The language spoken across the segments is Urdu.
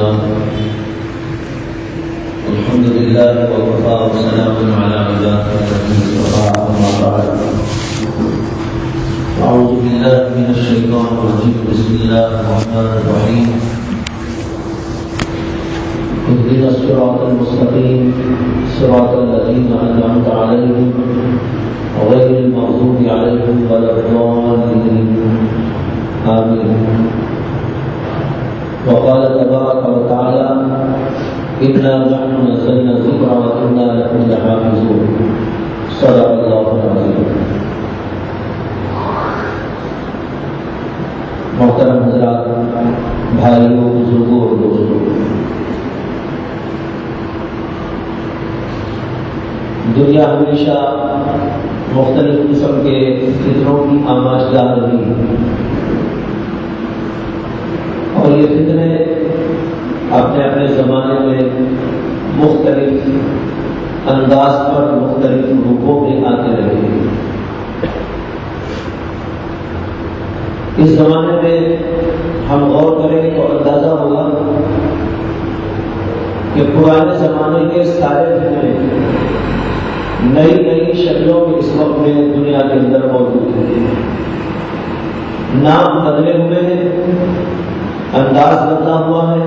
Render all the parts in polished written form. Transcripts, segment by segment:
لله الحمد لله وكفى وسلام على عباده الذين اصطفى أما بعد أعوذ بالله من الشيطان الرجيم بسم الله الرحمن الرحيم اهدنا الصراط المستقيم صراط الذين أنعمت عليهم غير المغضوب عليهم ولا الضالين آمين. وقال تبارك وتعالى إنا نحن نزلنا الذكر وإنا له لحافظون. صدق الله العظيم. محترم حضرات، بھائیوں، بزرگوں اور دوستوں، دنیا ہمیشہ مختلف قسم کے فتنوں کی آماجگاہ رہی ہے، اور یہ فتنے اپنے اپنے زمانے میں مختلف انداز پر مختلف روپوں میں آتے رہے ہیں۔ اس زمانے میں ہم غور کریں تو اندازہ ہوگا کہ پرانے زمانے کے سارے فتنے نئی نئی شکلوں میں اس وقت میں دنیا کے اندر موجود ہیں۔ نام بدلے ہوئے ہیں، انداز بدلا ہوا ہے،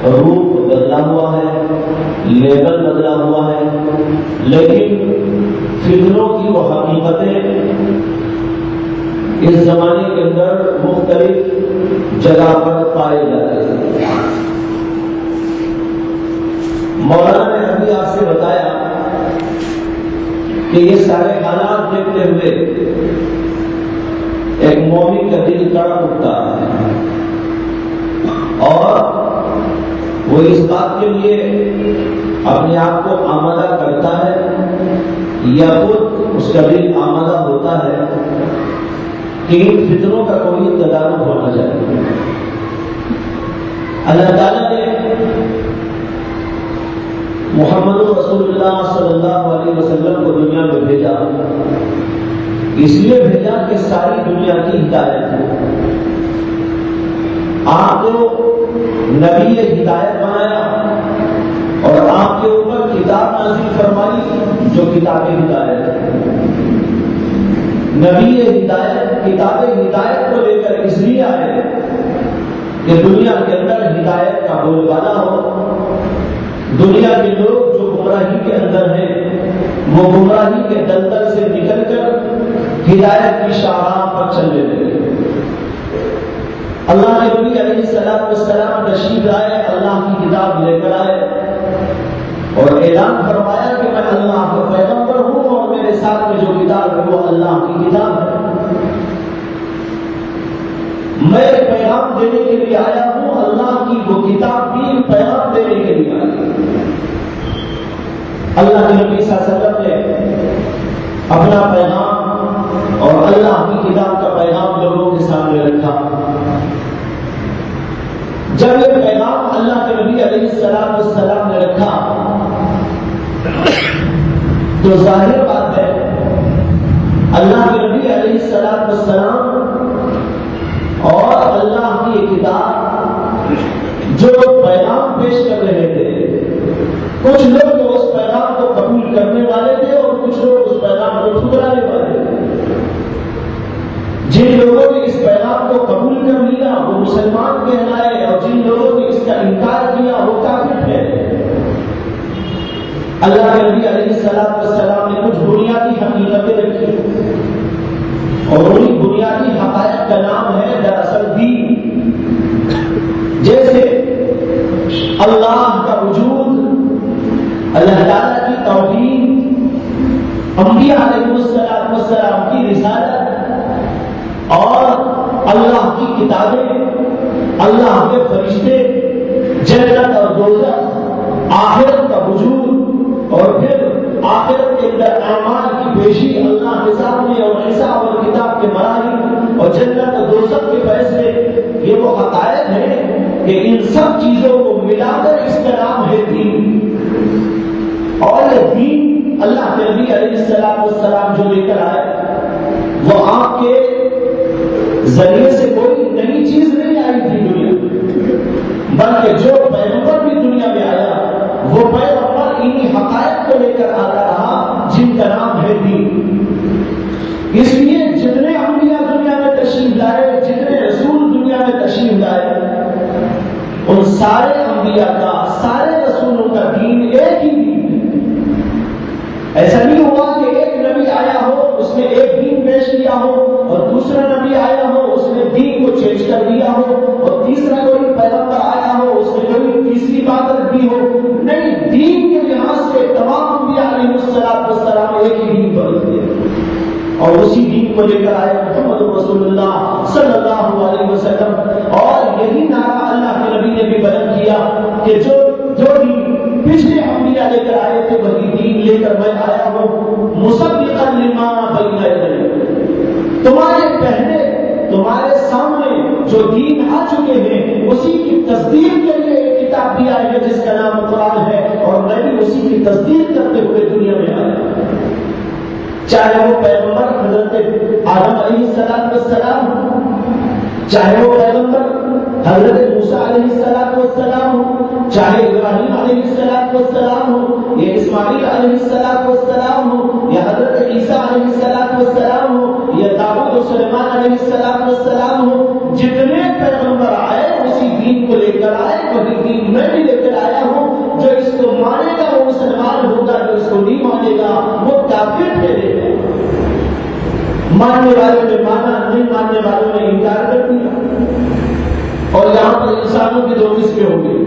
روپ بدلا ہوا ہے، لیبل بدلا ہوا ہے، لیکن فتنوں کی وہ حقیقتیں اس زمانے کے اندر مختلف جگہ پر پائے جاتے ہیں۔ مولانا نے ابھی آپ سے بتایا کہ یہ سارے حالات دیکھتے ہوئے ایک مومن کا دل تڑپ اٹھتا ہے، اور وہ اس بات کے لیے اپنے آپ کو آمادہ کرتا ہے یا خود اس کا دل آمادہ ہوتا ہے کہ ان فتنوں کا کوئی تدارک ہونا چاہیے۔ اللہ تعالیٰ نے محمد رسول اللہ صلی اللہ علیہ وسلم کو دنیا میں بھیجا، اس لیے بھیجا کہ ساری دنیا کی ہدایت ہو۔ آپ کو نبی ہدایت بنایا اور آپ کے اوپر کتاب نازل فرمائی جو کتاب ہدایت ہے۔ نبی ہدایت کتاب ہدایت کو لے کر اس لیے آئے کہ دنیا کے اندر ہدایت کا بول بالا ہو، دنیا کے لوگ جو گمراہی کے اندر ہیں وہ گمراہی کے دلدل سے نکل کر ہدایت کی شاہراہ پر چلنے لگے۔ اللہ کے نبی علیہ السلام تشریف لائے، اللہ کی کتاب لے کر آئے اور اعلان فرمایا کہ میں اللہ کا پیغمبر ہوں اور میرے ساتھ میں جو کتاب ہے وہ اللہ کی کتاب ہے۔ میں پیغام دینے کے لیے آیا ہوں، اللہ کی وہ کتاب بھی پیغام دینے کے لیے آئی۔ اللہ کے نبی صلی اللہ علیہ وسلم نے اپنا پیغام اور اللہ کی کتاب کا پیغام لوگوں کے سامنے رکھا۔ جب یہ پیغام اللہ کے نبی علیہ السلام نے رکھا تو ظاہر بات ہے اللہ کے نبی علیہ السلام اور اللہ کی کتاب جو پیغام پیش کر رہے تھے، کچھ لوگ تو اس پیغام کو قبول کرنے والے تھے اور کچھ لوگ اس پیغام کو ٹھکرانے والے تھے۔ جن لوگوں نے اس پیغام کو قبول کر لیا وہ مسلمان کہلائے، اور جن لوگوں نے اس کا انکار کیا وہ کافر تھے۔ اللہ کے نبی علیہ السلام نے کچھ بنیادی حقیقتیں رکھی، اور انہیں بنیادی حقائق کا نام ہے دراصل دین۔ جیسے اللہ کا وجود، اللہ تعالیٰ کی توحید، انبیاء علیہ السلام کی رسالت، اور اللہ کی کتابیں، اللہ کے فرشتے، جنت اور دوزخ، آخرت کا وجود، اور پھر آخرت کے اندر اعمال کی پیشی اللہ کے سامنے، اور حساب اور کتاب کے مراحل، اور جنت اور دوزخ کے فیصلے، یہ وہ حقائق ہیں کہ ان سب چیزوں کو ملا کر اس کا نام ہے دین۔ اور یہ دین اللہ کے نبی علیہ السلام جو لے کر آئے وہ آپ کے ذریعے سے کوئی نئی چیز نہیں آئی تھی دنیا، بلکہ جو پیغمبر بھی دنیا میں آیا وہ پیغمبر انہی حقائق کو لے کر آتا رہا جن کا نام ہے دین۔ اس لیے جتنے انبیاء دنیا میں تشریف لائے، جتنے رسول دنیا میں تشریف لائے، ان سارے انبیاء کا، سارے رسولوں کا دین ایک ہی دین ہے۔ ایسا نہیں ہوا کہ ایک نبی آیا ہو اس نے ایک دین پیش کیا ہو اور دوسرا نبی آیا ہو اس نے دین کو چینج کر دیا ہو اور تیسرا کوئی پیغمبر آیا ہو اس نے کوئی تیسری بات رکھ دی ہو۔ نہیں، دین کے لحاظ سے تمام انبیاء علیہ السلام ایک ہی دین پر تھے اور اسی دین کو لے کر آئے محمد رسول اللہ صلی اللہ علیہ وسلم۔ اور یہی نعرہ اللہ کے نبی نے بھی بیان کیا کہ جو دین پچھلے انبیاء لے کر آئے تھے وہی دین لے کر میں آیا ہوں، مصدقا لما بین یدیہ۔ تمہارے پہلے، تمہارے سامنے جو دین آ چکے ہیں اسی کی تصدیق کے لیے ایک کتاب بھی آئی ہے جس کا نام قرآن ہے، اور میں بھی اسی کی تصدیق کرتے ہوئے دنیا میں آیا۔ چاہے وہ پیغمبر حضرت آدم علیہ السلام ہو، چاہے وہ پیغمبر حضرت موسیٰ علیہ السلام ہو، چاہے ابراہیم علیہ السلام ہو، یا اسماعیل علیہ السلام ہو، یا حضرت عیسیٰ علیہ السلام ہو، یا داؤد و سلیمان علیہ السلام ہو، جتنے پیغمبر آئے اسی دین کو لے کر آئے، وہی دین میں بھی لے کر آیا ہوں۔ جو اس کو مانے گا وہ مسلمان ہوگا، جو اس کو نہیں مانے گا وہ کافر ٹھہرے گا۔ ماننے والوں نے مانا، نہیں ماننے والوں نے انکار کر دیا، اور یہاں پر انسانوں کی دو قسمیں ہو گئی،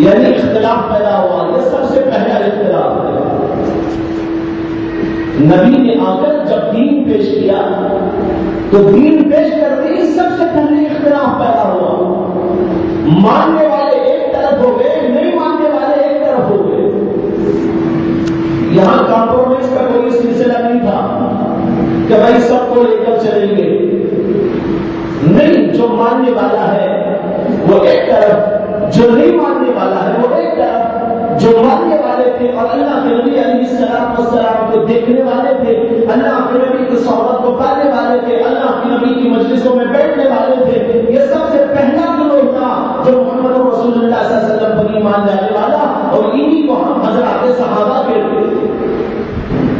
یعنی اختلاف پیدا ہوا۔ یہ سب سے پہلا اختلاف ہے۔ نبی نے آ کر جب دین پیش کیا تو دین پیش کرتے ہی سب سے پہلے اختلاف پیدا ہوا۔ ماننے والے ایک طرف ہو گئے، نہیں ماننے والے ایک طرف ہو گئے۔ یہاں کمپرومائز کا کوئی سلسلہ نہیں تھا کہ بھائی سب کو لے کر چلیں گے، نہیں، جو ماننے والا ہے وہ ایک طرف، جو نہیں ماننے والا ہے وہ ایک طرف۔ جو ماننے والے تھے اور اللہ کے نبی علیہ السلام کو دیکھنے والے تھے، اللہ کے نبی کی صحبت کو پانے والے تھے، اللہ کے نبی کی مجلسوں میں بیٹھنے والے تھے، یہ سب سے پہلا گروہ تھا جو محمد رسول اللہ صلی اللہ علیہ وسلم پر ایمان لانے والا، اور انہی کو ہم حضرات صحابہ کہتے تھے۔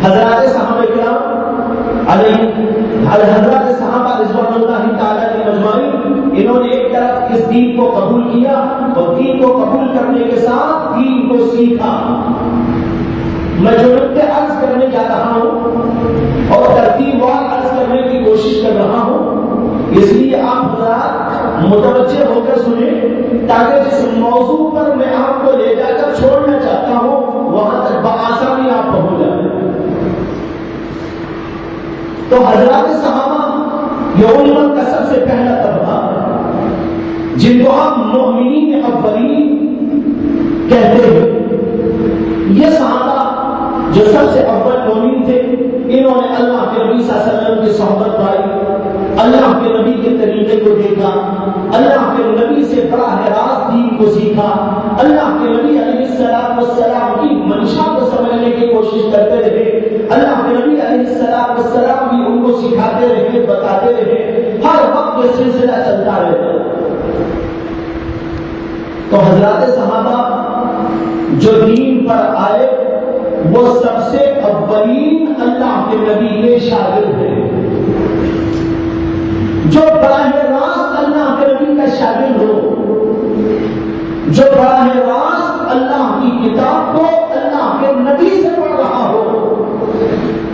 حضرات صحابہ کرام حضرات صحابہ رضوان اللہ تعالیٰ کی مجمعین، انہوں نے ایک طرف اس دین کو قبول کیا اور دین کو قبول کرنے کے ساتھ دین کو سیکھا۔ میں جو نقطے عرض کرنے جا رہا ہوں اور ترتیب وار عرض کرنے کی کوشش کر رہا ہوں، اس لیے آپ حضرات متوجہ ہو کر سنیں تاکہ جس موضوع پر میں آپ کو لے جا کر چھوڑنا چاہتا ہوں وہاں تک بآسانی آپ پہنچ جائیں۔ تو حضرات صحابہ یہ امت کا سب سے پہلا طبقہ جن کو ہم مومنین اولین کہتے ہیں، یہ صحابہ جو سب سے اول مومن تھے، انہوں نے اللہ کے نبی صلی اللہ علیہ وسلم کی صحبت پائی، اللہ کے نبی کے طریقے کو دیکھا، اللہ کے نبی سے براہ راست دین کو سیکھا، اللہ کے نبی علیہ السلام کی منشا کو سمجھنے کی کوشش کرتے رہے، اللہ کے نبی علیہ السلام بھی ان کو سکھاتے رہے، بتاتے رہے، ہر وقت یہ سلسلہ چلتا رہتا۔ تو حضرات صحابہ جو دین پر آئے وہ سب سے اولین اللہ کے نبی کے شاگرد ہیں۔ جو براہ راست اللہ کے نبی کا شاگرد ہو، جو براہ راست اللہ کی کتاب کو اللہ کے نبی سے پڑھ رہا ہو،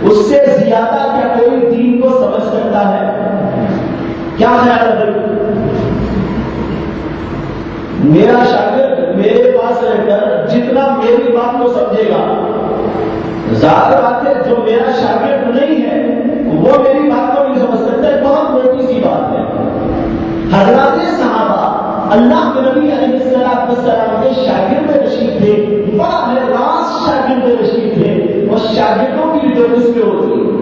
اس سے زیادہ کیا کوئی دین کو سمجھ سکتا ہے؟ کیا خیال ہے؟ میرا شاگرد میرے پاس رہ کر جتنا میری بات کو سمجھے گا، ظاہر بات ہے جو میرا شاگرد نہیں ہے وہ میری بات کو نہیں سمجھ سکتا ہے، بہت موٹی سی بات ہے۔ حضرات صحابہ اللہ کے نبی علیہ السلام کے شاگرد رشید تھے، براہ راست شاگرد رشید تھے، اور شاگردوں کی بھی دو قسمیں ہوتی ہیں۔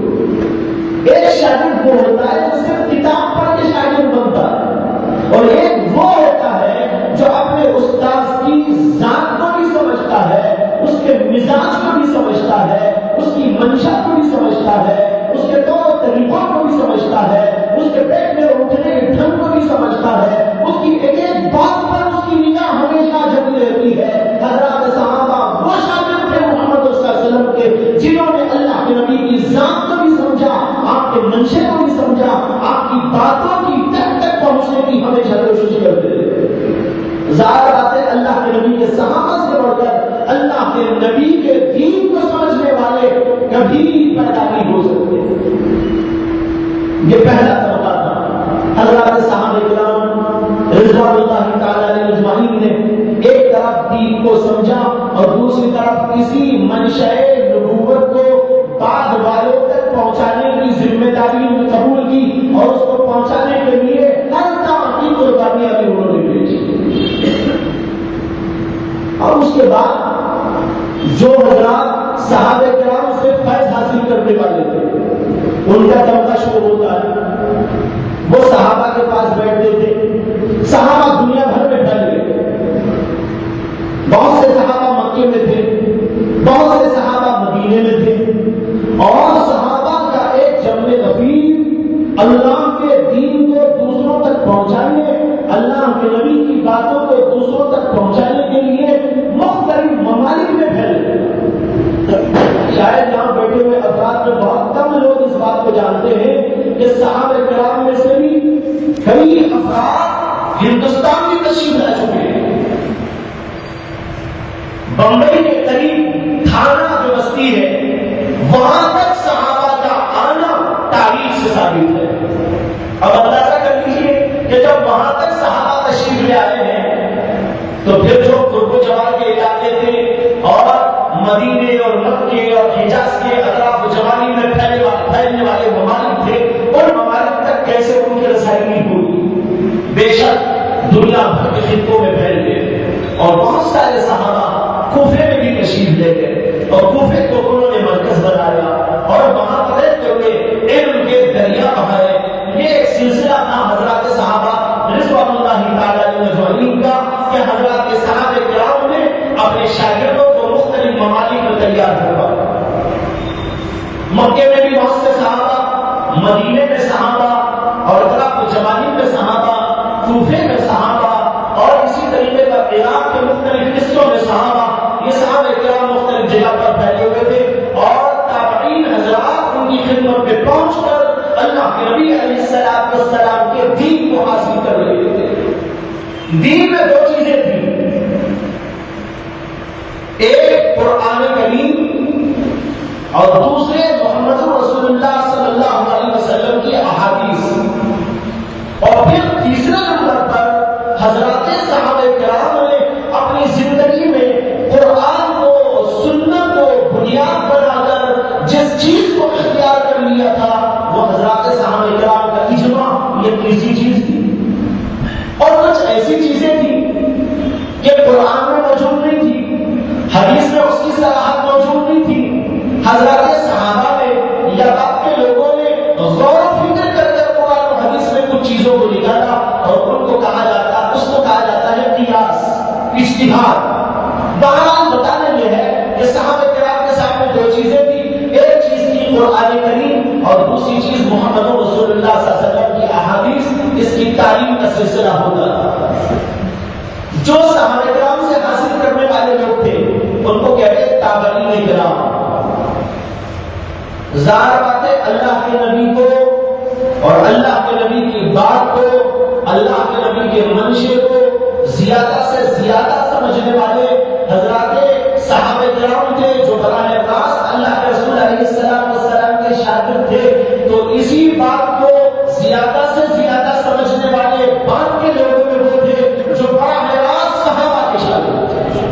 ایک شاگرد وہ ہوتا ہے جو صرف کتاب پڑھ کے شاگرد بنتا ہے، اور ایک وہ ہوتا ہے جو اپنے استاد کی ذات کو بھی سمجھتا ہے، اس کے مزاج کو بھی سمجھتا ہے، اس کی منشا کو بھی سمجھتا ہے، اس کے طور طریقوں کو بھی سمجھتا ہے، اس کے بیٹھنے اور اٹھنے کے ڈھنگ کو بھی سمجھتا ہے، اس کی ایک ایک بات یہ پہلا طبقہ تھا۔ حضرات صحابہ کرام رضوان اللہ تعالی علیہ اجمعین نے ایک طرف دین کو سمجھا اور دوسری طرف اسی منشأ نبوت کو بعد والوں تک پہنچانے کی ذمہ داری قبول کی اور اس کو پہنچانے کے لیے ہر طرح کی قربانیاں بھی انہوں نے بھیجی۔ اور اس کے بعد جو حضرات صحابہ کرام سے فیض حاصل کرنے والے تھے ان کا طبقہ شروع ہوتا ہے۔ وہ صحابہ کے پاس بیٹھتے تھے۔ صحابہ دنیا بھر میں پھیل گئے، بہت سے صحابہ مکے میں تھے، بہت سے صحابہ مدینے میں تھے، اور صحابہ کا ایک جمع غفیر اللہ کے دین کو دوسروں تک پہنچانے، اللہ کے نبی کی باتوں کو دوسروں تک پہنچانے کے لیے مختلف ممالک میں پھیل گئے۔ شاید یہاں بیٹھے ہوئے افراد میں بہت کم لوگ اس بات کو جانتے ہیں کہ صحابہ کرام میں سے بھی کئی افراد ہندوستان کی تشریف لا چکے ہیں۔ بمبئی کے قریب تھانہ جو بستی ہے وہاں تک صحابہ کا آنا تاریخ سے ثابت ہے۔ اب اندازہ کر لیجیے کہ جب وہاں تک صحابہ تشریف لے آئے ہیں تو پھر جو قرب و جوار کے علاقے تھے اور مدینے اور مکے اور حجاز کے اطراف و جوانی میں پھیلنے والے ممالک تھے، ان ممالک تک کیسے ان کی رسائی نہیں ہوئی؟ بے شک دنیا بھر کے خطوں میں پھیل گئے اور بہت سارے صحابہ کوفے میں بھی تشریف لے گئے اور کوفے کو انہوں نے مرکز بنایا اور وہاں پر علم کے دریا بہائے۔ یہ ایک سلسلہ تھا حضرات صحابہ رضوان اللہ تعالی علیہ اجمعین کا کہ حضرات صحابہ کرام نے اپنے شاگردوں کو مختلف ممالک میں تیار کروا۔ مکے میں بھی بہت سے صحابہ، مدینے میں صحابہ اور اطراف و جوانی میں صحابہ، کوفے میں صحابہ اور اسی طریقے کا عراق کے مختلف حصوں میں صحابہ، یہ صحابہ کرام مختلف جگہ پر پھیلے ہوئے تھے اور تابعین حضرات ان کی خدمت میں پہنچ کر اللہ کے نبی علیہ السلام کے دین کو حاصل کر رہے تھے۔ دین میں دو چیزیں تھیں، ایک قرآن کریم اور دوسرے محمد رسول اللہ صلی اللہ علیہ وسلم کی احادیث، اور پھر تیسرے نمبر پر حضرات صحابہ کرام نے اپنی زندگی میں قرآن کو سنت کو بنیاد بنا کر جس چیز کو اختیار کر لیا تھا وہ حضرات صحابہ کرام کا اجماع یہ تیسری چیز تھی۔ اور کچھ ایسی چیزیں تھیں کہ قرآن میں موجود نہیں تھی، حدیث میں اس کی صلاحت موجود نہیں تھی، حضرات صحابہ نے یا بعد کے لوگوں نے غور و فکر کر کر قرآن اور حدیث میں کچھ چیزوں کو نکالا اور ان کو کہا جاتا ہے قیاس، اجتہاد۔ بہرحال بتانا یہ ہے کہ صحابہ کرام کے سامنے دو چیزیں تھیں، ایک چیز تھی قرآن کریم اور دوسری چیز محمد رسول اللہ صلی اللہ علیہ وسلم کی احادیث، اس کی تعلیم کا سلسلہ ہوتا تھا۔ جو صحابہ کرام سے حاصل کرنے والے لوگ تھے ان کو کہتے ہیں تابعین کرام۔ ظاہر بات ہے اللہ کے نبی کو اور اللہ کے نبی کی بات کو، اللہ کے نبی کے منشے کو زیادہ سے زیادہ سمجھنے والے حضرات صحابہ کرام تھے جو براہ راست اللہ کے رسول علیہ السلام کے شاگرد تھے، تو اسی بات کو زیادہ سے زیادہ سمجھنے والے بعد کے لوگوں میں وہ تھے جو براہ راست صحابہ کے شاگرد تھے،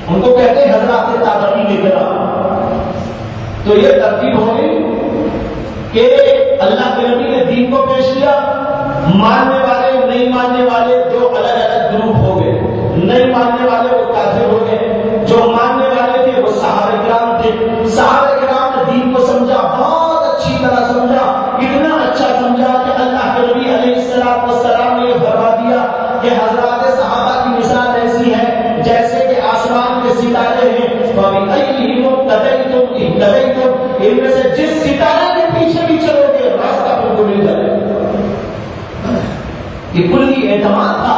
ان کو کہتے ہیں حضرات تابعین کرام۔ تو یہ ترتیب ہو گئی کہ اللہ کے نبی نے دین کو پیش کیا، ماننے والے نہیں ماننے والے دو الگ الگ گروپ ہو گئے، نہیں ماننے والے وہ کافر ہو گئے، جو ماننے والے تھے وہ صحابہ کرام تھے۔ صحابہ کرام نے دین کو سمجھا، بہت اچھی طرح سمجھا، اتنا اچھا سمجھا کہ اللہ کے نبی علیہ السلام نے یہ فرما دیا کہ حضرات صحابہ کی مثال ایسی ہے جیسے کہ آسمان کے ستارے ہیں، ان میں سے جس ستارے کے پیچھے بھی چلو گے راستہ پر کو مل جائے۔ یہ کلی اعتماد تھا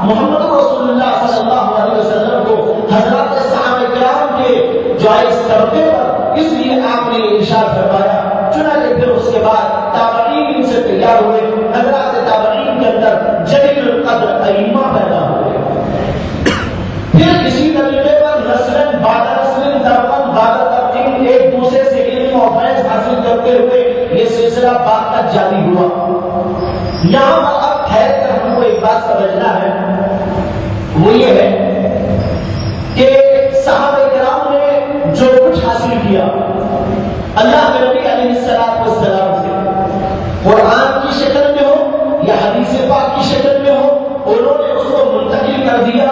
محمد رسول اللہ صلی اللہ علیہ وسلم کو حضرات صحابہ کرام کے جائز طبقے پر، اس لیے آپ نے ارشاد فرمایا۔ چنانچہ پھر اس کے بعد تابعین سے تیار ہوئے، حضرات تابعین کے اندر جلیل القدر ائمہ پیدا ہوئے۔ پھر اسی طریقے پر نسل بعد نسل درپن بعد ترتیب ایک دوسرے سے علم اور فیض حاصل کرتے ہوئے یہ سلسلہ بات کا معاملات جاری ہوا. یہاں پر اب ٹھہر کر ہم کو ایک بات سمجھنا ہے، وہ یہ ہے کہ صحابہ کرام نے جو کچھ حاصل کیا اللہ کے نبی علیہ السلام سے، قرآن کی شکل میں ہو یا حدیث پاک کی شکل میں ہو، انہوں نے اس کو منتقل کر دیا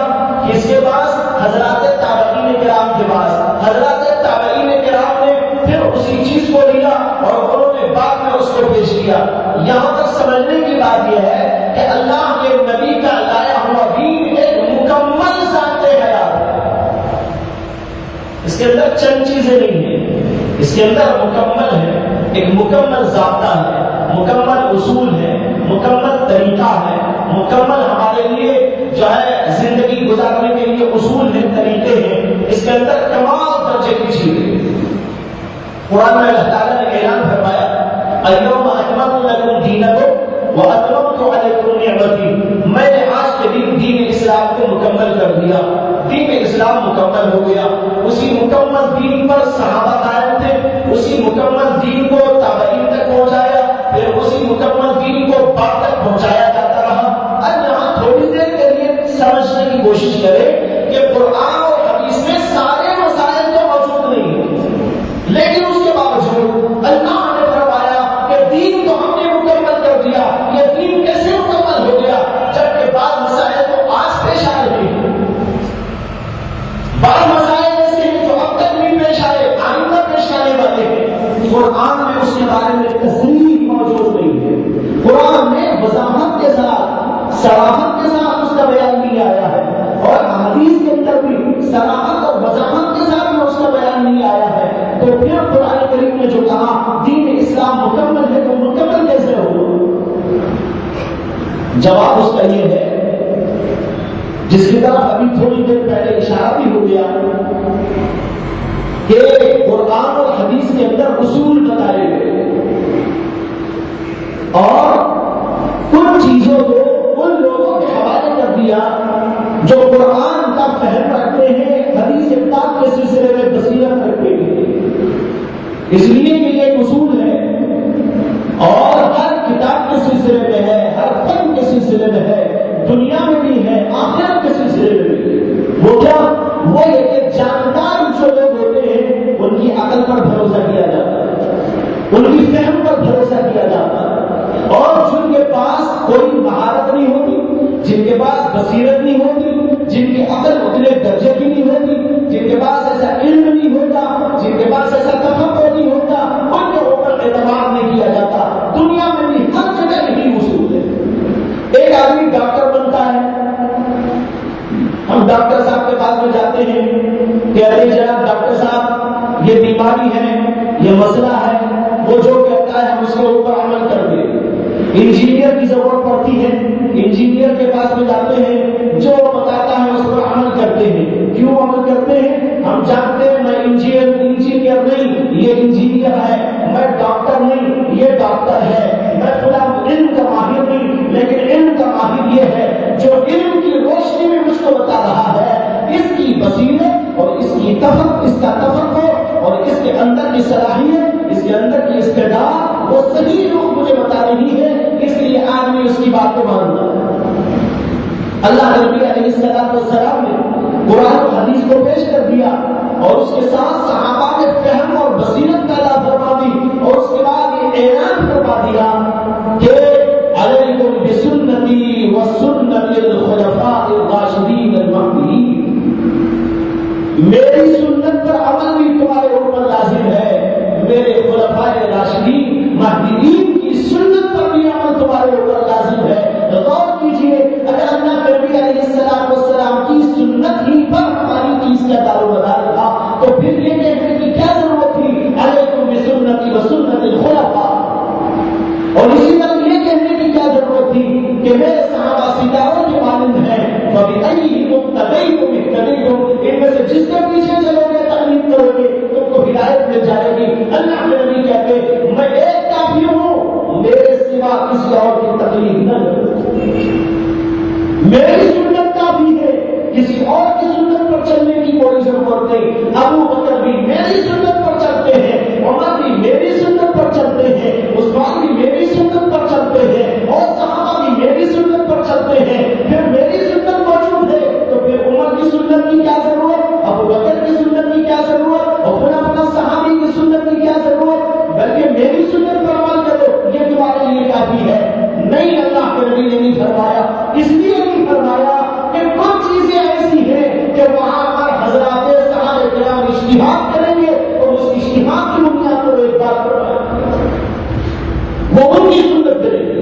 کس کے پاس؟ حضرات تابعین کرام کے پاس. حضرات تابعین کرام نے پھر اسی چیز کو لیا اور انہوں نے بعد میں اس کو پیش کیا. یہاں تک سمجھنے کی بات یہ ہے کہ اللہ کے نبی کا لایا ہوا دین ایک مکمل ذات حیات ہے. اس کے اندر چند چیزیں نہیں ہیں، اس کے اندر مکمل ہے، ایک مکمل ضابطہ ہے، مکمل اصول ہے، مکمل طریقہ ہے، مکمل ہمارے لیے جو ہے زندگی گزارنے کے لیے اصول ہیں، طریقے ہیں. اس کے اندر کمال درجے کی چیزیں. قرآن میں اللہ تعالیٰ نے اعلان فرمایا اليوم اکملت لکم دینکم واتممت علیکم نعمتی، میں نے آج کے دن دین اسلام کو مکمل کر دیا. دین اسلام مکمل ہو گیا. اسی مکمل دین پر صحابہ قائم تھے، اسی مکمل دین کو تابعین تک پہنچایا، پھر اسی مکمل دین کو بعد تک پہنچایا جاتا رہا. اب یہاں تھوڑی دیر کے لیے سمجھنے کی کوشش کریں کہ قرآن اور حدیث میں سارے مسائل تو موجود نہیں ہیں، لیکن اس کے باوجود اللہ نے فرمایا کہ دین تو ہم نے مکمل کر دیا. یہ دین کیسے مکمل ہو گیا جبکہ بعض مسائل تو آج پیش آ رہے ہیں، بعض مسائل ایسے ہیں جو اب تک نہیں پیش آئے، آئندہ پیش آنے والے ہیں. قرآن میں اس کے بارے میں تصریح موجود نہیں ہے. قرآن میں وضاحت کے ساتھ، صراحت کے ساتھ اس کا بیان نہیں آیا ہے، اور حدیث کے اندر بھی صراحت اور وضاحت کے ساتھ میں اس کا بیان نہیں آیا ہے. تو پھر قرآن کریم نے جو کہا دین اسلام مکمل ہے تو مکمل کیسے ہو؟ جواب اس کا یہ ہے جس کی طرف ابھی تھوڑی دیر پہلے اشارہ بھی ہو گیا کہ قرآن اور حدیث کے اندر اصول بتائے گئے اور کچھ چیزوں کو ان لوگوں کے حوالے کر دیا جو قرآن کا فہم رکھتے ہیں، حدیث پاک کے سلسلے میں بصیرت رکھتے ہیں. اس لیے کہ یہ اصول ہے اور ہر کتاب کے سلسلے میں ہے، ہر فن کے سلسلے میں ہے، دنیا میں بھی ہے، آخرت کے سلسلے میں بھی ہے. وہ کیا؟ وہ یہ کہ جاندار جو لوگ ہوتے ہیں ان کی عقل پر بھروسہ کیا جاتا ہے، ان کی فہم پر بھروسہ کیا جاتا ہے، اور جن کے پاس کوئی مہارت نہیں ہوتی، جن کے پاس بصیرت نہیں ہوتی، جن کی عقل اتنے درجے کی نہیں ہوتی، جن کے پاس ایسا علم نہیں ہوتا، جن کے پاس ایسا تفکر نہیں ہوتا، ان کے اوپر اعتماد نہیں کیا جاتا. دنیا میں بھی ہر جگہ یہی اصول ہے. ایک آدمی ڈاکٹر بنتا ہے، ہم ڈاکٹر صاحب کے پاس میں جاتے ہیں کہ ارے جناب ڈاکٹر صاحب یہ بیماری ہے، یہ مسئلہ ہے، وہ جو کہتا ہے ہم اس کے اوپر عمل کر دیں. انجینئر کی ضرورت پڑتی ہے، انجینئر کے پاس میں جاتے ہیں، جو بتاتا ہے اس پر عمل کرتے ہیں. کیوں عمل کرتے ہیں؟ ہم جانتے ہیں میں انجینئر نہیں، یہ انجینئر ہے، میں ڈاکٹر نہیں، یہ ڈاکٹر ہے، میں فلاں علم کا ماہر نہیں، لیکن علم کا ماہر یہ ہے جو علم کی روشنی میں مجھ کو بتا رہا ہے. اس کی بصیرت اور اس کا تفکر اور اس کے اندر کی صلاحیت، اس کے اندر کی استعداد وہ صحیح لوگ مجھے بتا رہی ہے، اس لیے آدمی اس کی بات کو مانتا ہے. اللہ نبی علیہ السلام نے قرآن و حدیث کو پیش کر دیا اور اس کے ساتھ صحابہ نے فہم اور بصیرت پیدا فرما دی اور اس کے بعد یہ اعلان فرما دیا کہ علیکم بسنتی وسنت الخلفاء الراشدین المہدیین، میری سنت پر عمل بھی تمہارے اوپر لازم ہے، میرے خلفاء راشدین مہدیین کی سنت پر بھی عمل تمہارے اوپر لازم ہے. غور کیجیے، اگر اللہ کے نبی علیہ السلام کی سنت ہی پر ہماری چیز کا دار و مدار تھا تو پھر یہ کہنے کی کیا ضرورت تھی علیکم بسنتی وسنت الخلفاء، اور اسی طرح یہ کہنے کی کیا ضرورت تھی کہ میرے صحابہ ستاروں کے مانند ہیں، فَبِأَيِّهِمْ اقْتَدَيْتُمْ، ان میں سے جس کے پیچھے چلو گے تقلید کرو گے تم کو ہدایت مل جائے گی. اللہ کے نبی کہتے میں ایک کافی ہوں، میرے سوا کسی اور کی تقلید نہ کرو، میری سنت کافی ہے، کسی اور کی سنت پر چلنے کی کوئی ضرورت نہیں. ابو بکر بھی میری سنت پر چلتے ہیں، عمر بھی میری سنت پر چلتے ہیں، عثمان بھی میری سنت سنت پر چلتے ہیں اور صحابہ بھی میری سنت پر چلتے ہیں، پھر میری سنت موجود ہے تو پھر عمر کی سنت کی کیا ضرورت، ابو بکر کی سنت کی کیا ضرورت، اور پھر اپنا صحابی کی سنت کی کیا ضرورت، بلکہ میری سنت پر عمل کرو، یہ تمہارے لیے کافی ہے۔ نہیں، اللہ کے نبی نے نہیں فرمایا، اس لیے نہیں فرمایا کہ کچھ چیزیں ایسی ہیں کہ وہاں پر حضرات صحابہ کرام اجتہاد کریں گے اور اس اجتہاد کی بنیاد پر ایک بات وہ ان کی سنت کریں گے۔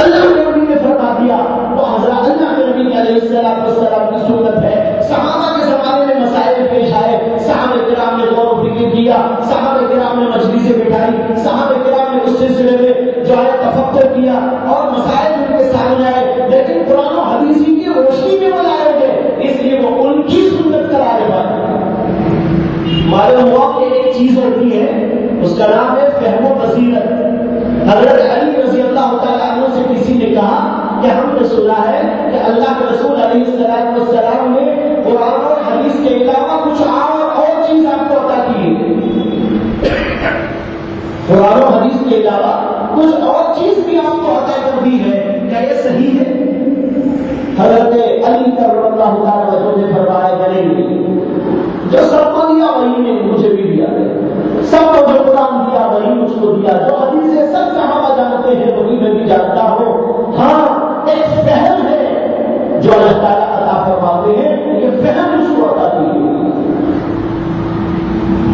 اللہ کے نبی نے فرما دیا وہ حضرات اللہ کے نبی علیہ السلام کی سنت ہے۔ صحابہ کے زمانے میں مسائل پیش آئے، صحابہ کرام نے غور و فکر کیا، صحابہ کرام نے مجلسیں بٹھائی، صحابہ کرام نے اس سلسلے میں جو ہے تفکر کیا اور مسائل ان کے سامنے آئے، لیکن قرآن و حدیث کی روشنی میں وہ لائے گئے، اس لیے وہ ان کی سنت قرار پائے۔ معلوم ہوا کہ ایک چیز ہوتی ہے اس کا نام ہے فہم و بصیرت۔ حضرت علی رضی اللہ تعالیٰ عنہ سے کسی نے کہا کہ ہم نے سنا ہے کہ اللہ کے رسول علیہ السلام نے قرآن اور حدیث کے علاوہ کچھ اور چیز آپ کو عطا کی ہے، قرآن و حدیث کے علاوہ کچھ اور چیز بھی آپ کو عطا کر دی ہے، کیا یہ صحیح ہے؟ حضرت علی کرم اللہ تعالیٰ عنہ نے فرمایا نہیں، جو سب کو دیا وہی نے مجھے بھی دیا ہے، سب کو جو قرآن دیا وہی مجھ کو دیا، جو حدیثیں سب صحابہ جانتے ہیں وہی میں بھی جانتا ہوں۔ ہاں، ایک فہم ہے جو اللہ تعالیٰ عطا فرماتے ہیں، یہ فہم مجھ کو عطا کی ہے۔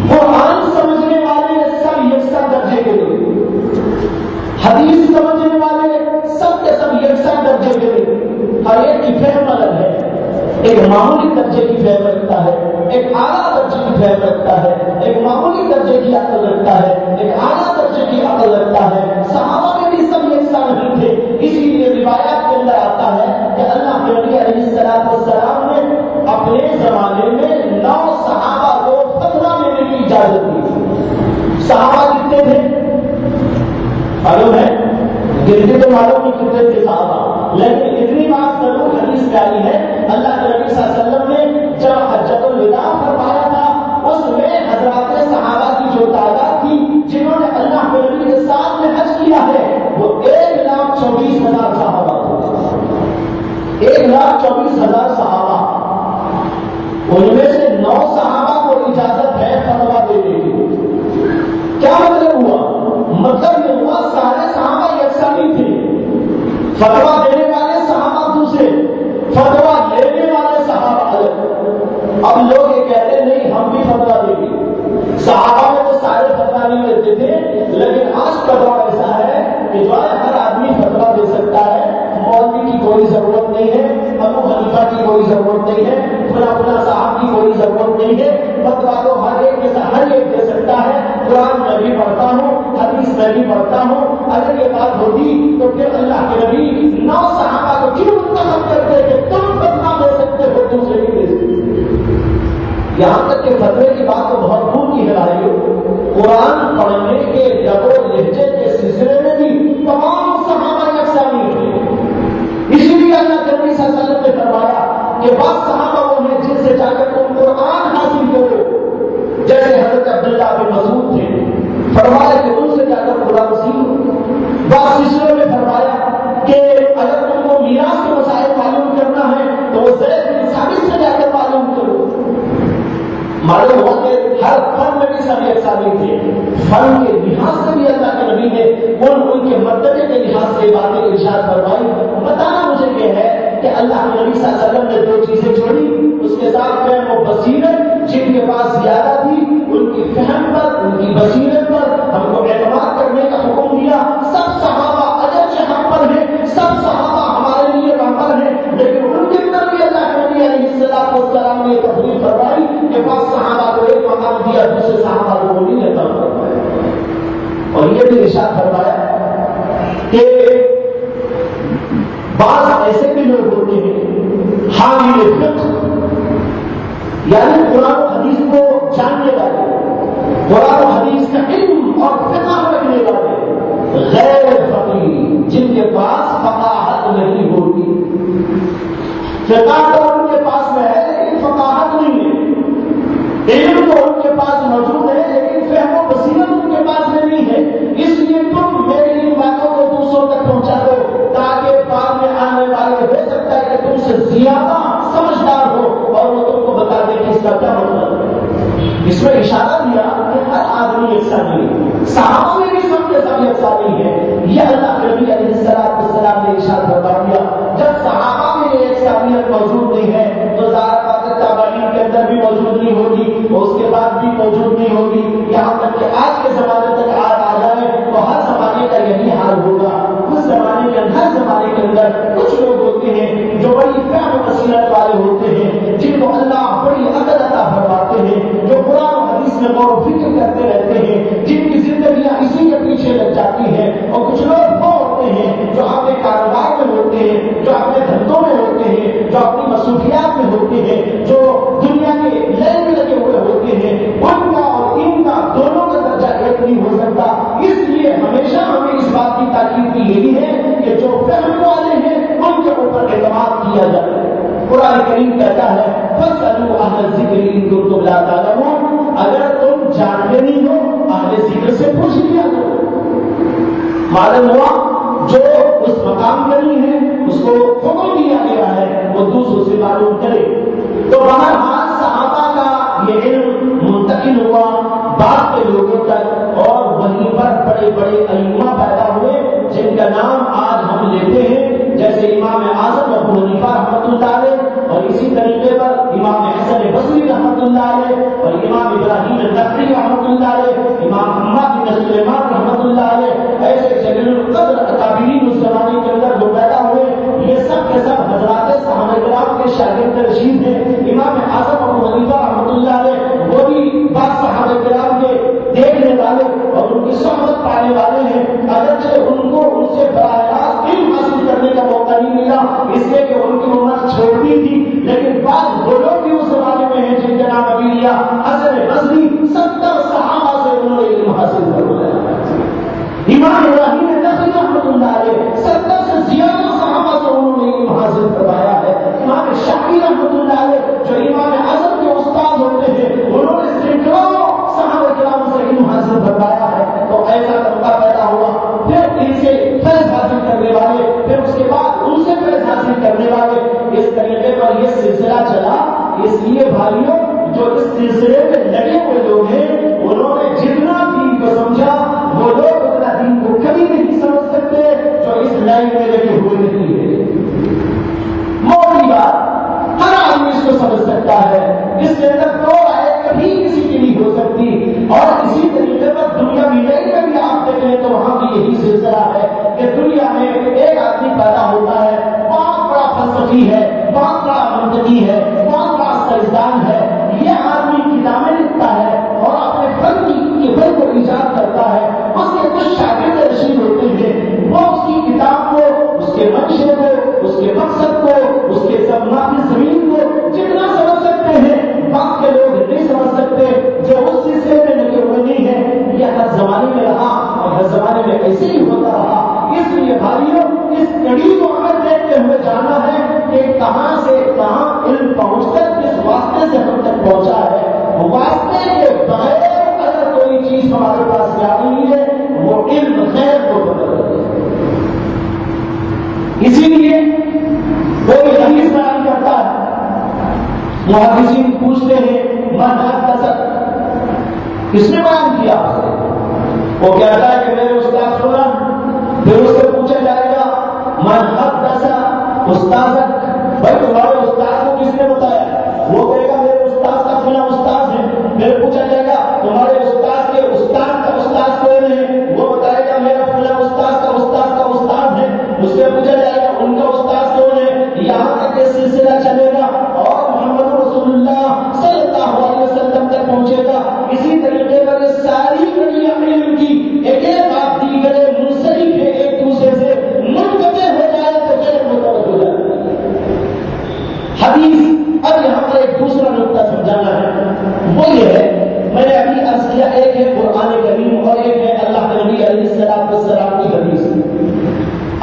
قرآن سمجھنے والے سب یکساں درجے کے لوگ، حدیث سمجھنے والے سب کے سب یکساں درجے کے لوگ، ہر ایک کی فہم الگ ہے۔ ایک معمولی درجے کی فہم رکھتا ہے، ایک اعلیٰ درجے کی فہم رکھتا ہے، ایک معمولی درجے کی عقل رکھتا ہے، ایک اعلیٰ درجے کی عقل رکھتا ہے۔ صحابہ میں بھی سب یکساں نہیں تھے، اسی لیے روایات کے اندر آتا ہے کہ اللہ کے نبی علیہ السلام نے اپنے زمانے میں 9 صحابہ کو فتویٰ دینے کی اجازت دی۔ صحابہ کتنے تھے معلوم ہے؟ گنتی تو معلوم نہیں کتنے تھے صحابہ، لیکن اتنی بات ضرور حدیث میں آئی ہے، اللہ کے نبی صلی اللہ علیہ وسلم نے جب حجۃ الوداع فرمایا تھا اس میں حضرات صحابہ کی جو تعداد تھی جنہوں نے اللہ کے نبی کے ساتھ میں حج کیا ہے وہ 1,24,000 صحابہ تھے۔ 1,24,000 صحابہ، ان میں سے 9 صحابہ کو اجازت ہے فتویٰ دینے کی۔ کیا مطلب ہوا؟ مطلب یہ ہوا سارے صحابہ یکساں نہیں تھے، فتویٰ دینے والے صحابہ دوسرے، فتویٰ لینے والے صحابہ الگ۔ اب لوگ یہ کہتے ہیں نہیں ہم بھی فتویٰ دیں گے، صحابہ میں تو سارے فتویٰ نہیں دیتے تھے، لیکن آج کا دور ایسا ہے کہ جو ہے ہر آدمی فتویٰ دے سکتا ہے، مولوی کی کوئی ضرورت نہیں ہے، ابو حنیفہ کی کوئی ضرورت نہیں ہے، فلاں صاحب کی کوئی ضرورت نہیں ہے، فتویٰ تو ہر ایک کے ساتھ ہر ایک دے سکتا ہے۔ قرآن میں بھی پڑھتا ہوں، حدیث میں بھی پڑھتا ہوں، اگر یہ بات ہوتی تو پھر اللہ کے نبی 9 صحابہ کو کیوں منتخب کرتے کہ تم فتویٰ دے سکتے ہو دوسرے نہیں دے سکتے؟ یہاں تک کہ فتوے کی بات تو بہت دور کی ہے بھائیو، قرآن پڑھنے کے لب و لہجے کے سلسلے میں بھی تمام صحابہ یکساں نہیں تھے، اسی لیے اللہ کے نبی صلی اللہ علیہ وسلم نے فرمایا کہ بعض صحابہ وہ ہیں جن سے جا کر تم قرآن حاصل کرو، جیسے حضرت عبداللہ بن مسعود تھے، فرمایا کہ ان سے جا کر قرآن سیکھو۔ بعض سلسلوں میں فرمایا کہ اگر تم کو میراث کے مسائل معلوم کرنا ہے تو وہ زید بن ثابت سے جا کر معلوم کرو۔ معلوم ہوا کہ ہر فن میں بھی سب یکساں نہیں تھے، فن کے لحاظ سے بھی اللہ کے نبی نے ان کے مرتبے کے لحاظ سے باتیں ارشاد فرمائی۔ بتانا مجھے یہ ہے کہ اللہ کے نبی صلی اللہ علیہ وسلم نے 2 چیزیں چھوڑی، اس کے ساتھ میں وہ بصیرت جن کے پاس زیادہ تھی ان کی فہم پر، ان کی بصیرت پر ہم کو اعتماد کرنے کا حکم دیا۔ سب صحابہ اگرچہ ہم پر ہیں، سب صحابہ ہمارے لیے رہبر ہیں، لیکن ان کے اندر بھی اللہ کے نبی علیہ السلام نے تفریح فرمائی کہ بعض صحابہ کو ایک مقام دیا، دوسرے صحابہ کو نہیں لیتا فرمایا، اور یہ بھی ارشاد فرمایا کہ بعض ایسے بھی لوگ ہوتے ہیں حامل فقہ، یعنی قرآن و حدیث کو جاننے والے، قرآن و حدیث کا علم اور فقہ رکھنے والے، غیر فقیہ جن کے پاس فقاہت نہیں ہوتی۔ فقہ تو ان کے پاس میں ہے لیکن فقاہت نہیں ہے، علم تو ان کے پاس موجود ہے لیکن فہم و بصیرت ان کے پاس میں نہیں ہے، اس لیے تم میری ان باتوں کو دوسروں زیادہ سمجھدار ہو اور وہ تم کو بتا دے کہ اس کا کیا مطلب ہے۔ اس میں اشارہ دیا کہ ہر آدمی یکساں نہیں ہے، صحابہ میں بھی سب کے سب یکساں نہیں ہے۔ یہ اللہ کے نبی علیہ السلام نے ارشاد فرما دیا جب صحابہ میں یہ یکسانیت موجود نہیں ہے تو ظاہر بات ہے تابعین کے اندر بھی موجود نہیں ہوگی اور اس کے بعد بھی موجود نہیں ہوگی، یہاں تک کہ آج کے زمانے تک آ جائے تو ہر زمانے کا یہی حال ہوگا۔ اس زمانے کے ہر زمانے کے اندر کچھ لوگ ہوتے ہیں جو بڑی فہم و بصیرت والے ہوتے ہیں، جن کو اللہ بڑی عقل عطا فرماتے ہیں، جو قرآن و حدیث میں غور و فکر کرتے رہتے ہیں، جن کی زندگیاں اسی کے پیچھے لگ جاتی ہیں۔ اور کچھ لوگ وہ ہوتے ہیں جو اپنے کاروبار میں ہوتے ہیں، جو اپنے دھندوں میں ہوتے ہیں، جو اپنی مصروفیات میں ہوتے ہیں، جو دنیا کے لین میں لگے ہوئے ہوتے ہیں، ان کا اور ان کا دونوں کا درجہ ایک نہیں ہو سکتا۔ اس لیے ہمیشہ ہمیں اس بات کی تاکید کی یہی ہے کہ جو فہم والے ہیں ان کے اوپر اعتماد کیا جائے۔ قرآن کریم کہتا ہے فَاسْأَلُوا أَهْلَ الذِّكْرِ إِن كُنتُمْ لَا تَعْلَمُونَ، اگر تم جانتے نہیں ہو اہل ذکر سے پوچھ لیا کرو۔ معلوم ہوا جو اس مقام پر نہیں ہے اس کو حکم دیا گیا ہے وہ دوسروں سے معلوم کرے۔ تو بہرحال صحابہ کا یہ علم منتقل ہوا بعد کے لوگوں تک اور وہیں پر بڑے بڑے ائمہ پیدا ہوئے جن کا نام آج ہم لیتے ہیں، جیسے امام اعظم ابو حنیفہ رحمۃ اللہ علیہ، اور اسی طریقے پر امام حسن بصری رحمۃ اللہ علیہ، اور امام ابراہیم النخعی رحمۃ اللہ علیہ، امام حماد بن سلیمان رحمۃ اللہ علیہ، ایسے جلیل القدر اکابرین اس زمانے کے اندر جو پیدا ہوئے، یہ سب کے سب حضرات صحابہ کرام کے شاگرد رشید ہیں۔ امام اعظم ابو حنیفہ رحمۃ اللہ علیہ وہ بھی بعض صحابہ کرام کے دیکھنے والے اور ان کی صحبت پانے والے ہیں، اگرچہ ان کو ان سے براہ راست علم حاصل کرنے کا موقع نہیں ملا اس لیے کہ ان کی عمر چھوٹی تھی، لیکن بعض وہ لوگ بھی اس زمانے میں ہیں جن کا نام ابھی لیا، حسن بصری 70 صحابہ سے انہوں نے علم حاصل کروایا۔ امام ابراہیم النخعی رحمۃ اللہ علیہ 70 سے زیادہ صحابہ سے انہوں نے علم حاصل کروایا ہے۔ امام شافعی رحمۃ اللہ علیہ جو امام اعظم کے استاد ہوتے ہیں انہوں نے سینکڑوں صحابہ کرام سے علم حاصل کروایا ہے۔ تو ایسا طبقہ پیدا ہوا، پھر ان سے فیض حاصل کرنے والے، پھر اس کے بعد ان سے فیض حاصل کرنے والے، اس طریقے پر یہ سلسلہ چلا۔ اس لیے بھائیوں جو اس سلسلے میں لگے ہوئے لوگ ہیں انہوں نے جتنا دین کو سمجھا وہ لوگ اتنا دین کو کبھی نہیں سمجھ سکتے جو اس لائن میں لگے ہوئے نہیں ہے۔ موٹی بات ہر آدمی اس کو سمجھ سکتا ہے، اس کے اندر دو رائے کبھی کسی کی نہیں ہو سکتی۔ اور اسی طریقے پر دنیا میڈیا میں بھی آپ دیکھیں تو وہاں بھی یہی سلسلہ ہے کہ دنیا میں ایک آدمی پیدا ہوتا ہے، بہت بڑا فلسفی ہے، بہت بڑا منطقی ہے، بہت بڑا سائنسدان ہے، یہ آدمی کتابیں لکھتا ہے اور اپنے فن کو ایجاد کرتا ہے، اس کے کچھ شاگرد رشید ہوتے ہیں، وہ اس کی کتاب کو، اس کے منشے کو، اس کے مقصد کو، اس کے سماعی زمین کو جتنا سمجھ سکتے ہیں وقت کے لوگ نہیں سمجھ سکتے جو اس سلسلے میں لگے ہوئے نہیں ہیں۔ یہ ہر زمانے میں رہا اور ہر زمانے میں ایسے ہی ہوتا رہا۔ اس لیے بھائیوں اس کڑی کو ہمیں دیکھتے ہوئے جاننا ہے کہ کہاں سے کہاں علم پہنچ کر کس واسطے سے ہم تک پہنچا ہے۔ واسطے کے بغیر اگر کوئی چیز ہمارے پاس آ رہی ہے وہ علم خیر کو بدل ہے۔ اسی لیے کوئی حدیث بیان کرتا ہے، محدثین پوچھتے ہیں من حدث، کس نے بیان کیا؟ وہ کہتا ہے کہ میرے استاد فلاں۔ پھر اس سے پوچھا جائے گا من حدث استاذک، بھائی تمہارے استاد کو کس نے بتایا؟ وہ کہے گا میرے استاد کا فلاں استاد ہے۔ پھر پوچھا جائے گا تمہارے استاد کے استاد کا استاد کون ہے؟ وہ بتائے گا میرا فلاں استاد کا استاد کا استاد ہے۔ اس سے پوچھا جائے گا ان کا استاد کون ہے؟ یہاں تک یہ سلسلہ چلے گا اور محمد رسول اللہ صلی اللہ علیہ وسلم تک پہنچے گا۔ اسی طریقے پر یہ ساری کڑیاں علم کی ایک ایک بات دیگر منسلک ہے، ایک دوسرے سے منقطع ہو جائے تو غیر متوجہ ہو جائے۔ حدیث اب یہاں پر ایک دوسرا نقطہ سمجھانا ہے، وہ یہ ہے میں نے ابھی عرض کیا ایک ہے قرآن کریم اور ایک ہے اللہ کے نبی علیہ السلام کی حدیث۔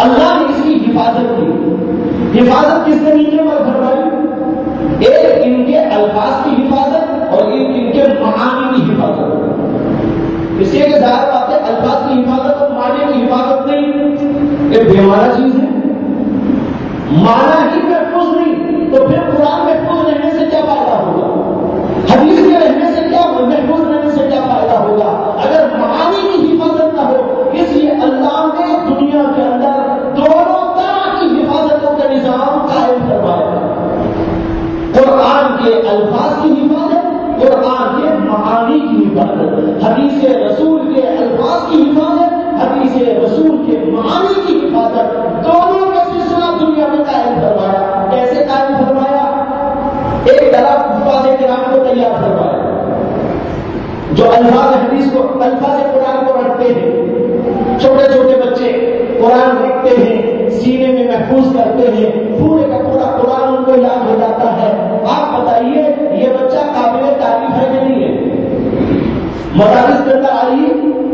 اللہ نے اس کی حفاظت کی۔ حفاظت کس طریقے پر فرمائی؟ ایک ان کے الفاظ کی حفاظت اور ایک ان کے معانی کی حفاظت۔ اس لیے کہ ظاہر بات ہے الفاظ کی حفاظت اور معنی کی حفاظت نہیں، یہ بے معنی چیز ہے، معنی ہی محفوظ نہیں حفاظت، حدیث رسول کے الفاظ کی حفاظت، حدیث رسول کے معانی کی حفاظت، دونوں کا سلسلہ دنیا میں قائم فرمایا۔ کیسے قائم فرمایا؟ ایک طرف حفاظ کرام کو تیار فرمایا جو الفاظ حدیث کو، الفاظ قرآن کو رکھتے ہیں، چھوٹے چھوٹے بچے قرآن رکھتے ہیں، سینے میں محفوظ کرتے ہیں، پورے کا پورا قرآن ان کو یاد ہو جاتا ہے۔ آپ بتائیے یہ بچہ قابل تعریف ہے کہ نہیں ہے؟ مدارس کے اندر آئیے،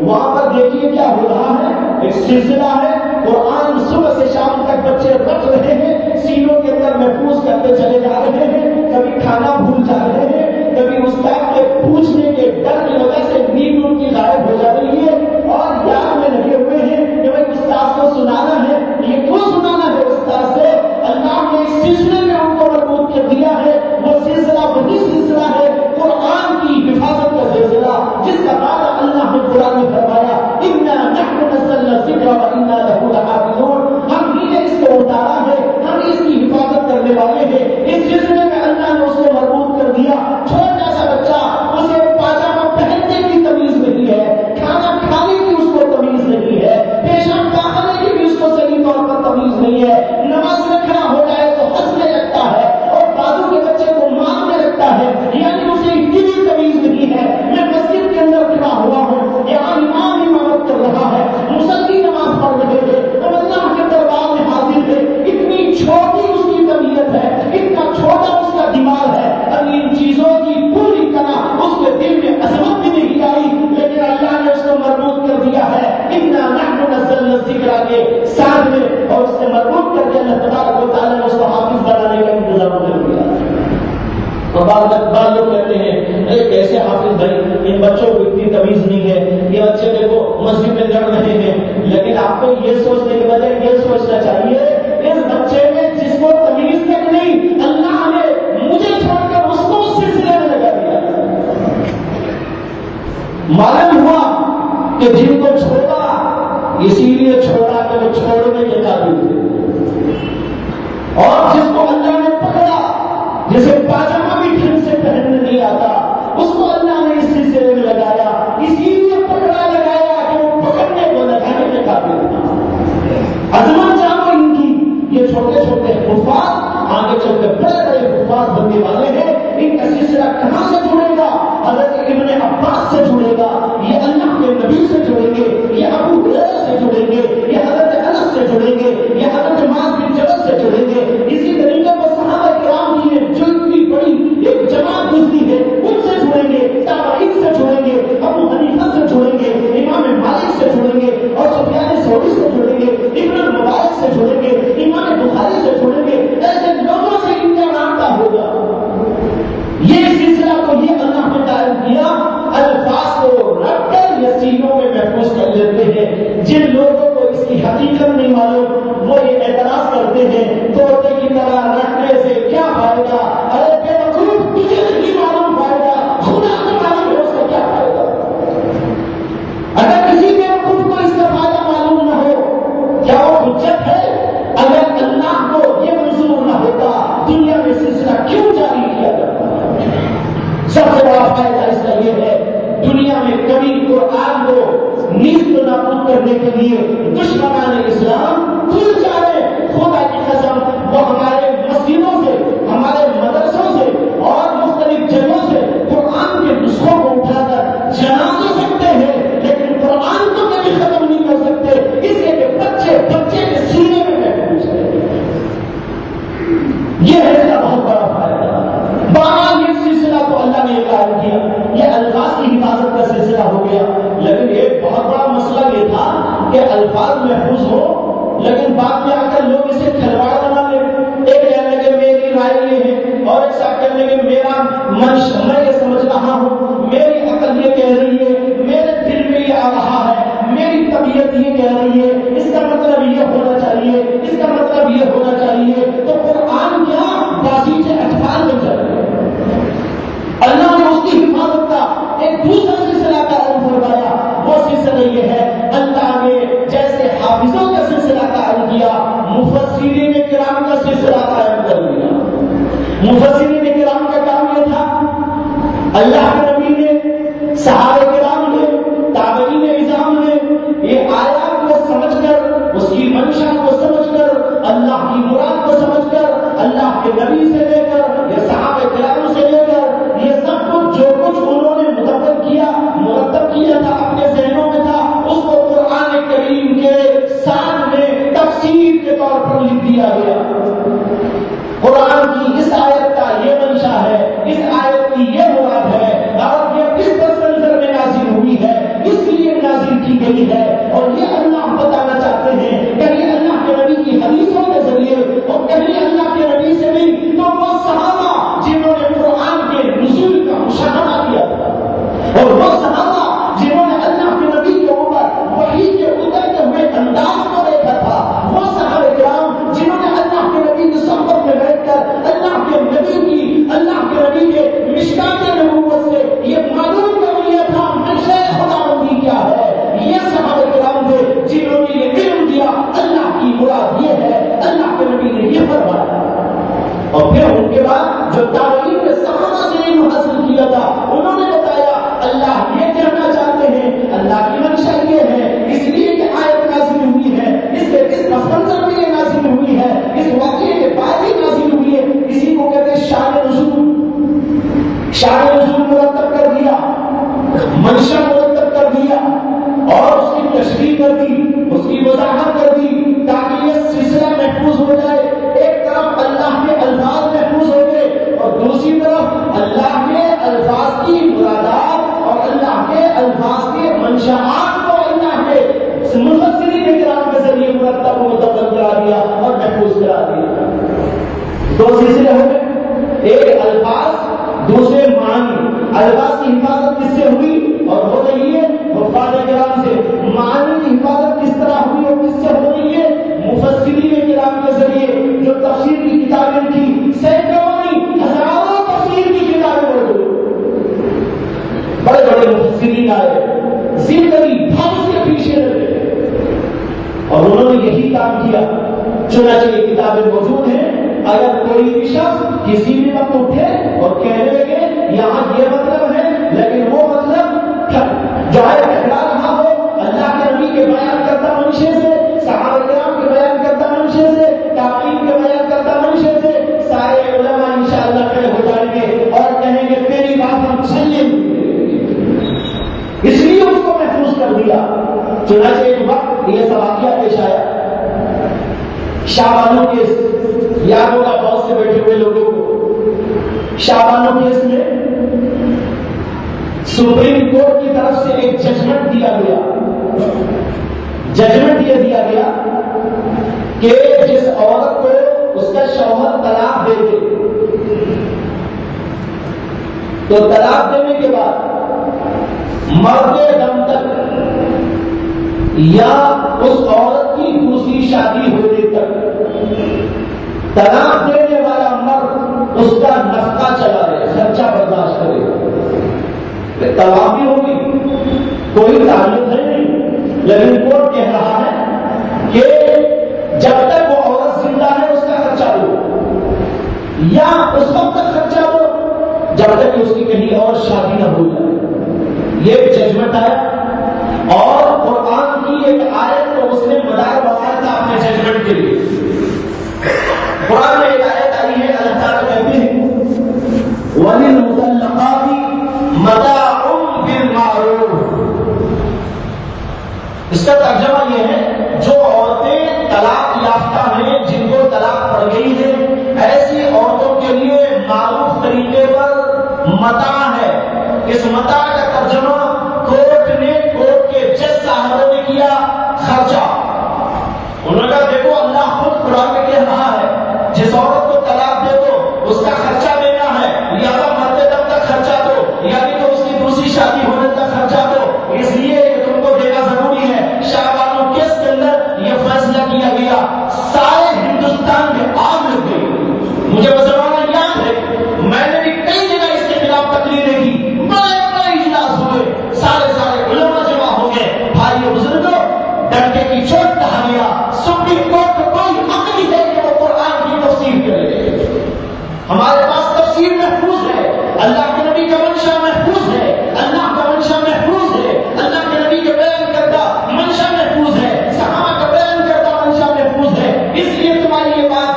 وہاں پر دیکھیے کیا ہو رہا ہے، ایک سلسلہ ہے، قرآن صبح سے شام تک بچے رکھ رہے ہیں، سینوں کے اندر محفوظ کرتے چلے جا رہے ہیں، کبھی کھانا بھول جا رہے ہیں، کبھی استاد کے پوچھنے کے ڈر کی وجہ سے نیند ان کی غائب ہو جا رہی ہے، اور یاد میں لگے ہوئے ہیں کہ بھائی استاد کو سنانا ہے۔ یہ کیوں سنانا ہے استاد سے؟ اللہ نے ایک سلسلے میں ان کو مربوط کر دیا ہے، وہ سلسلہ وہی سلسلہ ہے قرآن کی حفاظت کا سلسلہ، جس کا وعدہ اللہ نے قرآن میں فرمایا، اِنَّا نَحْنُ نَزَّلْنَا الذِّكْرَ وَإِنَّا لَهُ لَحَافِظُونَ۔ ہم ہی نے اس کو اتارا ہے، ہم اس کی حفاظت کرنے والے ہیں۔ اس سلسلے میں اللہ نے اس کو مربوط کر دیا۔ چھوٹا سا بچہ، اسے پاجامہ پہننے کی تمیز نہیں ہے، کھانا کھانے کی اس کو تمیز نہیں ہے، پیشاب پاخانے کی بھی اس کو صحیح طور پر تمیز نہیں ہے، نماز میں کھڑا ہو جائے تو ہنسنے لگتا ہے اور بازو کے بچے کو مارنے لگتا ہے، یعنی اسے اتنی بھی تمیز نہیں ہے۔ میں مسجد کے اندر کھڑا ہوا ہوں، یہاں امام امامت کر رہا ہے، مصلی نماز پڑھ رہے ہیں، اور اللہ کے دربار میں حاضر ہے، اتنی چھوٹی اس کی طبیعت ہے، اتنا چھوٹا اس کا دماغ ہے، اب ان چیزوں کی پوری طرح اس کے دل میں عظمت بھی نہیں آئی، لیکن اللہ نے اس کو مربوط کر دیا ہے اِنَّا نَحْنُ نَزَّلْنَا الذِّكْرَ کے ساتھ میں، اور اس سے مربوط کر کے اللہ تبارک و تعالیٰ نے اس کو حافظ بنانے کا انتظام کر دیا۔ اور بعض لوگ کہتے ہیں کیسے حافظ بھائی، ان بچوں کو اتنی تمیز نہیں ہے، یہ بچے دیکھو مسجد میں لڑ رہے ہیں، لیکن آپ کو یہ سوچنے کے بجائے یہ سوچنا چاہیے اس بچے میں جس کو تمیز تک نہیں، اللہ نے مجھے چھوڑ کر اس کو اس سلسلے میں لگا دیا۔ معلوم ہوا کہ جن کو چھوڑا اسی لیے چھوڑا کہ وہ چھوڑنے کے قابل تھے، اور جس کو اللہ نے پکڑا، جسے پاجامہ بھی ڈھنگ سے پہننے نہیں آتا، اس کو اللہ نے اس سلسلے میں لگایا، اسی لیے پکڑا لگایا کہ وہ پکڑنے کو لگانے کے قابل تھا۔ عظمت جانو ان کی، یہ چھوٹے چھوٹے حفاظ آگے چل کے بڑے بڑے حفاظ بننے والے ہیں۔ ان کا سلسلہ کہاں سے جڑے گا؟ حضرت ابن عباس سے جڑے گا، یہ اللہ کے نبی سے جڑیں گے، یہ ابو ہریرہ سے جڑیں گے، یہ حضرت انس سے جڑیں گے، یہ حضرت معاذ بن جبل سے جڑیں گے۔ اسی طریقے پر صحابہ کرام کی جو اتنی بڑی ایک جماعت گزری ہے ان سے جڑیں گے، تابعین سے جڑیں گے، ابو حنیفہ سے جڑیں گے، امام مالک سے جڑیں گے، اور سفیان ثوری سے جڑیں گے، ابن المبارک سے جڑیں گے، امام بخاری سے جڑیں گے۔ ایسے لوگوں سے ان کا ناطہ ہوگا۔ یہ سلسلہ کو یہ اللہ نے قائم کیا، الفاظ کو رکھ کر یہ سینوں میں محفوظ کر لیتے ہیں۔ جن لوگوں کو اس کی حقیقت نہیں معلوم، وہ یہ اعتراض کرتے ہیں طوطے کی طرح رکھنے سے کیا فائدہ؟ ارے بے وقوف، تجھے نہیں معلوم فائدہ، خدا کو معلوم ہے اس کا کیا فائدہ۔ اگر کسی بے وقوف کو اس کا فائدہ معلوم نہ ہو، کیا وہ حجت ہے؟ اگر اللہ کو یہ منظور نہ ہوتا، دنیا میں سلسلہ کیوں جاری کیا جاتا؟ سب سے بڑا فائدہ اس کا یہ ہے، دنیا میں کبھی قرآن کو نیست نابود کرنے کے لیے دشمنان اسلام کھل جائے، خدا کی قسم وہ ہمارے مسجدوں سے، ہمارے مدرسوں سے اور مختلف جگہوں سے قرآن کے نسخوں کو اٹھا کر جلا تو سکتے ہیں، لیکن قرآن کو کبھی ختم نہیں کر سکتے، اس لیے کہ بچے کے سینے میں محفوظ ہے۔ یہ ہے اس کا بہت بڑا فائدہ۔ بہرحال یہ سلسلہ تو اللہ نے قائم کیا، یہ الفاظ کی حفاظت کا سلسلہ ہو گیا، لیکن ایک بہت بڑا مسئلہ یہ تھا کہ الفاظ محفوظ ہو، لیکن بعد میں آ کر لوگ اسے کھلواڑ بنا لیں۔ ایک کہنے لگے میری رائے یہ ہے، اور ایک صاحب کہنے لگے میرا میں یہ سمجھ رہا ہوں، میری عقل یہ کہہ رہی ہے، میرے دل میں یہ آ رہا ہے، میری طبیعت یہ کہہ رہی ہے، اس کا مطلب یہ ہونا چاہیے، اس کا مطلب یہ ہونا چاہیے، تو قرآن کیا بازیچے اطفال بن جائے۔ اللہ نے اس کی حفاظت کا ایک دوسرا سلسلہ قائم فرمایا، وہ سلسلہ یہ ہے، اللہ نے جیسے حافظوں کا سلسلہ قائم کیا، مفسرین کرام کا سلسلہ قائم کر دیا۔ مفسرین کرام کا کام یہ تھا، اللہ کے نبی نے صحابہ طور پر لکھ دیا گیا۔ قرآن کی اس آیت کا یہ منشا ہے، اس آیت کی یہ مراد ہے، اور یہ کس پس منظر میں نازل ہوئی ہے، اس لیے نازل کی گئی ہے، اور یہ اللہ بتانا چاہتے ہیں کہیں اللہ کے نبی کی حدیثوں کے ذریعے اور کہیں اللہ کے نبی سے بھی تو وہ صحابہ جنہوں نے قرآن کے نزول کا مشاہدہ کیا تھا، اور وہ صحابہ جنہوں نے اللہ کے نبی کے اوپر وحی کے اترتے ہوئے انداز کو دیکھا تھا، وہ صحابہ کرام جنہوں نے اللہ کے نبی کی صحبت میں بیٹھ کر اللہ کے نبی کے مشکات نبوت سے یہ معلوم کر لیا تھا منشا خداوندی کیا ہے، یہ صحابہ کرام تھے جنہوں نے یہ علم دیا اللہ کی مراد یہ ہے، اللہ کے نبی نے یہ فرمایا۔ اور پھر ان کے بعد جو تابعین نے صحابہ سے علم حاصل کیا تھا انہوں نے بتایا اللہ یہ کہنا چاہتے ہیں، اللہ کی منشا یہ ہے، اس لیے کہ آیت نازل ہوئی ہے، اس منظر میں یہ نازل ہوئی ہے، اس واقعے کے بعد ہی نازل ہوئی ہے، اسی کو کہتے ہیں شان نزول۔ شان نزول مرتب کر دیا، منشا مرتب کر دیا، اور اس کی تشریح کر دی، اس کی وضاحت کر دی تاکہ یہ سلسلہ محفوظ ہو جائے۔ ایک طرف اللہ کے الفاظ محفوظ ہو گئے اور دوسری طرف اللہ کے الفاظ کی مرادات اور اللہ کے الفاظ کے منشآت کو اللہ کے مفسرین کرام کے ذریعے مرتب متبر کرا دیا اور محفوظ کرا دیا۔ دو سلسلے ہو گئے، ایک الفاظ، دوسرے معنی۔ الفاظ کی حفاظت کس سے ہوئی اور ہو رہی ہے؟ حفاظ کرام سے۔ معنی کی حفاظت کس طرح ہوئی اور کس سے ہو رہی ہے؟ مفسرین کرام کے ذریعے، جو تفسیر کی کتابیں تھیں، سینکڑوں نہیں ہزاروں تفسیر کی کتابیں موجود، بڑے بڑے مفسرین آئے، زندگی بھر اس کے پیچھے لگے اور انہوں نے یہی کام کیا۔ چنانچہ یہ کتابیں موجود ہیں، اگر کوئی بھی شخص کسی بھی وقت اٹھے اور کہنے لگے یہاں یہ مطلب ہے لیکن وہ مطلب جو ہے ٹکرا رہا ہو اللہ کے نبی کے بیان کرتا منشے سے، صحابہ کرام کے بیان کرتا منشے سے، تابعین کے بیان کرتا منشے سے، سارے علماء انشاءاللہ کھڑے ہو جائیں گے اور کہیں گے تیری بات ہم سنیں، اس لیے اس کو محفوظ کر دیا۔ چنانچہ ایک وقت یہ واقعہ پیش آیا، شاہبانو کیس یاد ہوگا بہت سے بیٹھے ہوئے لوگوں کو۔ شاہبانو کیس میں سپریم کورٹ کی طرف سے ایک ججمنٹ دیا گیا، ججمنٹ یہ دیا گیا کہ جس عورت کو اس کا شوہر طلاق دے دے تو طلاق دینے کے بعد مرتے دم تک یا اس عورت کی دوسری شادی ہونے تک طلاق دینے والا مرد اس کا نفقہ چلا رہے، خرچہ برداشت کرے۔ طلاق بھی ہوگی، کوئی تعلق ہے نہیں، لیکن کورٹ کہہ رہا ہے کہ جب تک وہ عورت زندہ ہے اس کا خرچہ دو، یا اس وقت تک خرچہ دو جب تک کہ اس کی کہیں اور شادی نہ ہو جائے۔ یہ ججمنٹ ہے اور قرآن کی ایک آیت کو اس نے مدار بنایا تھا اپنے ججمنٹ کے لیے۔ قرآن میں ایک آیت آئی ہے، اللہ تعالیٰ کہتے ہیں وَلِلْمُطَلَّقَاتِ مَتَاعٌ بِالْمَعْرُوفِ۔ اس کا ترجمہ یہ ہے جو عورتیں طلاق یافتہ ہیں، جن کو طلاق پڑ گئی ہے، ایسی عورتوں کے لیے معروف طریقے پر متاع ہے۔ اس متاع کا ترجمہ کورٹ کے جج صاحبوں نے کیا خرچہ۔ انہوں نے کہا دیکھو اللہ خود قرآن میں کہہ رہا ہے جس عورت کو طلاق دے دو اس کا خرچہ دینا ہے، لہذا مرتے دم تک خرچہ دو، یعنی کہ اس کی دوسری شادی ہونے تک خرچہ دو، اس لیے تم کو دینا ضروری ہے۔ شاہبانو کیس کے اندر یہ فیصلہ کیا گیا، سارے ہندوستان میں آگ لگ گئی۔ مجھے وہ زمانہ یاد ہے، میں نے بھی کئی جگہ اس کے خلاف تقریریں کی، بڑے بڑے اجلاس ہوئے، سارے علماء جمع ہو گئے، بھائی بزرگوں ڈنڈے کی چوٹ کہا گیا، سپریم کورٹ کو کوئی حق نہیں ہے کہ وہ قرآن کی تفسیر کرے۔ ہمارے پاس تفسیر محفوظ ہے، اللہ کے نبی کا منشا محفوظ ہے، اللہ کا منشا محفوظ ہے، اللہ کے نبی کے بیان کرتا منشا محفوظ ہے، صحابہ کا بیان کرتا منشا محفوظ ہے، اس لیے تمہاری یہ بات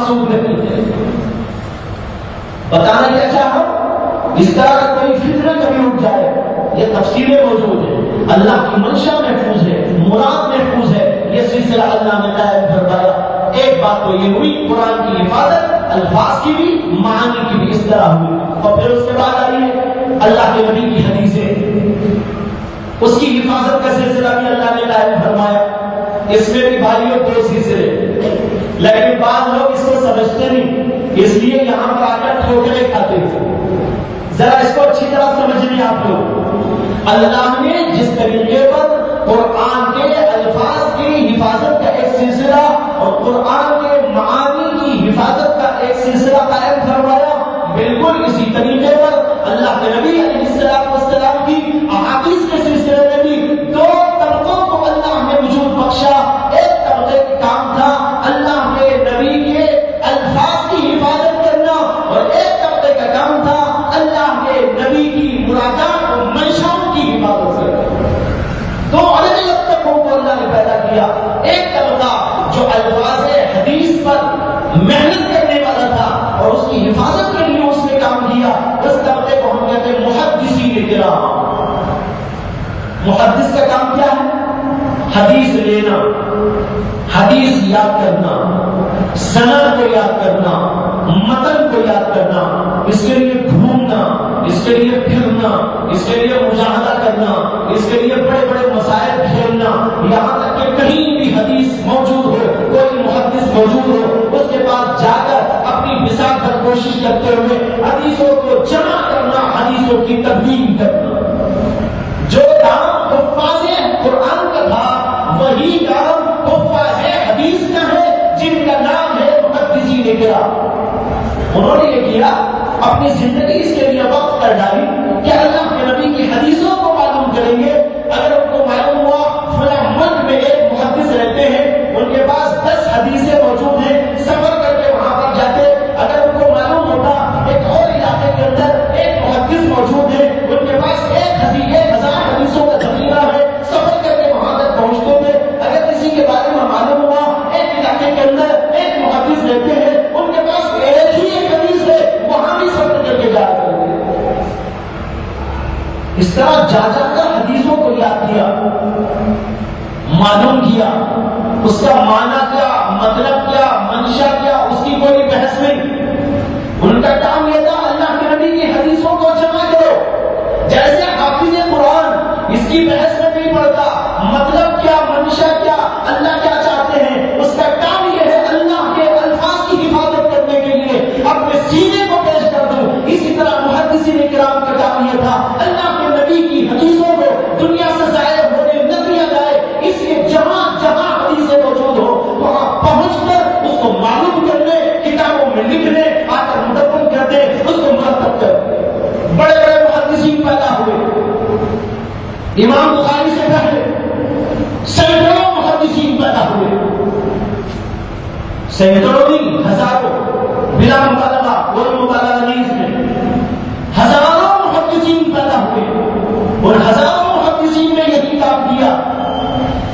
معصوم نہیں ہے۔ بتانا کیا چاہا، اس طرح کا کوئی فتنہ کبھی اٹھ جائے، یہ تفصیلیں موجود ہیں، اللہ کی منشا محفوظ ہے، مراد محفوظ ہے، یہ سلسلہ اللہ نے قائم فرمایا۔ ایک بات تو یہ ہوئی قرآن کی حفاظت، الفاظ کی بھی، معانی کی بھی اس طرح ہوئی۔ اور پھر اس کے بعد آئیے اللہ کے نبی کی حدیثیں، اس کی حفاظت کا سلسلہ بھی اللہ نے قائم فرمایا۔ اس میں بھی بھائیوں دو سلسلے، لیکن بعض لوگ اس کو سمجھتے نہیں، اس لیے یہاں پر آ کر ٹھوکریں کھاتے ہیں۔ ذرا اس کو اچھی طرح سمجھ لیں آپ لوگ، اللہ نے جس طریقے پر قرآن کے الفاظ کی حفاظت کا ایک سلسلہ اور قرآن کے معانی کی حفاظت کا ایک سلسلہ قائم فرمایا، بالکل اسی طریقے پر اللہ کے نبی علیہ السلام کی احادیث کے سلسلے میں بھی دو طبقوں کو اللہ نے وجود بخشا۔ ایک طبقے کا کام تھا اللہ کے نبی کے الفاظ کی حفاظت کرنا، اور ایک طبقے کا کام تھا اللہ کے نبی کی مرادات اور منشاؤں کی حفاظت کرنا۔ دو الگ الگ طبقوں کو اللہ نے پیدا کیا۔ ایک طبقہ جو الفاظ حدیث پر محنت کرنے والا تھا اور اس کی حفاظت کے لیے اس نے کام کیا، اس طبقے کو ہم کہتے ہیں محدثین کرام۔ محدث کا کام کیا ہے؟ حدیث لینا، حدیث یاد کرنا، سند کو یاد کرنا، متن کو یاد کرنا، اس کے لیے گھومنا، اس کے لیے پھرنا، اس کے لیے مجاہدہ کرنا، اس کے لیے بڑے بڑے مسائل کھیلنا، یہاں تک کہ کہیں بھی حدیث موجود ہو، کوئی محدث موجود ہو، اس کے پاس جا کر اپنی مثال پر کوشش کرتے ہوئے حدیثوں کو جمع کرنا، حدیثوں کی تدوین کرنا۔ جو کام حفاظ قرآن کا تھا وہی کام حفاظ حدیث کا ہے، جن کا نام ہے محدثین کرام۔ انہوں نے یہ کیا، اپنی زندگی اس کے لیے وقف کر ڈالی کہ اللہ کے نبی کی حدیثوں کو معلوم کریں گے۔ اگر ان کو معلوم ہوا فلاں ملک میں ایک محدث رہتے ہیں، ان کے پاس 10 حدیثیں موجود ہیں، سفر کر کے وہاں پر جاتے۔ اگر ان کو معلوم ہوتا ایک اور علاقے کے اندر ایک محدث موجود ہے، ان کے پاس 1000 حدیثوں کا ذخیرہ ہے، سفر کر کے وہاں تک پہنچتے تھے۔ اگر کسی کے بارے میں معلوم ہوا ایک علاقے کے اندر ایک محدث رہتے ہیں، ان کے پاس ایک ہی ایک حدیث ہے، وہاں بھی سفر کر کے جایا کرتے ہیں۔ اس طرح جا جا کر حدیثوں کو یاد کیا، معلوم کیا، اس کا معنی کیا، مطلب کیا، منشا کیا، اس کی کوئی بحث نہیں۔ ان کا کام یہ تھا اللہ کے نبی کی حدیثوں کو جمع کرو۔ جیسے حافظ قرآن اس کی بحث میں نہیں پڑتا، مطلب کیا، منشا کیا، اللہ کیا چاہتے ہیں، اس کا کام یہ ہے اللہ کے الفاظ کی حفاظت کرنے کے لیے اپنے سینے کو پیش کر دوں۔ اسی طرح محدثین کرام کا کام یہ تھا اللہ کے نبی کی حدیثوں کو دنیا سے ضائع ہونے نہ دیا جائے، اس لیے جہاں جہاں حدیثیں موجود ہو وہاں پہنچ کر اس کو معلوم کرنے، کتابوں میں لکھنے، آ کر مدون کر دے، اس کو مرتب کر دے۔ بڑے بڑے محدثین پیدا ہوئے، امام بخاری سے پہلے سینکڑوں محدثین پیدا ہوئے، سینکڑوں نہیں ہزاروں، بلا مبالغہ کوئی مبالغہ نہیں اس میں، ہزاروں محدثین پیدا ہوئے، اور ہزاروں محدثین نے یہی کام کیا۔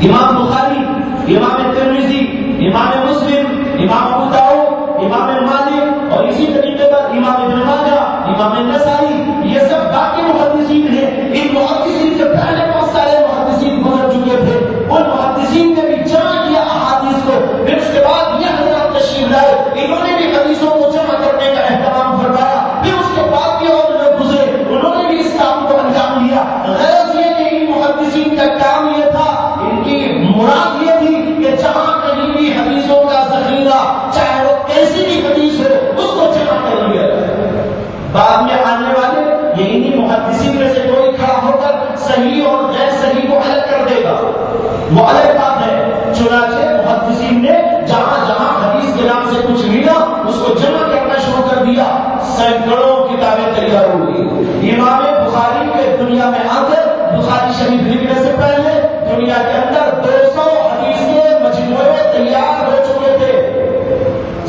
امام بخاری، امام ترمذی، امام مسلم، امام ابو داؤد، امام مالک، اور اسی طریقے پر امام ابن ماجہ، امام نسائی، یہ سب باقی محدثین ہیں۔ ان محدثین سے پہلے بہت سارے محدثین گزر چکے تھے، ان محدثین نے بھی جمع کیا احادیث کو، پھر اس کے بعد یہ حضرات تشریف لائے، انہوں نے بھی حدیثوں کو جمع کرنے کا اہتمام فرمایا، پھر اس کے بعد بھی اور لوگ گزرے، انہوں نے بھی اس کام کو انجام دیا۔ غرض یہ کہ ان محدثین کا کام یہ تھا، ان کی مراد یہ تھی کہ جہاں کہیں بھی حدیثوں کا ذخیرہ، چاہے وہ کیسی بھی حدیث ہو، اس کو جمع کر لیا جائے۔ بعد میں آنے والے یہ انہی محدثین میں سے کوئی کھڑا ہو کر صحیح اور غیر صحیح کو الگ کر دے گا، وہ الگ بات ہے۔ چنانچہ محدثین نے جہاں جہاں حدیث کے نام سے کچھ ملا اس کو جمع کرنا شروع کر دیا، سینکڑوں کتابیں تیار ہو گئی۔ امام بخاری کے دنیا میں آ کر بخاری شریف لکھنے سے پہلے دنیا کے اندر 200 حدیث کے مجموعے تیار ہو چکے تھے۔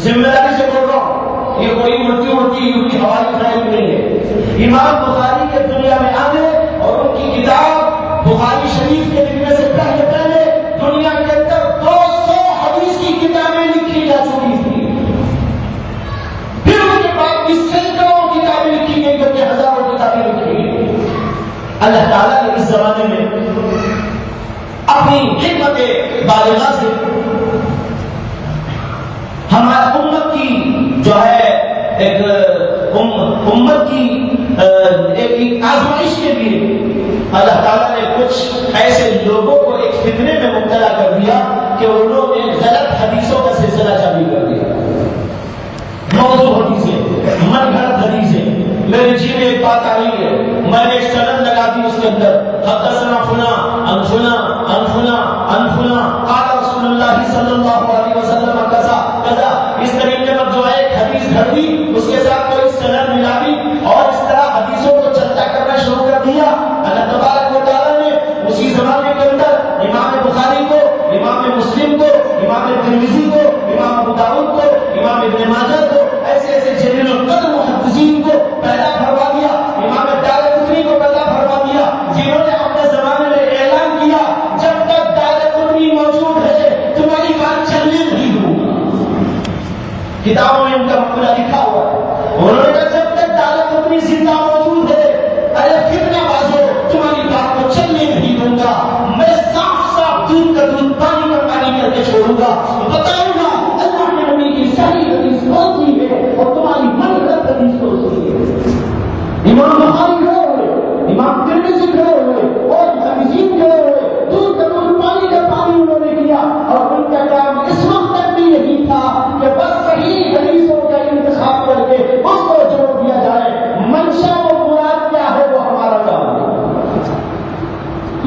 ذمہ داری سے بول رہا ہوں، یہ کوئی اڑتی ہوائی خیال نہیں ہے۔ امام بخاری کے دنیا میں آنے اور ان کی کتاب بخاری شریف کے لکھنے سے پہلے دنیا کے اندر 200 حدیث کی کتابیں لکھی جا چکی تھی۔ اللہ تعالیٰ نے اس زمانے میں اپنی حکمت بالغہ سے ہماری امت کی جو ہے ایک امت کی ایک آزمائش کے لیے اللہ تعالیٰ نے کچھ ایسے لوگوں کو ایک فتنے میں مبتلا کر دیا کہ انہوں نے غلط حدیثوں کا سلسلہ جاری کر دیا. موضوع حدیثیں، من گھڑت حدیثیں. میرے جی میں ایک بات آئی ہے، میں نے ایک سند لگا دی، اس کے اندر حدثنا فلاں عن فلاں عن فلاں عن فلاں قال رسول اللہ صلی اللہ علیہ وسلم کذا کذا. اس طریقے پر جو ہے ایک حدیث گھڑ دی، اس کے ساتھ کوئی سند ملا دی اور اس طرح حدیثوں کو چلتا کرنا شروع کر دیا. اللہ تبارک و تعالیٰ نے اسی زمانے کے اندر امام بخاری کو، امام مسلم کو، امام ترمذی کو، امام ابو داؤد کو، امام ابن ماجہ کو، ایسے ایسے جلیل القدر محدثین کو پیدا فرما دیا. امام دارقطنی کو پیدا فرما دیا، جنہوں نے اپنے زمانے میں اعلان کیا جب تک دارقطنی موجود ہے تمہاری بات چلنے نہیں ہوگا. کتابوں میں ان کا مقولہ لکھا ہوا ہے. انہوں نے کہا جب تک دارقطنی زندہ موجود ہے، ارے فتنہ بازو تمہاری بات کو چلنے نہیں دوں گا. میں صاف صاف دودھ کا دودھ، پانی کا پانی کر کے چھوڑوں گا، بتاؤں گا اللہ کے نبی کی صحیح حدیث کون سی ہے اور تمہاری من گھڑت حدیث کون سی ہے. امام بخاری کھڑے ہوئے، امام ترمذی کھڑے ہوئے اور محدثین کھڑے ہوئے، دودھ کا دودھ پانی کا پانی انہوں نے کیا. اور ان کا کام اس وقت تک بھی یہی تھا کہ بس صحیح حدیثوں کا انتخاب کر کے اس کو جوڑ دیا جائے. منشا و مراد کیا ہے وہ ہمارا کام ہے.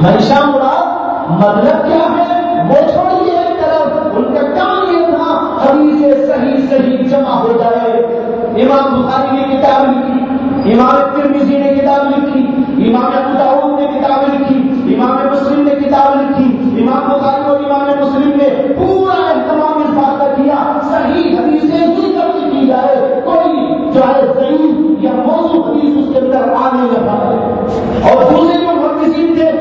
منشا مراد مطلب کیا ہے وہ چھوڑیے ایک طرف، ان کا کام یہ تھا حدیث صحیح جمع ہو جائے. امام بخاری نے کتاب لکھی، امام ترمذی نے کتاب لکھی، امام ابو داؤد نے کتاب لکھی، امام مسلم نے کتاب لکھی. امام بخاری اور امام مسلم نے پورا اہتمام اس بات کا کیا صحیح حدیثیں ہی درج کی جائے، کوئی جو ہے ضعیف یا موضوع حدیث اس کے اندر آنے نہ پائے. اور دوسرے جو محدثین تھے،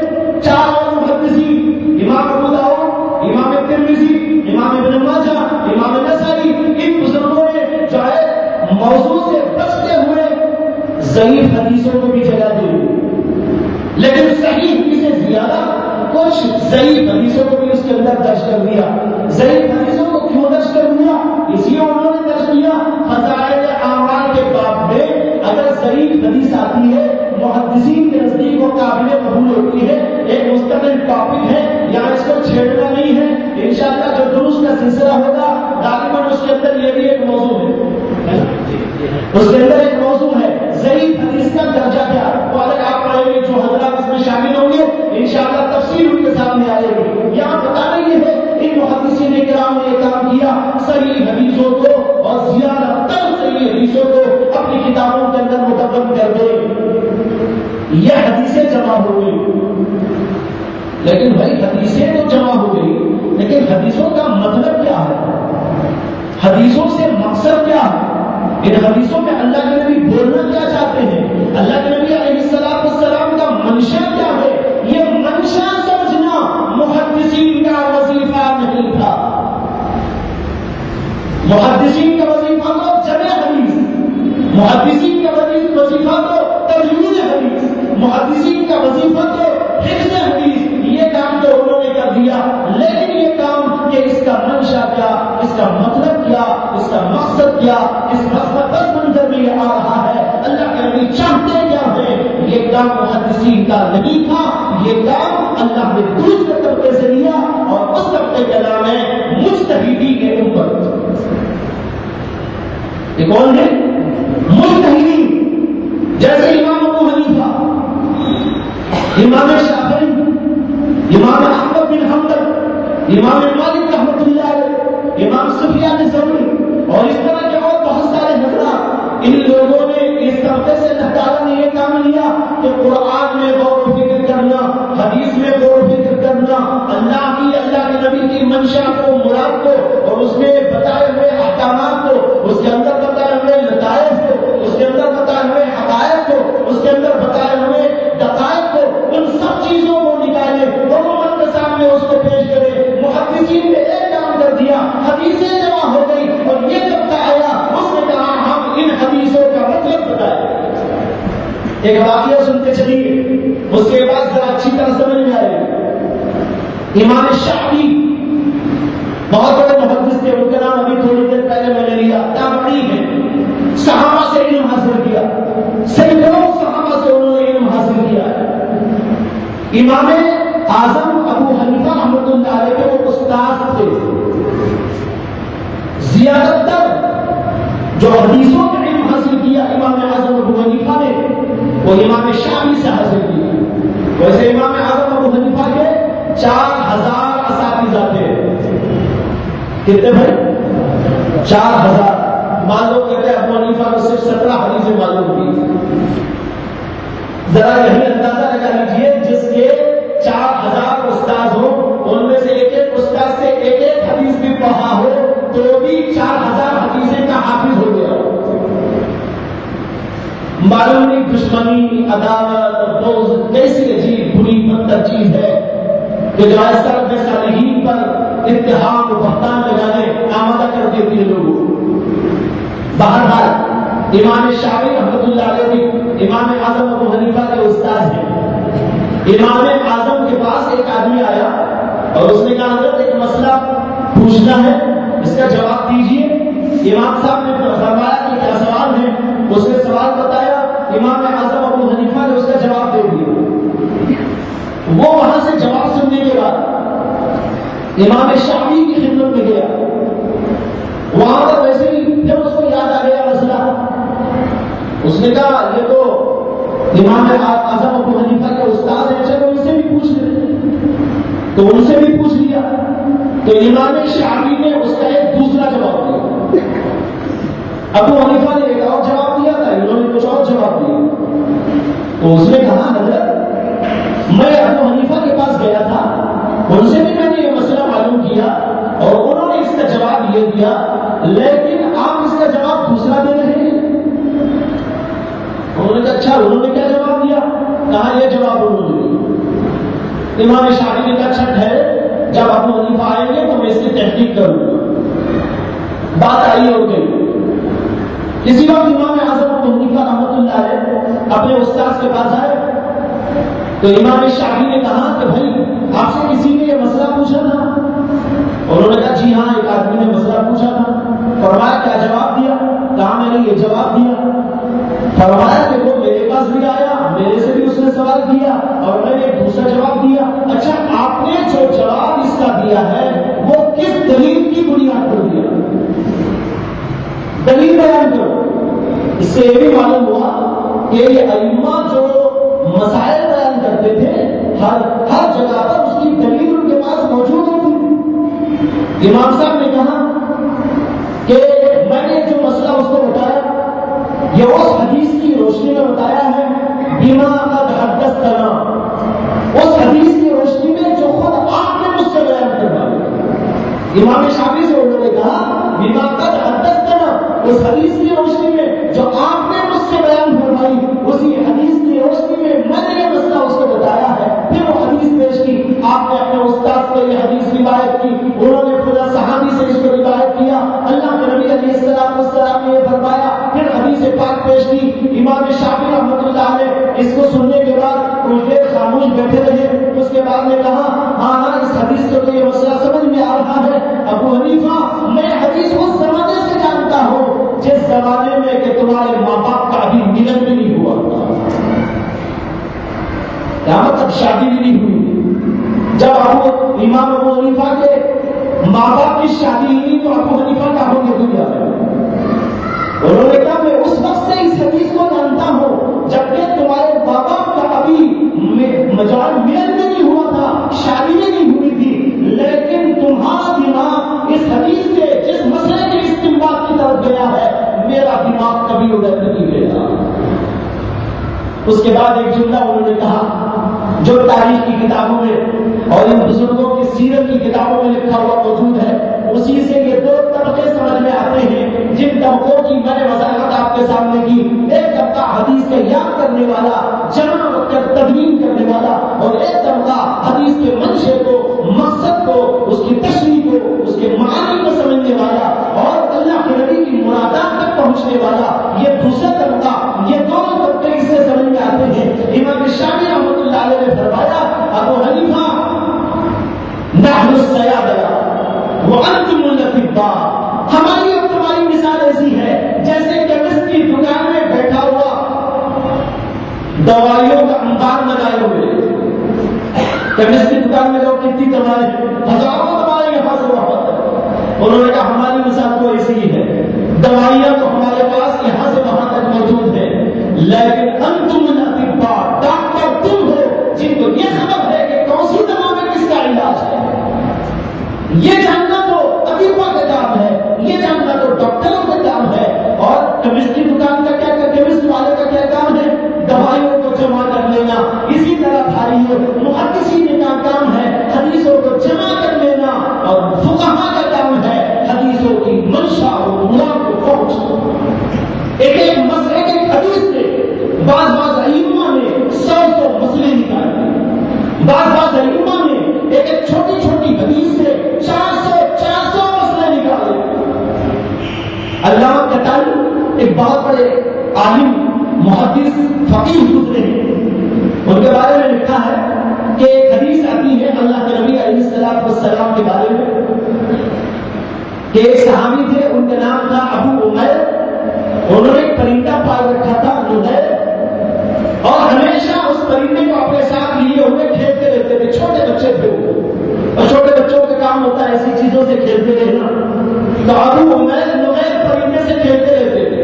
چار اور محدثین، امام ابو داؤد، امام ترمذی، امام ابن ماجہ، امام نسائی، ان بزرگوں نے جو ہے موضوع سے بچتے ہوئے ضعیف حدیثوں کو بھی جگہ دی، لیکن صحیح حدیثیں زیادہ، کچھ ضعیف حدیثوں کو بھی اس کے اندر درج کر دیا. ضعیف حدیثوں کو کیوں درج کر دیا؟ اس لیے انہوں نے درج کیا فضائل اعمال کے باب میں اگر ضعیف حدیث آتی ہے محدثین کے نزدیک وہ قابل قبول ہوتی ہے، ایک مستقل ٹاپک ہے، یہاں اس کو چھیڑنا نہیں ہے. انشاءاللہ جو دروس کا سلسلہ ہوگا غالباً اس کے اندر یہ بھی ایک موضوع ہے، اس کے اندر ایک موضوع ہے ضعیف حدیث کا درجہ کیا. تو اگر آپ پڑھیں گے جو حضرات اس میں شامل ہوں گے انشاءاللہ تفصیل ان کے سامنے آئے گی. یہاں بتانا یہ ہے ان محدثین کرام نے یہ کام کیا صحیح حدیثوں کو اور زیادہ تر صحیح حدیثوں کو اپنی کتابوں کے اندر متبن کر دے. یہ حدیثیں جمع ہو گئی، لیکن بھائی حدیثیں تو جمع ہو گئی، لیکن حدیثوں کا مطلب کیا ہے؟ حدیثوں سے مقصد کیا ہے؟ ان حدیثوں میں اللہ کے نبی بولنا کیا چاہتے ہیں؟ اللہ کے نبی علیہ السلام کا منشا کیا ہے؟ یہ منشا سمجھنا محدثین کا وظیفہ نہیں تھا. محدثین کا وظیفہ تو جمع حدیث، محدثین کا وظیفہ تو تجوید حدیث، محدثین کا وظیفہ تو حفظ حدیث. یہ کام تو انہوں نے کر دیا، لیکن یہ کام کہ اس کا منشا کیا، اس کا مطلب کیا، اس کا مقصد کیا، اس پس منظر میں یہ آ رہا ہے، اللہ کے نبی چاہتے کیا ہے، یہ کام محدثین کا نہیں تھا. یہ کام اللہ نے دوسرے طبقے سے لیا اور اس طبقے کا نام ہے مجتہدین امت. یہ کون ہے؟ مجتہدین. جیسے امام ابو حنیفہ، امام شافعی، امام احمد بن حنبل، امام مالک رحمۃ اللہ علیہ، امام سفیان ثوری اور اس طرح کے اور بہت سارے حضرات، ان لوگوں نے اس طبقے سے اللہ تعالیٰ نے یہ کام لیا کہ قرآن میں غور و فکر کرنا، حدیث میں غور و فکر کرنا، اللہ کی، اللہ کے نبی کی منشا کو، مراد کو اور اس میں بتائے ہوئے احکامات کو، اس کے اندر بتائے ہوئے لطائف کو، اس کے اندر بتائے ہوئے حقائق کو، اس کے اندر بتائے ہوئے دقائق کو، ان سب چیزوں کو نکالے اور امت کے سامنے اس کو پیش کرے. محدثین نے ایک کام کر دیا، حدیثیں جمع ہو گئی اور یہ طبقہ آیا، اس نے کہا ہم ان حدیثوں کا مطلب بتائیں. ایک واقعہ سنتے چلیے. اس کے بعد ذرا اچھی طرح سمجھ میں آئے گی. امام شافعی بہت بڑے محدث تھے، ان کا نام ابھی تھوڑی دیر پہلے میں نے لیا. تابعی ہے، صحابہ سے علم حاصل کیا، سینکڑوں صحابہ سے انہوں نے علم حاصل کیا ہے. امام اعظم ابو حنیفہ رحمۃ اللہ علیہ کے وہ استاد تھے. زیادہ تر جو حدیثوں کا علم حاصل کیا امام اعظم ابو حنیفہ نے وہ امام شافعی سے حاصل کیا. ویسے امام اعظم ابو حنیفہ کے 4000 اساتذہ تھے. کتنے بھائی؟ 4000. مان لو کہتے ہیں ابو حنیفہ کو صرف 17 حدیثیں معلوم تھی. ذرا یہی اندازہ لگا لیجیے جس کے 4000 استاد ہو ان میں سے ایک ایک استاد سے ایک ایک حدیث بھی پڑھا ہو تو بھی 4000 حدیثیں کا حافظ ہو گیا ہو. معلوم نہیں دشمنی، عداوت، بغض کیسی عجیب بری بدتر چیز ہے کہ جو ایسا صالحین پر اتہام و بہتان لگانے آمادہ کر دیتی ہے لوگوں. بہرحال امام شافعی رحمۃ اللہ علیہ بھی امام اعظم ابو حنیفہ کے استاد ہیں. امام اعظم کے پاس ایک آدمی آیا اور اس نے کہا حضرت ایک مسئلہ پوچھنا ہے، اس کا جواب دیجیے. امام صاحب نے فرمایا کہ کیا سوال ہے؟ اس نے سوال بتایا، امام اعظم ابو حنیفہ نے اس کا جواب دے دیا. وہ وہاں سے جواب سننے کے بعد امام شافعی کی خدمت میں گیا. وہاں پر ویسے ہی جب اس کو یاد آ گیا مسئلہ، اس نے کہا یہ تو امام اعظم ابو حنیفہ کے استاد ہیں، چلو ان سے بھی پوچھ لیں. تو ان سے بھی پوچھ لیا تو امام شافعی نے اس کا ایک دوسرا جواب دیا. ابو حنیفہ نے ایک اور جواب دیا تھا، انہوں نے کچھ اور جواب دیا. تو اس نے کہا حضرت میں ابو حنیفہ کے پاس گیا تھا، ان سے بھی میں نے یہ مسئلہ معلوم کیا اور انہوں نے اس کا جواب یہ دیا، لیکن آپ اس کا جواب دوسرا دے رہے ہیں. انہوں نے کہا اچھا انہوں نے کیا جواب دیا؟ کہا یہ جواب انہوں نے دیا. امام شافعی نے کہا اچھا ٹھہرے، جب ابو حنیفہ آئیں گے تو میں اس کی تحقیق کروں گا. بات آئی اور گئی. اسی وقت امام اعظم ابو حنیفہ رحمۃ اللہ علیہ اپنے استاد کے پاس آئے تو امام شافعی نے کہا کہ بھائی آپ سے کسی نے یہ مسئلہ پوچھا تھا؟ انہوں نے کہا جی ہاں ایک آدمی نے مسئلہ پوچھا تھا. فرمایا کیا جواب دیا؟ کہا میں نے یہ جواب دیا. فرمایا کہ وہ میرے پاس بھی آیا، میرے سے بھی اس نے سوال کیا اور میں نے ایک دوسرا جواب دیا. اچھا آپ نے جو جواب اس کا دیا ہے وہ کس دلیل کی بنیاد پر دیا؟ دلیل بیان کرو. اس سے یہ بھی معلوم ہوا کہ یہ ائمہ جو مسائل بیان کرتے تھے ہر جگہ پر اس کی دلیل ان کے پاس موجود ہوتی. امام صاحب نے کہا کہ میں نے جو مسئلہ اس کو بتایا یہ اس حدیث کی روشنی میں بتایا ہے بما قد حدثنا، اس حدیث کی روشنی میں جو خود آپ نے مجھ سے بیان کروایا. امام شافعی سے انہوں نے کہا بما قد حدثنا، اس حدیث کی روشنی میں جو آپ نے مجھ سے بیان فرمائی اسی حدیث کی روشنی میں نے یہ مسئلہ اس کو بتایا ہے. پھر وہ حدیث پیش کی، آپ نے اپنے استاد سے یہ حدیث روایت کی، انہوں نے خدا صحابی سے اس کو روایت کیا، اللہ کے نبی علیہ السلام نے یہ فرمایا. پھر حدیث پاک پیش کی. امام شافعی رحمۃ اللہ علیہ اس کو سننے کے بعد کچھ دیر خاموش بیٹھے رہے. اس کے بعد نے کہا ہاں اس حدیث کو تو یہ مسئلہ سمجھ میں آ رہا ہے ابو حنیفہ، میں حدیث اس زمانے سے جانتا ہوں جس زمانے میں کہ تمہارے ماں باپ کا ابھی ملن بھی نہیں ہوا تھا. کیا مطلب شادی بھی نہیں ہوئی؟ جب امام ابو حنیفہ کے ماں باپ کی شادی ہوئی تو ابو حنیفہ کا ہو گیا دنیا میں. انہوں نے کہا میں اس وقت سے اس حدیث کو جانتا ہوں جبکہ تمہارے ماں باپ کا ابھی ملن بھی نہیں ہوا تھا، شادی بھی نہیں ہوئی تھی، لیکن تمہارا دماغ اس حدیث سے جس مسئلے کے استنباط کی طرف گیا ہے میرا دماغ کبھی ادھر نہیں گیا. اس کے بعد ایک جملہ انہوں نے کہا جو تاریخ کی کتابوں میں اور ان بزرگوں کی سیرت کی کتابوں میں لکھا ہوا موجود ہے، اسی سے یہ دو طبقے سمجھ میں آتے ہیں جن طبقوں کی میں نے وضاحت آپ کے سامنے کی. ایک طبقہ حدیث کے یاد کرنے والا، جمع کر تدوین کرنے والا، اور ایک طبقہ حدیث کے منشے کو، مقصد کو، اس کی تشریح کو، اس کے معانی کو سمجھنے والا اور اللہ کے نبی کی مرادات تک پہنچنے والا. یہ دوسرا طبقہ، یہ دونوں طبقے اس سے سمجھ میں آتے ہیں. امام شافعی رحمۃ اللہ دوائیوں کا انبار لگائے ہوئے. کیمسٹری دکان میں لوگ کتنی دوائیں ہیں, ہزاروں دوائیں یہاں سے وہاں تک. انہوں نے کہا ہماری مثال تو ایسی ہی ہے, دوائیاں تو ہمارے پاس یہاں سے وہاں تک موجود ہیں, لیکن انتم الاطباء, ڈاکٹر تم ہو جن کو یہ خبر ہے کہ کون سی دوا میں کس کا علاج ہے. یہ جاننا تو اطباء کا کام ہے, یہ جاننا تو ڈاکٹروں کا کام ہے. اور کیمسٹری دکان کا کیا, کیمسٹ والے کا کیا کام ہے؟ دوائیوں کو جمع کر لینا. اسی طرح بھائیوں, محدثین کا کام ہے حدیثوں کو جمع کر لینا, اور فقہاء کا کام ہے حدیثوں کی منشا اور مراد کو پہنچنا. ایک ایک مسئلے کے حدیث سے بعض ائمہ نے 100 مسئلے نکالے, بعض ائمہ نے ایک چھوٹی چھوٹی حدیث سے 400 مسئلے نکالے. علامہ کتانی ایک بہت بڑے عالم محدث فقیہ گزرے ہیں, ان کے بارے میں لکھا ہے کہ ایک حدیث آتی ہے اللہ کے نبی علیہ السلام کے بارے میں کہ ایک صحابی تھے, ان کا نام تھا ابو عمیر. انہوں نے ایک پرندہ پال رکھا تھا نغیر, اور ہمیشہ اس پرندے کو اپنے ساتھ لیے ہوئے کھیلتے رہتے تھے. چھوٹے بچے تھے وہ, اور چھوٹے بچوں کا کام ہوتا ہے ایسی چیزوں سے کھیلتے رہنا. تو ابو عمیر نغیر پرندے سے کھیلتے رہتے تھے.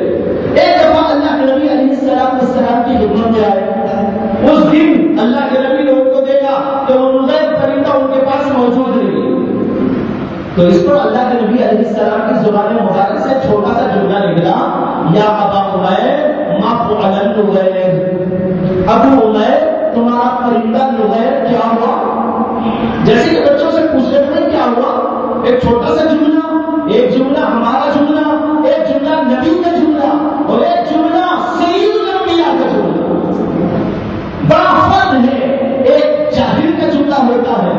ایک دفعہ اللہ کے نبی علیہ السلام کی خدمت میں آئے. اس دن اللہ کے نبی نے ان کو دیکھا کہ وہ نغیر پرندہ ان کے پاس موجود نہیں. تو اس پر اللہ کے نبی علیہ السلام کی زبان مبارک سے چھوٹا سا جملہ نکلا, یا ابا عمیر ما فعل النغیر. ابو عمیر تمہارا پرندہ نغیر کیا ہوا؟ جیسے کہ بچوں سے پوچھ رہے ہیں کیا ہوا, ایک چھوٹا سا جملہ, ایک جملہ ہمارا جملہ, ایک جملہ نبی کا جملہ, اور ایک جملہ سید الانبیاء کا جملہ. بڑا فرق ہے. ایک جاہل کا جملہ ہوتا ہے,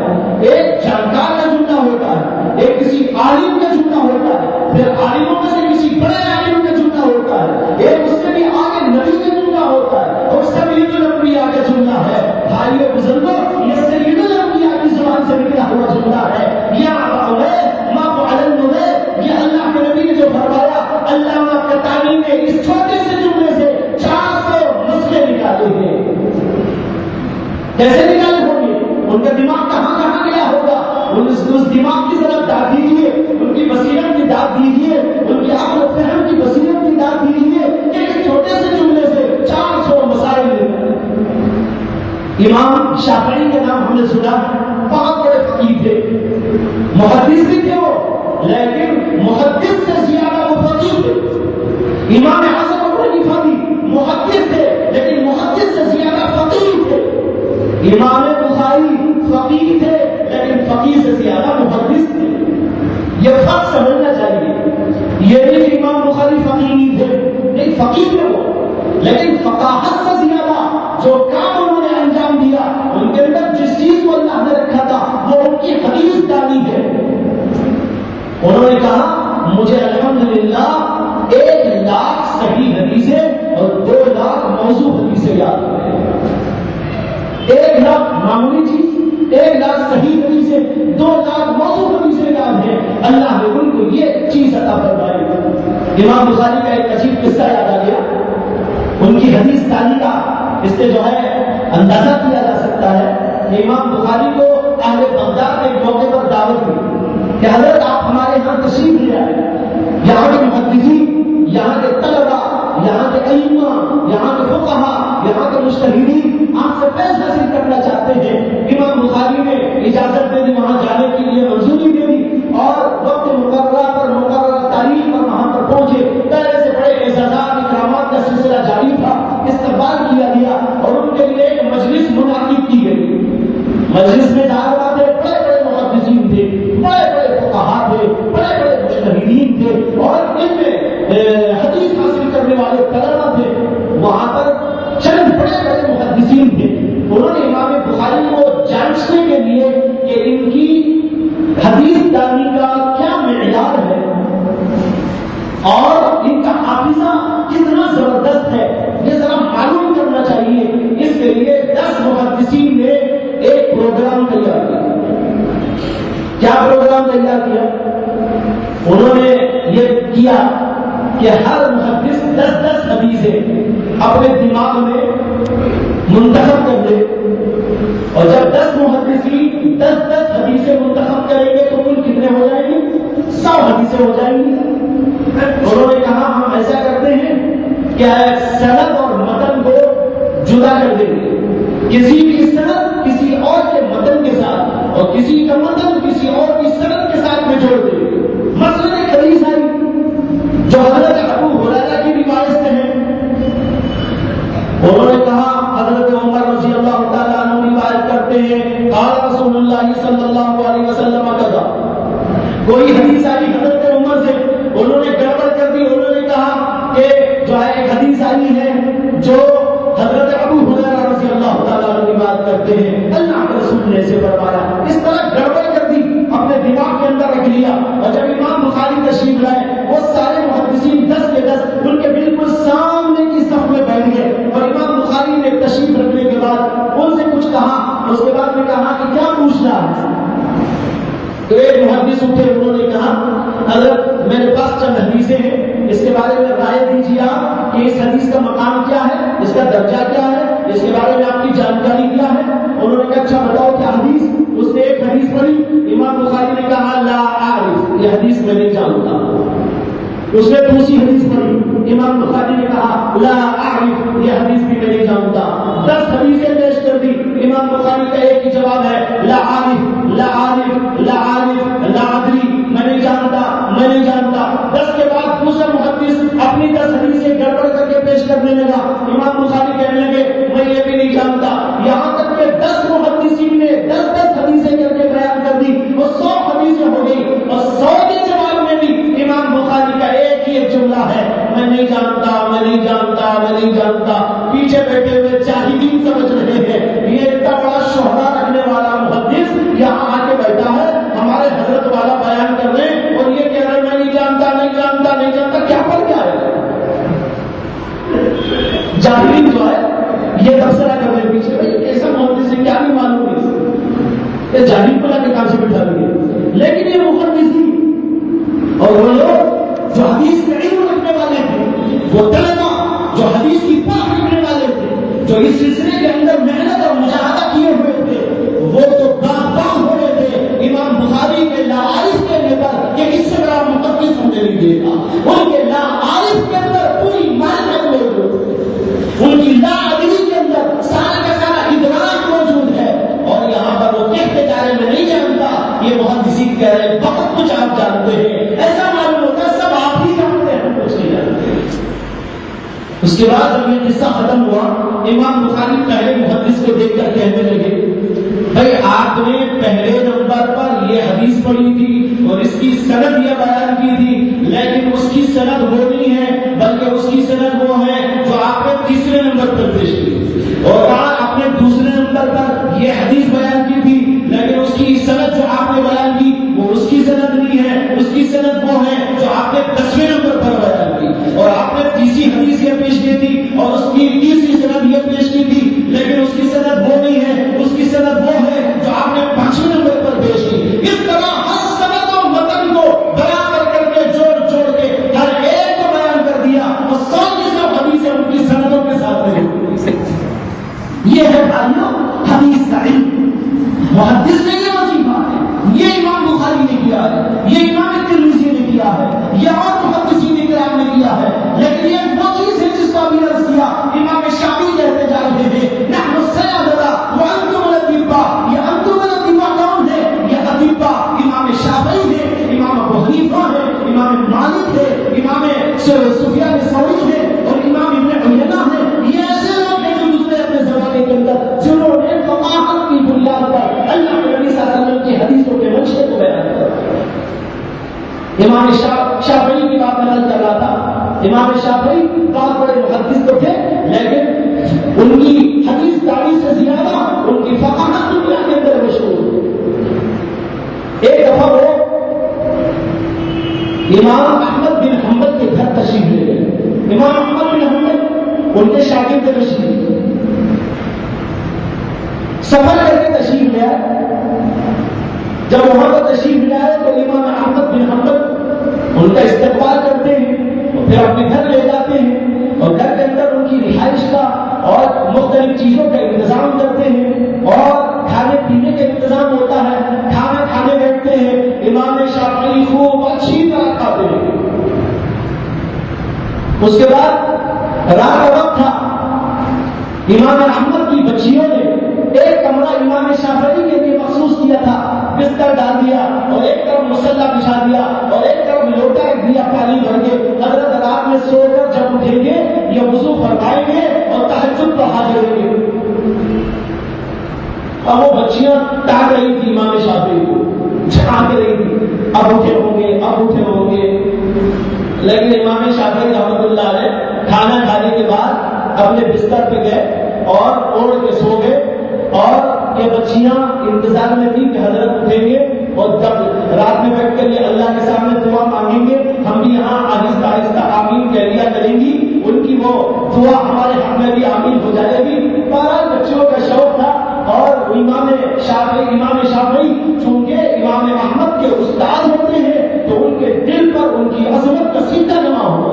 ایک جانکار کا جملہ ہوتا ہے, ایک کسی عالم کا جملہ ہوتا ہے, پھر عالموں میں سے کسی بڑے عالم کا جملہ ہوتا ہے, ایک اس سے بھی آگے نبی کا جملہ ہوتا ہے, اور سید الانبیاء کا جملہ ہے. بھائیو بزرگوں, یہ سید الانبیاء کی زبان سے نکلا ہوا جملہ ہے. یا ابا عمیر ما فعل النغیر, یہ اللہ کے نبی نے جو فرمایا, علامہ کتانی نے اس چھوٹے سے جملے سے 400 مسئلے نکالے ہیں. کیسے نکالے ہوں گے؟ ان کا دماغ کہاں کہاں گیا ہوگا. اس دماغ کی طرف داد دیجیے, ان کی بصیرت کی داد دیجیے, ان کی عقل و فہم کی بصیرت کی داد دیجیے کہ اس چھوٹے سے جملے سے 400 مسائل. امام شافعی کے نام ہم نے سنا, بہت بڑے فقیہ تھے, محدث بھی تھے وہ, لیکن محدث سے زیادہ وہ فقیہ تھے. امام اعظم ابو حنیفہ بھی محدث تھے, لیکن محدث سے زیادہ فقیہ تھے. امام بخاری فقیہ تھے, لیکن فقیہ سے زیادہ محدث تھے. یہ فرق سمجھنا چاہیے. یہ نہیں کہ امام بخاری فقیہ نہیں تھے, نہیں فقیہ تھے وہ, لیکن فقاہت سے زیادہ جو کام انہوں نے انجام دیا, ان کے اندر جس چیز کو اللہ نے رکھا تھا وہ ان کی حدیث دانی ہے. انہوں نے کہا مجھے الحمدللہ 1,00,000 صحیح حدیثیں اور 2,00,000 موضوع حدیثیں یاد ہیں. 1,00,000 معمولی چیز, 1,00,000 صحیح حدیثیں, 2,00,000 موضوع حدیثیں یاد ہیں. اللہ نے ان کو یہ چیز عطا فرمائی. امام بخاری کا ایک عجیب قصہ یاد آ گیا. ان کی حدیث دانی کا اس سے جو ہے اندازہ کیا جا سکتا ہے کہ امام بخاری کو اہل بغداد کے موقع پر دعوت دی کہ حضرت آپ ہمارے یہاں تشریف لے آئے. یہاں کے محدثین, یہاں کے طلبا, یہاں کے ائمہ, یہاں کے فقہا, یہاں کے مجتہدین آپ سے فیض حاصل کرنا چاہتے ہیں. امام بخاری نے اجازت دے دی, وہاں جانے کے لیے منظوری دے دی, اور وقت مقررہ پر مقررہ تاریخ پر وہاں پر پہنچے. پہلے سے بڑے اعزازات اکرامات کا سلسلہ جاری تھا, استقبال کیا گیا, اور ان کے لیے ایک مجلس منعقد کی گئی. مجلس میں دعوت تھے, بڑے بڑے محدثین تھے, بڑے بڑے فقہا تھے, بڑے بڑے مجتہدین تھے, اور ان میں حدیث حاصل کرنے والے طلبا تھے. وہاں پر چند بڑے بڑے محدثین تھے. انہوں نے امام بخاری کو جانچنے کے لیے کہ ان کی حدیث دانی کا کیا معیار ہے اور ان کا حافظہ کتنا زبردست ہے, یہ ذرا معلوم کرنا چاہیے. اس کے لیے 10 محدثین نے ایک پروگرام تیار کیا. کیا پروگرام تیار کیا؟ انہوں نے یہ کیا, کہ ہر محدث 10 حدیثیں اپنے دماغ میں منتخب کر لے، اور جب 10 محدثین 10 حدیثیں منتخب کریں گے تو کل کتنے ہو جائیں گے؟ 100 حدیثیں ہو جائیں گی۔ انہوں نے کہا ہم ایسا کرتے ہیں کہ سند اور متن کو جدا کر دیں گے، کسی کی سند کسی اور کے متن کے ساتھ اور کسی کا متن کسی اور کی سند کے ساتھ میں جوڑ دیں گے۔ مثلاً ایک حدیث آئی جو حضرت ابو ہریرہ کی روایت سے ہے، انہوں نے کہا حضرت عمر رضی اللہ تعالیٰ عنہ روایت کرتے ہیں قال رسول اللہ صلی اللہ علیہ وسلم کذا۔ کوئی حدیث آئی حضرت عمر سے، انہوں نے گڑبڑ کر دی، انہوں نے کہا کہ جو ایک حدیث آئی ہے جو حضرت ابو ہریرہ رضی اللہ تعالیٰ عنہ روایت کرتے ہیں اللہ کے رسول نے اسے فرمایا، اس طرح گڑبڑ کر دی، اپنے دماغ کے اندر رکھ لیا۔ اور جب امام بخاری تشریف لائے وہ سارے محدثین 10 کے 10 ان کے بالکل سامنے کی صف میں بیٹھ گئے، اور امام بخاری نے تشریف رکھنے کے بعد ان سے کچھ کہا، اس کے بعد میں کہا کہ کیا پوچھنا ہے؟ تو ایک محدث اٹھے، انہوں نے کہا حضرت میرے پاس چند حدیثیں ہیں، اس کے بارے میں رائے دیجیے آپ کہ اس حدیث کا مقام کیا ہے، اس کا درجہ کیا ہے، اس کے بارے میں آپ کی جانکاری کیا ہے؟ انہوں نے کہا اچھا بتاؤ کیا حدیث؟ اس نے ایک حدیث پڑھی، امام بخاری نے کہا لا اعرف، یہ حدیث میں نہیں جانتا۔ اس نے دوسری حدیث پڑھی، امام بخاری نے کہا لا اعرف، یہ حدیث بھی میں نہیں جانتا۔ 10 حدیثیں پیش کر دی، امام بخاری کا ایک ہی جواب ہے لا اعرف لا اعرف لا اعرف لا ادری، میں نہیں جانتا میں نہیں جانتا۔ 10 کے بعد دوسرا محدث اپنی 10 حدیثیں گڑبڑ کر کے پیش کرنے لگا، امام بخاری کہنے لگے میں یہ بھی نہیں جانتا، یہاں تک کہ 10 محدثین نے 10 حدیثیں کر کے بیان کر دی، وہ 100 حدیثیں ہو گئی، اور 100 کے جواب میں بھی امام بخاری کا ایک ہی ایک جملہ ہے میں نہیں جانتا میں نہیں جانتا میں نہیں جانتا۔ پیچھے بیٹھے ہوئے جاہلین سمجھ رہے ہیں یہ اتنا بڑا شہرہ رکھنے والا محدث یہاں آ کے بیٹھا ہے، ہمارے حضرت والا بیان کر رہے ہیں اور یہ کہہ رہے ہیں میں نہیں جانتا نہیں جانتا نہیں جانتا، کیا پر کیا ہے؟ جاہلین جو ہے یہ تبصرہ کر رہے پیچھے بھائی ایسا محدث ہے کیا نہیں معلوم ہے، یہ جاہلین کو لا کے کام سے بٹھا دیے، لیکن یہ محدثین اور وہ لوگ جو حدیث میں علم رکھنے والے تھے، وہ طلبہ جو حدیث کی پاک رکھنے والے تھے، جو اس سلسلے کے اندر محنت اور مجاہدہ کیے ہوئے تھے، وہ تو باغ ہو رہے تھے امام بخاری کے لا عارف کہنے پر کہ اس سے بڑا محدث مجھے نہیں دے گا۔ ان کے لا عارف کے اندر پوری معرفت موجود ہے، ان کی لا ادری کے اندر سارا کا سارا ادراک موجود ہے، اور یہاں پر وہ کہتے جا رہے میں نہیں جانتا، یہ محدثین کہہ رہے بہت کچھ آپ جانتے ہیں، ایسا معلوم ہوتا ہے سب آپ ہی جانتے ہیں، کچھ نہیں جانتے۔ اس کے بعد جب یہ قصہ ختم ہوا امام بخاری پہلے محدث کو دیکھ کر کہنے لگے بھائی آپ نے پہلے نمبر پر یہ حدیث پڑھی تھی اور اس کی سند یہ بیان کی تھی، لیکن اس کی سند وہ نہیں ہے بلکہ اس کی سند وہ ہے جو آپ نے تیسرے نمبر پر پیش کی، اور آپ نے دوسرے نمبر پر یہ حدیث بیان کی تھی لیکن اس کی سند جو آپ نے بیان کی وہ اس کی سند نہیں ہے، اس کی سند وہ ہے جو آپ نے 10ویں نمبر پر بیان کی، اور آپ نے تیسری حدیث یہ پیش کی تھی اور اس کی تیسری سند یہ پیش کی تھی لیکن اس کی سند وہ نہیں ہے، اس کی سند وہ ہے جو آپ نے 5ویں نمبر پر پیش کی۔ اس طرح ہر سند اور متن کو برابر کر کے جوڑ کے ہر ایک کو بیان کر دیا، اور 100 کی 100 حدیثیں ان کی سندوں کے ساتھ ملی۔ یہ ہے بھائیوں حدیث کا علم، محدث نے یہ وظیفہ ہے، یہ امام بخاری نے کیا ہے، یہ امام ترمذی نے کیا ہے، یہ اور محدثین کرام نے کیا ہے، لیکن یہ وہ چیز ہے جس کو ابھی عرض کیا امام شافعی کہتے جا رہے ہیں نحن السیادہ وانتم الاطباء، یہ انتم الاطباء کون ہے؟ یہ اطباء امام شافعی ہے، امام ابو حنیفہ ہے، امام مالک ہے، امام سفیان ثوری ہے، اور امام ابن عیینہ ہے، یہ ایسے لوگ ہیں جو گزرے اپنے زمانے کے اندر جنہوں نے فقاہت کی بنیاد پر اللہ کے نبی صلی اللہ علیہ وسلم کی حدیثوں کے منشے کو بیان کیا۔ امام شافعی کی بات میں کر رہا تھا، امام شافعی بہت بڑے محدث تو تھے لیکن ان کی حدیث داری سے زیادہ ان کی فقاہت دنیا کے اندر مشہور۔ ایک دفعہ وہ امام احمد بن حنبل کے گھر تشریف لے گئے، امام احمد بن حنبل ان کے شاگرد تشریف سفر کر کے تشریف لے آئے، جب وہاں پر تشریف لے آئے تو امام احمد بن حنبل ان کا استقبال کرتے ہیں، پھر اپنے گھر لے جاتے ہیں اور گھر کے اندر ان کی رہائش کا اور مختلف چیزوں کا انتظام کرتے ہیں اور کھانے پینے کا انتظام ہوتا ہے. کھانا کھانے بیٹھتے ہیں. امام شافعی خوب اچھی طرح کھاتے ہیں. اس کے بعد رات کا وقت تھا. امام احمد کی بچیوں نے ایک کمرہ امام شافعی کے لیے مخصوص کیا تھا. بستر ڈال دیا اور ایک طرف مصلی بچھا دیا اور ایک طرف لوٹا رکھ دیا پانی بھر کے. حضرت رات میں سو کر جب اٹھیں گے یہ وضو فرمائیں گے اور تہجد پر حاضر ہوں گے. اب وہ بچیاں ٹاک رہی تھی امام شافعی کو, جھانک رہی تھی اب اٹھے ہوں گے اب اٹھے ہوں گے. لیکن امام شافعی رحمۃ اللہ علیہ کھانا کھانے کے بعد اپنے بستر پہ گئے اور اوڑھ کے سو گئے. اور یہ بچیاں انتظار میں تھی کہ حضرت اٹھیں گے اور جب رات میں بیٹھ کر یہ اللہ کے سامنے دعا مانگیں گے ہم بھی یہاں آہستہ آہستہ آمین کہہ لیا کریں گی. ان کی وہ دعا ہمارے حق میں بھی آمین ہو جائے گی. بہرحال بچوں کا شوق تھا اور امام شافعی چونکہ امام احمد کے استاد ہوتے ہیں تو ان کے دل پر ان کی عظمت کا سکہ جمع ہوا.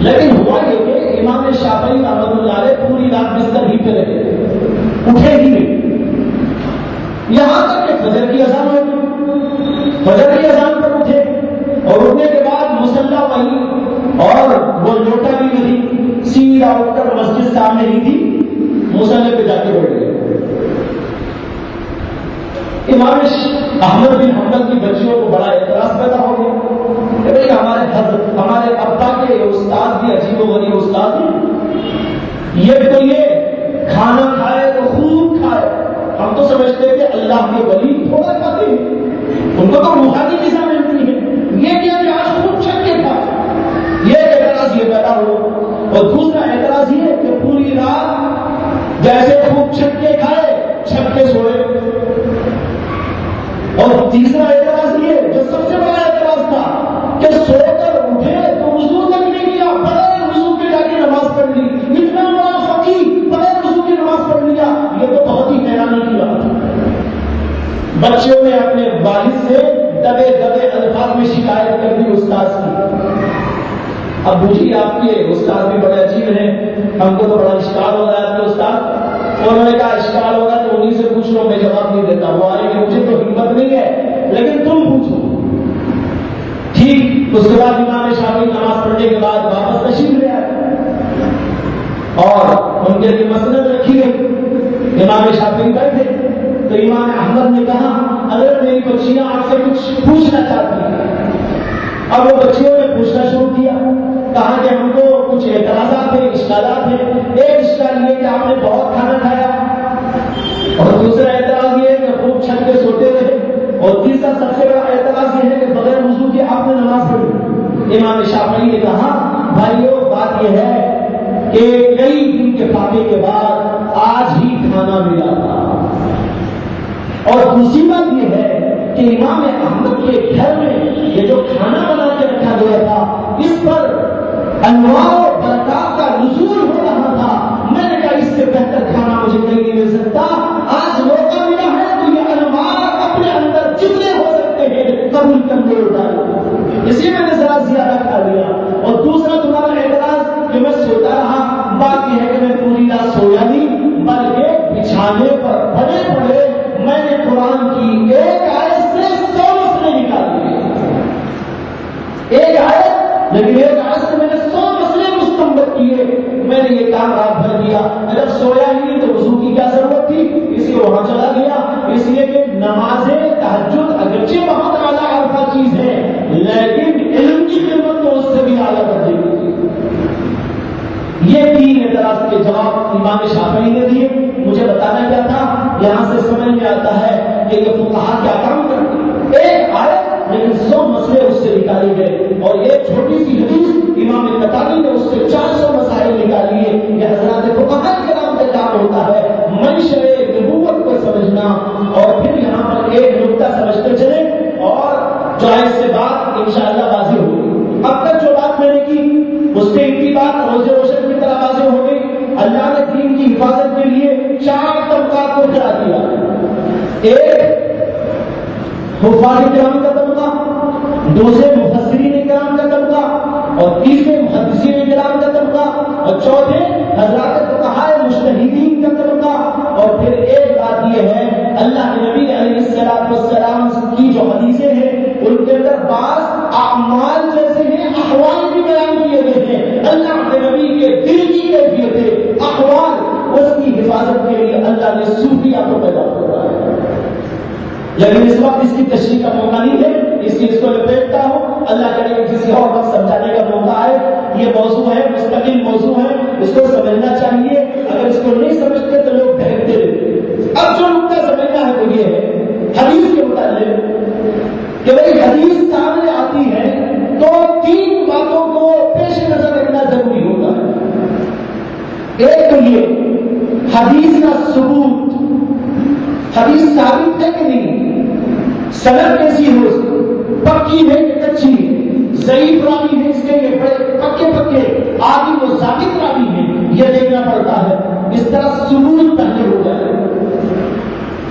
لیکن ہوا یہ کہ امام شافعی رحمۃ اللہ علیہ پوری رات بستر ہی پہ رہے, اٹھے ہی نہیں یہاں تک کہ فجر کی اذان ہوئی. فجر کی اذان پر اٹھے اور اٹھنے کے بعد مصلی وہیں اور وہ لوٹا بھی نہیں, سیدھا اٹھ کر مسجد سامنے ہی تھی مصلی پہ جا کے بیٹھ گئے. امام احمد بن حنبل کی بچیوں کو بڑا اعتراض پیدا ہو گیا کہ بھائی ہمارے ابا کے استاد بھی عجیب و غریب استاد ہیں. یہ کھانا کھائے تو خوب کھائے. ہم تو سمجھتے کہ اللہ کے ولی تھوڑا کھاتے ہیں, ان کو تو روحانی غذا ملتی ہے. یہ کیا کہ آج خوب چھک کے کھائے. یہ اعتراض یہ پیدا ہو. اور دوسرا اعتراض یہ کہ پوری رات جیسے خوب چھک کے کھائے چھک کے سوئے. اور تیسرا اعتراض یہ جو سب سے بڑا اعتراض تھا کہ سو کر اٹھے تو وضو تک نہیں کیا, بغیر وضو کے جا کے نماز پڑھ لی. اتنا بڑا فقیہ بغیر وضو کی نماز پڑھ لیا. یہ تو بہت ہی حیرانی کی بات ہے. بچوں نے اپنے والد سے دبے دبے الفاظ میں شکایت کر دی استاد کی. ابو جی آپ کے استاد بھی بڑے عجیب ہیں, ہم کو تو بڑا اشکال ہو رہا ہے آپ کے استاد. انہوں نے کہا اشکال ہوگا تو انہیں سے پوچھ لو, میں جواب نہیں دیتا. وہ آئے کہ مجھے تو ہمت نہیں ہے لیکن تم پوچھو. ٹھیک. اس کے بعد امام شافعی نماز پڑھنے کے بعد واپس تشریف لے آئے اور ان کے لیے مسند رکھی گئی. امام شافعی بیٹھے تو امام احمد نے کہا اگر میری بچیاں آپ سے کچھ پوچھنا چاہتی ہیں. اب وہ بچیوں نے پوچھنا شروع کیا. کہا کہ ہم کو کچھ اعتراضات ہیں, اشکالات ہیں. ایک اشکال یہ کہ آپ نے بہت کھانا کھایا اور دوسرا اعتراض یہ ہے کہ خوب چھت کے سوتے رہے اور تیسرا سب سے بڑا اعتراض یہ ہے کہ بغیر وضو کے آپ نے نماز پڑھی. امام شافعی نے کہا بھائیو بات یہ ہے کہ کئی دن کے فاقے کے بعد آج ہی کھانا ملا تھا. اور دوسری بات یہ ہے کہ امام احمد کے گھر میں یہ جو کھانا بنا کے رکھا گیا تھا اس پر انوار و برکات کا نزول ہو رہا تھا. میں نے کہا اس سے بہتر کھانا مجھے کہیں نہیں مل سکتا. آج موقع ملا ہے تو یہ انوار اپنے اندر جتنے ہو سکتے ہیں قبول کرنے ڈالو. اسی میں نے ذرا زیادہ کھا لیا. اور دوسرا تمہارا اعتراض کہ میں سوتا رہا, بات یہ ہے کہ میں پوری رات سویا نہیں بلکہ بچھانے پر پڑے پڑے میں نے قرآن کی ایک آیت سے 100 مسئلے نکال دیے. ایک آیت لیکن ایک آیت سے میں نے 100 مسئلے مستنبط کیے. میں نے یہ کام رات بھر کیا. جب سویا ہی نہیں تو وضو کی کیا ضرورت تھی, اس لیے وہاں چلا گیا. اس لیے کہ نماز تہجد اگرچہ بہت اعلیٰ عرفہ چیز ہے لیکن علم کی خدمت تو اس سے بھی اعلیٰ درجے کی تھی. یہ تین اعتراض کے جواب امام شافعی نے دیے. مجھے بتانا کیا تھا, یہاں سے سمجھ میں آتا ہے کہ یہ فقہا کیا کام کرتے ہیں. ایک آیت لیکن 100 مسئلے اس سے نکالے گئے اور ایک چھوٹی سی حدیث امام قطانی نے اس سے 400 مسائل نکال لیے. یہ حضرات فقہا کے نام کا کام ہوتا ہے منشأ نبوت کو سمجھنا. اور پھر یہاں پر ایک نقطہ سمجھتے چلے اور جو ہے اس سے بات انشاءاللہ واضح ہوگی. اب تک جو بات میں نے کی اس سے اتنی بات روزے روشن کی طرح واضح ہو گئی. اللہ نے دین کی حفاظت کے لیے 4 طبقات کو کھڑا کیا. ایک حفاظ کرام کا طبقہ, دوسرے مفسرین کرام کا طبقہ اور تیسرے محدثین کرام کا طبقہ، اور چوتھے حضرات فقہاء مجتہدین کا طبقہ، اور پھر ایک بات یہ ہے اللہ کے نبی علیہ السلام کی جو حدیثیں ہیں ان کے اندر بعض اعمال جیسے ہیں احوال بھی بیان کیے گئے ہیں، اللہ کے نبی کے دل کی کیفیتیں احوال، اس کی حفاظت کے لیے اللہ نے صوفیہ کو پیدا کیا ہے۔ لیکن اس وقت اس کی تشریح کا موقع نہیں ہے، اس چیز کو لپیٹتا ہوں، اللہ کرے کسی اور وقت سمجھانے کا موقع ہے۔ یہ موضوع ہے، مستقل موضوع ہے، اس کو سمجھنا چاہیے، اگر اس کو نہیں سمجھتے تو لوگ بہکتے رہتے۔ اب جو نقطہ سمجھنا ہے وہ یہ ہے حدیث کے متعلق کہ بھائی حدیث سامنے آتی ہے تو تین باتوں کو پیش نظر رکھنا ضروری ہوتا ہے۔ ایک تو یہ حدیث کا ثبوت، حدیث ثابت ہے کہ نہیں، سند کیسی ہو، پکی ہے کہ کچی ہے، ضعیف راوی ہے اس کے یہ بڑے پکے آدھی وہ ثابت راوی ہے، یہ دیکھنا پڑتا ہے۔ اس طرح ثبوت پہلے ہو جائے،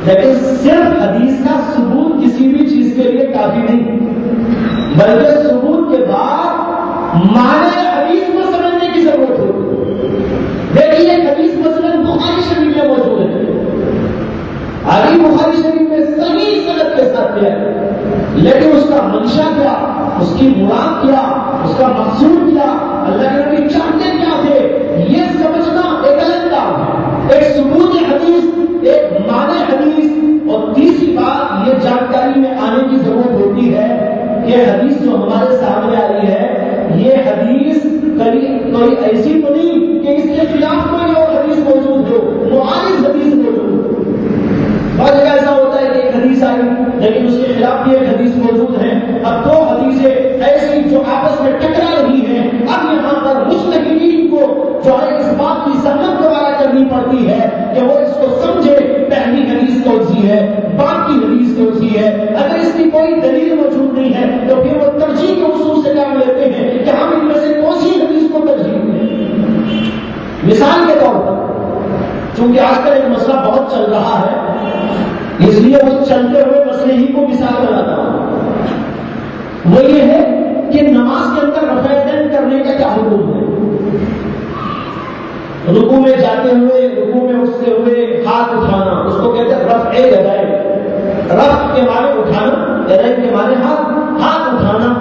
لیکن صرف حدیث کا ثبوت کسی بھی چیز کے لیے کافی نہیں، بلکہ ثبوت کے بعد معنی حدیث کو سمجھنے کی ضرورت ہوتی ہے۔ دیکھیے حدیث مثلاً بخاری شریف میں موجود ہے، علی بخاری شریف میں صحیح سند کے ساتھ ہے، لیکن اس کا منشا کیا، اس کی مراد کیا، اس کا مقصود کیا، اللہ کے نبی چاہتے کیا تھے، یہ سمجھنا ایک الگ کام ہے۔ ایک ثبوت حدیث، ایک معنی حدیث، اور تیسری بات یہ جانکاری میں آنے کی ضرورت ہوتی ہے کہ حدیث جو ہمارے سامنے آ رہی ہے یہ حدیث کوئی ایسی تو نہیں کہ اس کے خلاف کوئی اور حدیث موجود ہو، معارض حدیث موجود ہو۔ بعض جگہ ایسا ہوتا ہے کہ ایک حدیث آئی لیکن اس کے خلاف بھی ایک حدیث موجود ہے، اب دو حدیثیں ایسی جو آپس میں ٹکرا رہی ہیں، اب یہاں پر مجتہدین کو جو ہے اس بات کی زحمت دوبارہ کرنی پڑتی ہے کہ وہ اس کو سمجھے پہلی حدیث کون سی ہے، بعد کی حدیث کون سی ہے۔ اگر اس کی کوئی دلیل موجود نہیں ہے تو پھر وہ ترجیح کے اصول سے کام لیتے ہیں کہ ہم ان میں سے کون سی حدیث کو ترجیح دیں۔ مثال کے طور پر چونکہ آج کل ایک مسئلہ بہت چل رہا ہے، اس لیے اس چلتے ہوئے مسئلے ہی کو مثال بناتا ہوں، وہ یہ ہے کہ نماز کے اندر رفع یدین کرنے کا کیا حکم ہے۔ رکوع میں جاتے ہوئے، رکوع میں اٹھتے ہوئے ہاتھ اٹھانا، اس کو کہتے ہیں رفع یدین۔ رفع کے معنی اٹھانا، یدین کے معنی ہاتھ اٹھانا۔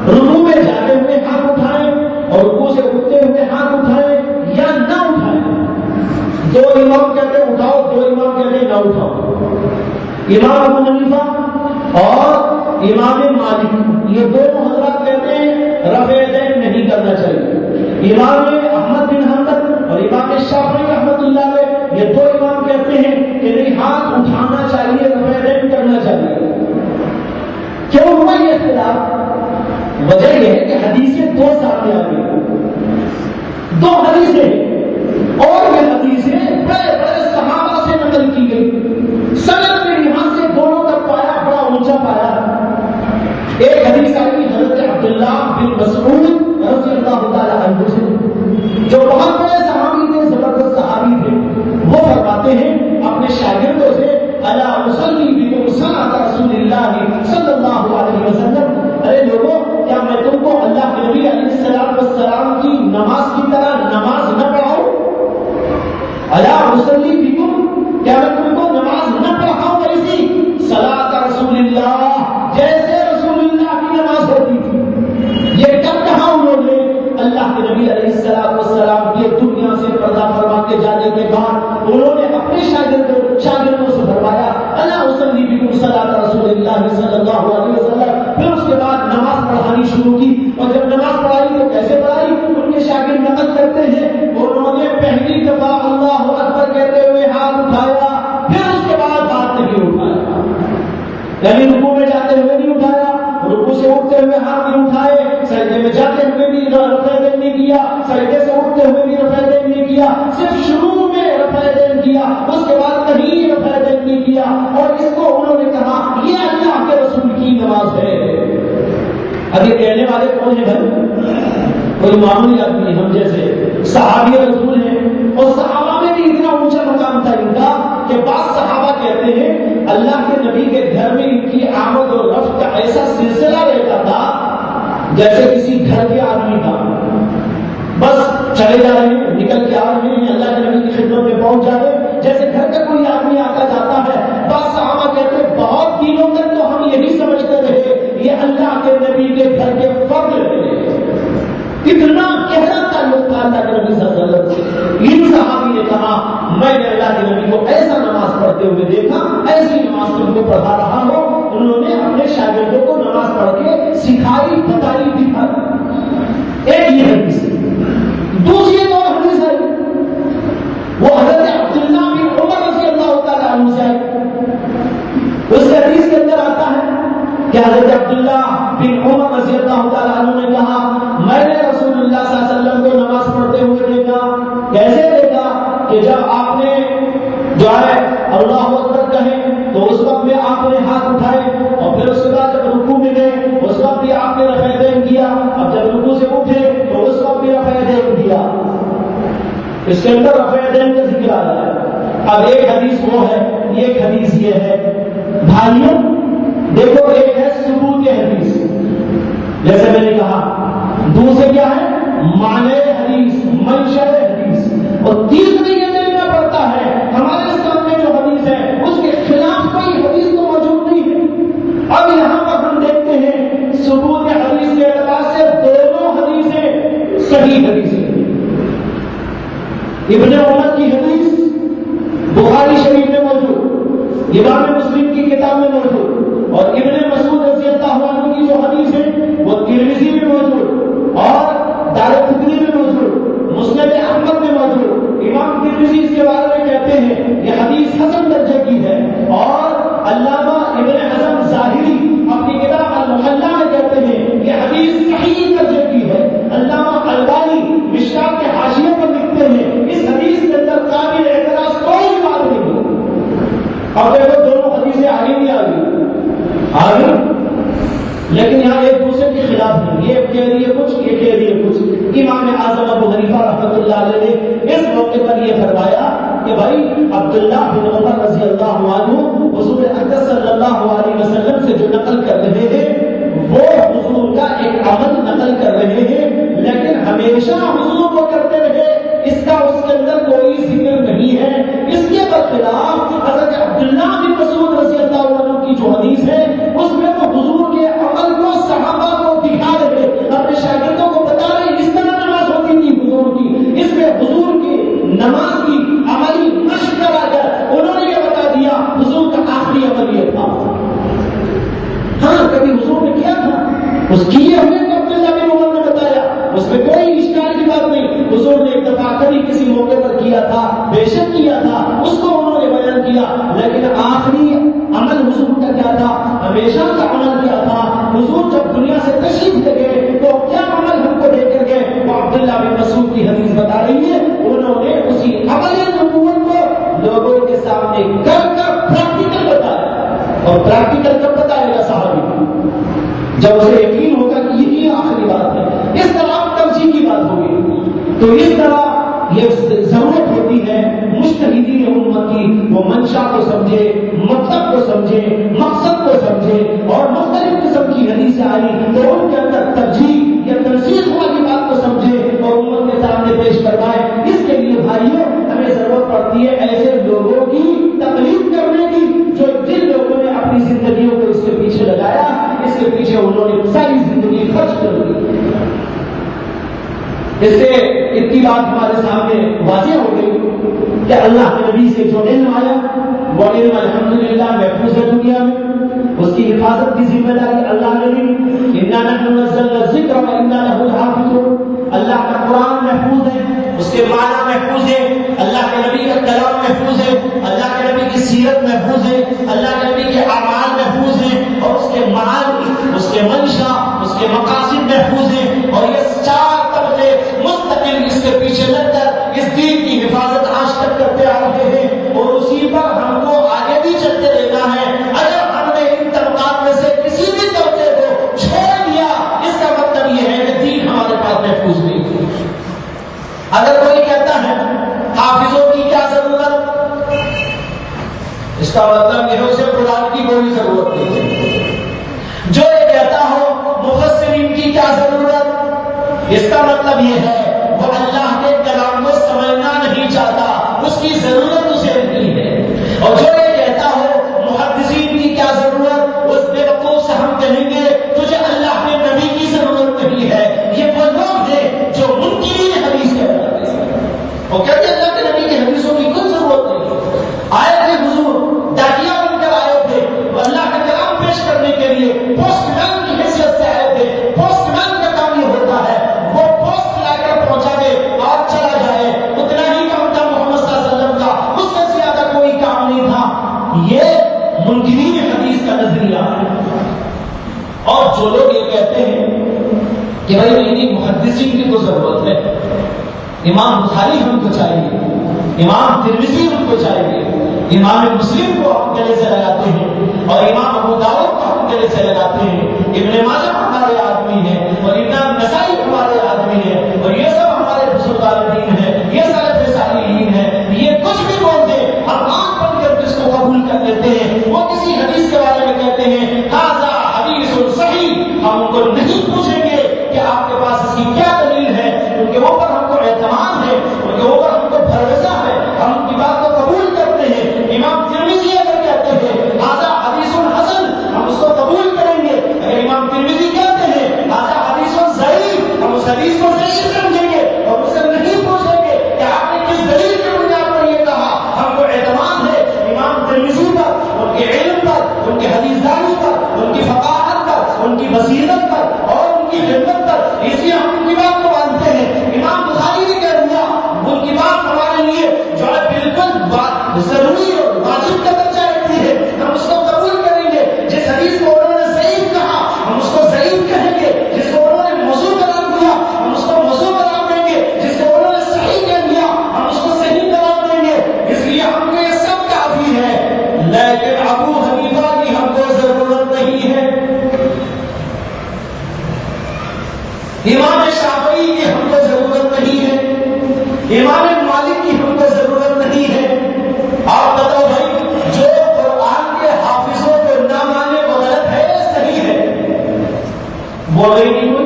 رکوع میں جاتے ہوئے ہاتھ اٹھائیں اور رکوع سے اٹھتے ہوئے ہاتھ اٹھائیں یا نہ اٹھائیں۔ دو امام کہتے ہیں اٹھاؤ، دو امام کہتے ہیں نہ اٹھاؤ۔ امام ابو حنیفہ اور امام مالک یہ دونوں حضرات کہتے ہیں رفع یدین نہیں کرنا چاہیے۔ امام احمد بن حنبل اور امام شافعی رحمۃ اللہ علیہ یہ دو امام کہتے ہیں کہ نہیں، ہاتھ اٹھانا چاہیے، رفع یدین کرنا چاہیے۔ کیوں ہوا یہ اختلاف؟ وجہ یہ ہے کہ حدیثیں دو سامنے آ گئی، دو حدیثیں، اور یہ حدیثیں بڑے بڑے صحابہ سے نقل کی گئی، سند میں یہاں سے دونوں تک پایا، بڑا اونچا پایا۔ ایک حدیث آئی حضرت عبداللہ بن مسعود رضی اللہ تعالی عنہ سے، جو بہت بڑے صحابی تھے، زبردست صحابی تھے، وہ فرماتے ہیں اپنے شاگردوں سے الا اصلی بکم صلاۃ رسول اللہ صلی اللہ علیہ وسلم، ارے لوگوں کیا میں تم کو اللہ کے نبی علیہ السلام کی نماز کی طرح نماز نہ پڑھاؤں؟ الا اصلی بکم، کیا میں تم کو نماز نہ پڑھاؤں ایسی صلاۃ رسول اللہ، جیسے رسول اللہ کی نماز ہوتی تھی۔ یہ کب کہا انہوں نے؟ اللہ کے نبی علیہ السلام کی دنیا سے پردہ فرما کے جانے کے بعد انہوں نے اپنے شاگردوں سے فرمایا الا اصلی بکم صلاۃ رسول اللہ صلی اللہ علیہ وسلم۔ پھر اس کے بعد نماز پڑھانی شروع کی، اور جب نماز پڑھائی تو کیسے پڑھائی؟ ان کے شاگرد نقل کرتے ہیں انہوں نے پہلی دفعہ اللہ اکبر کہتے ہوئے ہاتھ اٹھایا، پھر اس کے بعد ہاتھ نہیں اٹھایا، یعنی رکوع میں جاتے ہوئے نہیں اٹھایا، رکوع سے اٹھتے ہوئے ہاتھ نہیں اٹھائے، سجدے میں جاتے ہوئے بھی رفع یدین نہیں کیا، سجدے سے اٹھتے ہوئے بھی رفع یدین نہیں کیا، صرف شروع میں رفع یدین کیا، اس کے بعد کہیں رفع یدین نہیں کیا، اور اس کو انہوں نے کہا یہ اللہ کے رسول کی نماز ہے۔ اب یہ کہنے والے کون ہیں بھائی؟ کوئی معمولی آدمی ہم جیسے صحابی رسول ہیں، اور صحابہ میں بھی اتنا اونچا مقام تھا ان کا کہ بعض صحابہ کہتے ہیں اللہ کے نبی کے گھر میں ان کی آمد اور رفت کا ایسا سلسلہ رہتا تھا جیسے کسی گھر کے آدمی کا بس چلے جا رہے ہیں، نکل کے آ رہے ہیں، اللہ کے نبی کی خدمت میں پہنچ جاتے ہیں، جیسے گھر کا کوئی آدمی آتا جاتا ہے، بس صحابہ کہتے ہیں بہت دنوں تک تو ہم یہی سمجھتے رہے یہ اللہ کے نبی کے گھر کے فرد ہے، اتنا گہرا تعلق تھا اللہ کے نبی صلی اللہ علیہ وسلم سے۔ ان صحابی نے کہا میں نے اللہ کے نبی کو ایسا نماز پڑھتے ہوئے دیکھا، ایسی نماز تم کو پڑھا رہا ہو۔ انہوں نے اپنے شاگردوں کو نماز پڑھ کے سکھائی، بتائی، دکھائی۔ ایک یہ حدیث ہے۔ دوسری ایک اور حدیث ہے، وہ حضرت عبداللہ بن عمر رضی اللہ تعالیٰ عنہ سے ہے۔ اس حدیث کے اندر آتا ہے کہ حضرت عبداللہ بن عمر رضی اللہ تعالیٰ عنہ نے کہا میں نے رسول اللہ صلی اللہ علیہ وسلم کو نماز پڑھتے ہوئے دیکھا۔ کیسے دیکھا؟ کہ جب آپ نے جو ہے اللہ اکبر کہیں تو اس وقت میں آپ نے ہاتھ اٹھائے، اور پھر اس کے بعد جب رکوع میں گئے اس وقت بھی آپ نے رفع دین کیا، اب جب رکوع سے اٹھے تو اس وقت بھی رفع دین کیا۔ اس کے اندر رفع دین کا ذکر آ رہا ہے۔ اب ایک حدیث وہ ہے، ایک حدیث یہ ہے۔ بھائیوں دیکھو، ایک ہے ثبوت حدیث جیسے میں نے کہا، دوسرے کیا ہے معنی حدیث، منشأ حدیث، اور تیسری یہ دیکھنا پڑتا ہے ہمارے سامنے جو حدیث ہے اس کے خلاف کوئی حدیث تو موجود نہیں ہے۔ اب یہاں پر ہم دیکھتے ہیں ثبوت حدیث کے اعتبار سے دونوں حدیثیں صحیح حدیثیں۔ ابن عمر کی حدیث بخاری شریف میں موجود، امام مسلم کی کتاب میں موجود، اور ابن مسعود رضی اللہ عنہ کی جو حدیث ہے وہ ترمذی میں موجود اور دارقطنی میں موجود، مسند احمد میں موجود۔ امام ترمذی اس کے بارے میں کہتے ہیں یہ حدیث حسن درجے کی ہے، اور علامہ ابن حزم ظاہری اپنی کتاب المحلہ میں کہتے ہیں یہ حدیث صحیح درجے کی ہے۔ علامہ البانی مشکات کے حاشیے پر لکھتے ہیں اس حدیث کے اندر قابل اعتراض کوئی بات نہیں ہے۔ اب دیکھو دونوں حدیثیں آگے بھی آگے، لیکن یہاں ایک دوسرے کے خلاف نہیں، یہ کہہ رہی ہے کچھ، یہ کہہ رہی ہے کچھ۔ امام اعظم ابو حنیفہ رحمۃ اللہ علیہ نے اس موقع پر یہ فرمایا کہ بھائی عبداللہ بن عمر رضی اللہ عنہ حضور اکرم صلی اللہ علیہ وسلم سے جو نقل کر رہے ہیں وہ حضور کا ایک عمل نقل کر رہے ہیں، لیکن ہمیشہ حضور وہ کرتے رہے اس کا اس کے اندر کوئی ذکر نہیں ہے۔ اس کے برخلاف حضرت عبداللہ بن مسعود رضی اللہ عنہ کی جو حدیث ہے اس میں وہ حضور کے عمل کو صحابہ کو دکھا رہے، اپنے شاگردوں کو بتا رہے اس طرح نماز ہوتی تھی حضور کی۔ اس میں حضور کی نماز کی عملی مشق کرا کر انہوں نے یہ بتا دیا حضور کا آخری عمل یہ تھا۔ ہاں کبھی حضور نے کیا تھا اس کی یہ ہمیں عبداللہ بن عمر نے بتایا، اس میں کوئی اشکال کی بات نہیں۔ حضور نے ایک دفعہ کبھی کسی موقع پر کیا تھا، بے شک کیا تھا، اس کو انہوں نے بیان کیا، لیکن آخری عمل حضور کا کیا تھا؟ ہمیشہ کا عمل کیا تھا۔ حضور جب دنیا سے تشریف لے گئے تو کیا عمل ہم کو دے کر گئے؟ وہ عبداللہ بن مسعود کی حدیث بتا رہی ہے، انہوں نے اسی عمل نبوت کو لوگوں کے سامنے کر کر پریکٹیکل بتایا، اور پریکٹیکل کب بتائے گا صحابی؟ جب اسے یقین ہوگا کہ یہی آخری بات ہے۔ اس طرح ترجیح کی بات ہوگی، تو اس طرح یہ ضرورت ہوتی ہے مجتہدین امت کی وہ منشا کو سمجھے، مطلب کو سمجھے، مقصد کو سمجھے، اور مختلف قسم کی حدیث آئی تو ان کے اندر ترجیح یا تنسیخ والی بات کو سمجھے اور امت کے سامنے پیش کروائے۔ اس کے لیے بھائیوں ہمیں ضرورت پڑتی ہے ایسے لوگوں کی تقلید کرنے کی جو جن لوگوں نے اپنی زندگیوں کو اس کے پیچھے لگایا، اس کے پیچھے انہوں نے ساری زندگی خرچ کر دی۔ اس سے اتنی بات ہمارے سامنے واضح ہو گئی کہ اللہ کے نبی سے جو علم آیا وہ علم الحمدللہ محفوظ ہے دنیا میں، اس کی حفاظت کی ذمہ داری اللہ نے لی۔ انا نحن نزلنا الذکر وانا له لحافظون، اللہ کا قرآن محفوظ ہے، اس کے معنی محفوظ ہے، اللہ کے نبی کا کلام محفوظ ہے، اللہ کے نبی کی سیرت محفوظ ہے، اللہ کے نبی کے اعمال محفوظ ہیں، اور اس کے معانی، اس کے منشا، اس کے مقاصد محفوظ ہیں، اور یہ چار طبقے مستقل اس کے پیچھے لگ کر اس دین کی حفاظت آج تک کرتے آ رہے ہیں، اور اسی پر ہم کو آگے بھی چلتے رہنا ہے۔ اگر ہم نے ان طبقات میں سے کسی بھی طبقے کو چھوڑ دیا اس کا مطلب یہ ہے کہ دین ہمارے پاس محفوظ نہیں۔ اگر کوئی کہتا ہے حافظوں کی کیا ضرورت، اس کا مطلب یہ ہے اسے قرآن کی کوئی ضرورت نہیں ہے۔ جو یہ کہتا ہو مفسرین کی کیا ضرورت؟ اس کا مطلب یہ ہے وہ اللہ کے کلام کو سمجھنا نہیں چاہتا، اس کی ضرورت اسے نہیں ہے۔ اور جو یہ کہتا ہو محدثین کی کیا ضرورت، اس بے وقوف سے ہم کہیں گے تجھے اللہ کے نبی کی ضرورت نہیں ہے۔ یہ وہ لوگ ہیں جو منکرین حدیث کہلاتے ہیں، وہ کہتے ہیں اللہ کے نبی کی حدیثوں کی کوئی ضرورت نہیں۔ آئے تھے حضور، ڈاکیا بن کر آئے تھے، اللہ کا کلام پیش کرنے کے لیے پوسٹ مین کی حیثیت سے آئے تھے۔ پوسٹ مین کا کام یہ ہوتا ہے وہ پوسٹ لا کر پہنچا دے اور چلا جائے، اتنا ہی کام تھا محمد صلی اللہ علیہ وسلم کا، اس سے زیادہ کوئی کام نہیں تھا۔ یہ منکرین حدیث کا نظریہ ہے۔ اور جو لوگ یہ کہتے ہیں کہ بھائی انہیں محدثین کی تو ضرورت ہے، امام بخاری ہم کو چاہیے، امام ترمذی ہم کو چاہیے، امام مسلم کو ہم گلے سے لگاتے ہیں، اور امام ابو داؤد کو ہم گلے سے لگاتے ہیں، ابن ماجہ ہمارے آدمی ہیں، اور امام نسائی ہمارے آدمی ہیں، اور یہ سب ہمارے بزرگان دین ہیں، یہ سلف صالحین ہیں، یہ کچھ بھی بولتے ہم آنکھ بند کر کے اس کو قبول کر لیتے ہیں۔ وہ کسی حدیث کے بارے میں کہتے ہیں ھذا حدیث صحیح، ہم ان کو نہیں پوچھیں گے کہ آپ کے پاس اس کی کیا دلیل ہے، ان کے اوپر ہم کو اعتماد ہے، ان کے اوپر ہم کو بھروسہ ہے، ہم ان کی بات کو قبول کرتے ہیں۔ امام ترمذی اگر کہتے ہیں ھذا حدیث حسن، ہم اس کو قبول کریں گے۔ اگر امام ترمذی کہتے ہیں ھذا حدیث ضعیف، ہم اس حدیث کو ضعیف سمجھیں گے اور اس سے نہیں پوچھیں گے کہ آپ نے کس دلیل کے بنیاد پر یہ کہا۔ ہم کو اعتماد ہے امام ترمذی پر، ان کے علم پر، ان کی حدیث دانی پر، ان کی فقاہت پر، ان کی بصیرت پر اور ان کی خدمت پر، اس لیے ہم ان کی بات کو مانتے ہیں۔ امام بخاری نے کہہ دیا ان کی بات ہمارے لیے جو ہے بالکل بات ضروری اور واجب کا درجہ رکھتی ہے، ہم اس کو قبول کریں گے۔ جس حدیث کو انہوں نے ضعیف کہا ہم اس کو ضعیف کہیں گے، جس کو انہوں نے موضوع قرار دیا ہم اس کو موضوع قرار دیں گے، جس کو انہوں نے صحیح کہہ دیا ہم اس کو صحیح قرار دیں گے۔ اس لیے ہم کو یہ سب کافی ہے، لیکن ابو حنیفہ کی ہم کو ضرورت نہیں ہے، امام شافعی کی ہم کو ضرورت نہیں ہے، امام مالک کی ہم کو ضرورت نہیں ہے۔ آپ بتاؤ بھائی جو قرآن کے حافظوں کو نہ مانے وہ غلط ہے یا صحیح ہے؟ بول رہی نہیں کوئی؟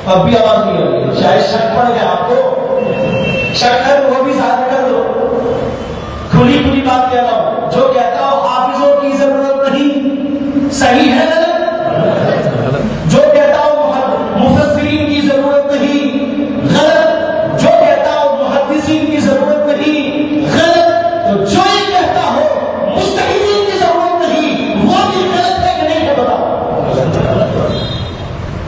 اب بھی آواز نہیں آ رہی، شاید شک پڑ گیا آپ کو، شک ہے وہ بھی ظاہر کر دو۔ کھلی کھلی بات کہہ رہا ہوں، جو کہتا ہو حافظوں کی ضرورت نہیں، صحیح ہے غلط؟ جو کہتا ہو مفسرین کی ضرورت نہیں، غلط۔ جو کہتا ہو محدثین کی ضرورت نہیں، غلط۔ تو جو یہ کہتا ہو مجتہدین کی ضرورت نہیں، وہ بھی غلط ہے کہ نہیں ہے؟ بتاؤ۔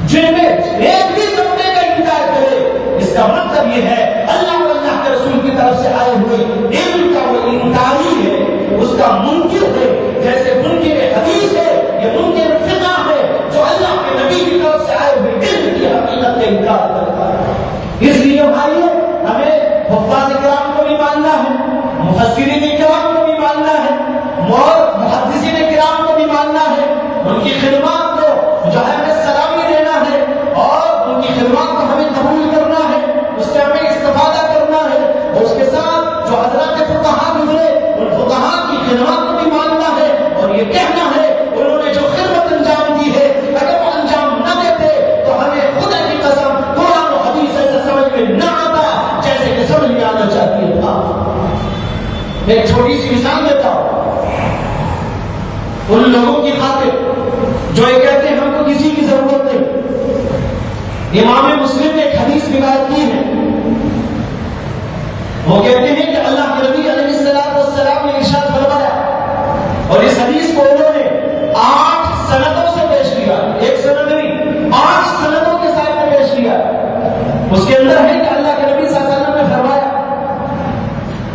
جن میں ایک بھی طبقے کا انکار کرے اس کا مطلب یہ ہے اللہ اور اللہ کے رسول کی طرف سے آئے ہوئے علم کا وہ انکاری ہے، اس کا منکر ہے، جیسے منکر حدیث ہے، یہ منکر فقہ ہے جو اللہ کے نبی کی طرف سے آئے ہوئے علم کی حقیقت کا انکار کرتا ہے۔ اس لیے بھائیو ہمیں حفاظ کرام کو بھی ماننا ہے، مفسرین کرام کو بھی ماننا ہے، اور محدثین کرام کو بھی ماننا ہے، ان کی خدمات کو جو ہے ہمیں سلامی دینا ہے، اور ان کی خدمات کو ہمیں قبول کرنا ہے، اس سے ہمیں استفادہ کرنا ہے، اور اس کے ساتھ جو حضرات فقہا گزرے ان فقہا کی خدمات کو بھی ماننا ہے، اور یہ کہنا ہے انہوں نے جو خدمت انجام دی ہے اگر وہ انجام نہ دیتے تو ہمیں خدا کی قسم قرآن و حدیث سے سمجھ میں نہ آتا جیسے کہ سمجھ میں آنا چاہیے تھا۔ میں ایک چھوٹی سی مثال دیتا ہوں ان لوگوں کی خاطر جو یہ کہتے ہیں ہم کو کسی کی ضرورت نہیں۔ امام مسلم نے ایک حدیث روایت کی ہے، وہ کہتے ہیں کہ اللہ کے نبی علیہ السلام نے ارشاد فرمایا، اور اس حدیث کو انہوں نے 8 سندوں سے پیش کیا، ایک سند نہیں 8 سندوں کے ساتھ میں پیش کیا۔ اس کے اندر ہے کہ اللہ کے نبی صلی اللہ علیہ وسلم نے فرمایا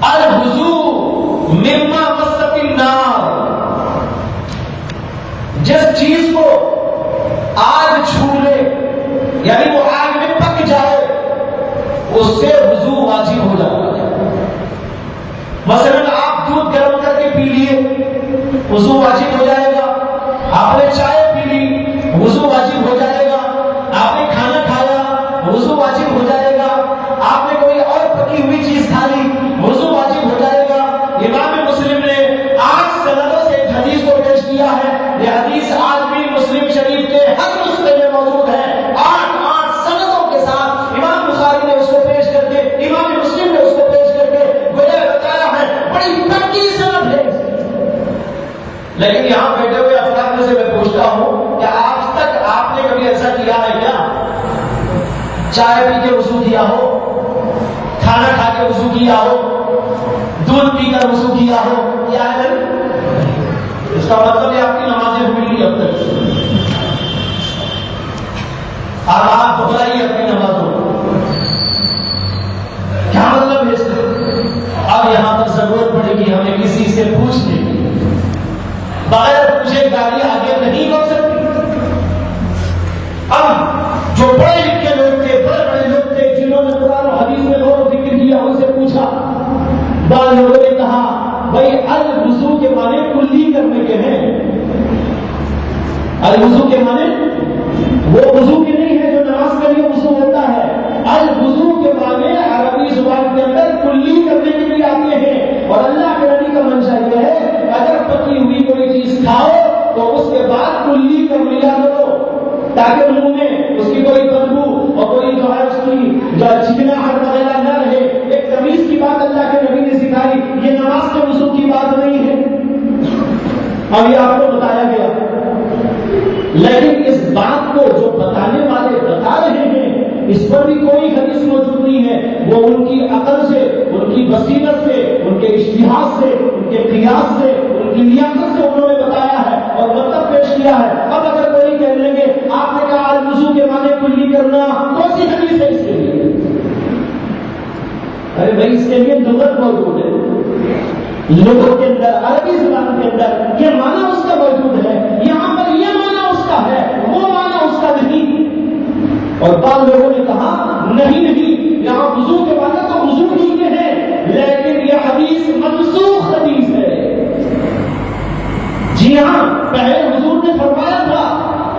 الوضوء مما مست النار، جس چیز کو آگ چھو لے یعنی وہ آگ میں پک جائے اس سے وضو واجب ہو جاتا ہے۔ مثلا آپ دودھ گرم کر کے پی لیے وضو واجب ہو جائے گا، آپ نے چائے پی لی وضو واجب ہو جائے گا، آپ نے کھانا کھایا وضو واجب ہو جائے گا، آپ نے کوئی اور پکی ہوئی چیز کھا لی وضو واجب ہو جائے گا۔ امام مسلم نے 8 سندوں سے ایک حدیث کو پیش کیا ہے، یہ حدیث آج بھی مسلم شریف کے ہر نسخے میں موجود لیکن یہاں بیٹھے ہوئے افراد میں سے میں پوچھتا ہوں کہ آج تک آپ نے کبھی ایسا کیا ہے کیا؟ چائے پی کے وضو کیا ہو، کھانا کھا کے وضو کیا ہو، دودھ پی کر وضو کیا ہو، کیا ہے؟ اس کا مطلب ہے آپ کی نمازیں ہوئی نہیں اب تک. اب آپ دہرائیے اپنی نمازوں. کیا مطلب ہے اس کا؟ اب یہاں پر ضرورت پڑے گی ہمیں کسی سے پوچھنے کی. بغیر پوچھے گاڑی آگے نہیں بڑھ سکتی. اب جو پڑھے لکھے لوگ تھے، بڑے بڑے لوگ تھے، جنہوں نے قرآن و حدیث میں غور و فکر کیا، ان سے پوچھا. بعض لوگوں نے کہا بھائی الوضو کے معنی کلی کرنے کے ہیں. الوضو کے معنی وہ وضو کے نہیں ہے جو نماز کے لیے وضو ہوتا ہے. الوضو کے معنی عربی زبان کے اندر کلی کرنے کے لیے آتے ہیں. اور اللہ کے نبی کا منشا یہ ہے اگر پکی ہوئی کوئی چیز کھاؤ تو اس کے بعد کلی کر لیا کرو تاکہ منہ میں اس کی کوئی بدبو اور کوئی جو ہے اس کی چکناہٹ وغیرہ نہ رہے. ایک تمیز کی بات اللہ کے نبی نے سکھائی. یہ نماز کے وضو کی بات نہیں ہے. اب یہ آپ کو بتایا گیا، لیکن اس بات کو جو بتانے والے بتا رہے ہیں اس پر بھی کوئی حدیث موجود نہیں ہے. وہ ان کی عقل سے، ان کی بصیرت سے، ان کے اجتہاد سے، ان کے قیاس سے، ان کی لیاقت سے انہوں نے بتایا ہے اور مطلب پیش کیا ہے. اب اگر کوئی کہہ لیں گے آپ نے کہا الوضو کے معنی کلی کرنا، کون سی حدیث ہے اس کے لیے؟ ارے بھائی اس کے لیے لغت موجود ہے. لغت کے اندر، عربی زبان کے اندر یہ معنی اس کا موجود ہے. یہاں پر یہ معنی اس کا ہے، وہ معنی اس کا نہیں. اور بعض لوگوں نے کہا نہیں یہاں وضو کے معنی تو وضو ہی کے ہیں، لیکن یہ حدیث منسوخ حدیث ہے. جی ہاں، پہلے حضور نے فرمایا تھا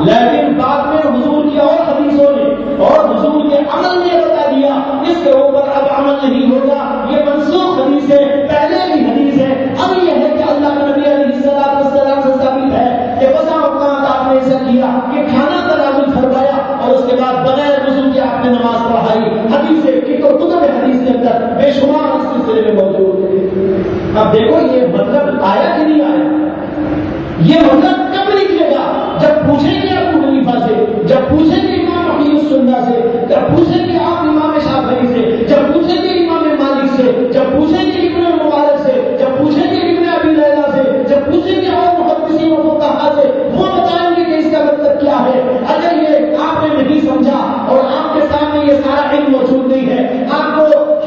لیکن بعد میں حضور کی اور حدیثوں نے اور حضور کے عمل نے بتا دیا اس کے اوپر اب عمل نہیں ہوگا. یہ منسوخ حدیث ہے، پہلے کی حدیث ہے. اب یہ ہے کہ اللہ کے نبی علیہ السلام سے ثابت ہے کہ بسا اوقات آپ نے ایسا کیا کہ کھانا تناول فرمایا اور اس کے بعد بغیر وضو کے آپ نے نماز پڑھائی. حدیث کی تو کتب حدیث کے اندر بے شمار اس سلسلے میں موجود ہے. اب دیکھو یہ مطلب آیا کہ نہیں آیا؟ یہ مطلب کب نکلے گا؟ جب پوچھیں گے ابو حنیفہ سے، جب پوچھیں گے امام محی السنہ سے، جب پوچھیں گے آپ امام شافعی سے، جب پوچھیں گے امام مالک سے، جب پوچھیں گے ابن المبارک سے، جب پوچھیں گے ابن ابی لیلہ سے، جب پوچھیں گے اور محدثین و فقہاء سے، وہ بتائیں گے کہ اس کا مطلب کیا ہے. اگر یہ آپ نے نہیں سمجھا اور آپ کے سامنے یہ سارا علم موجود نہیں ہے، آپ کو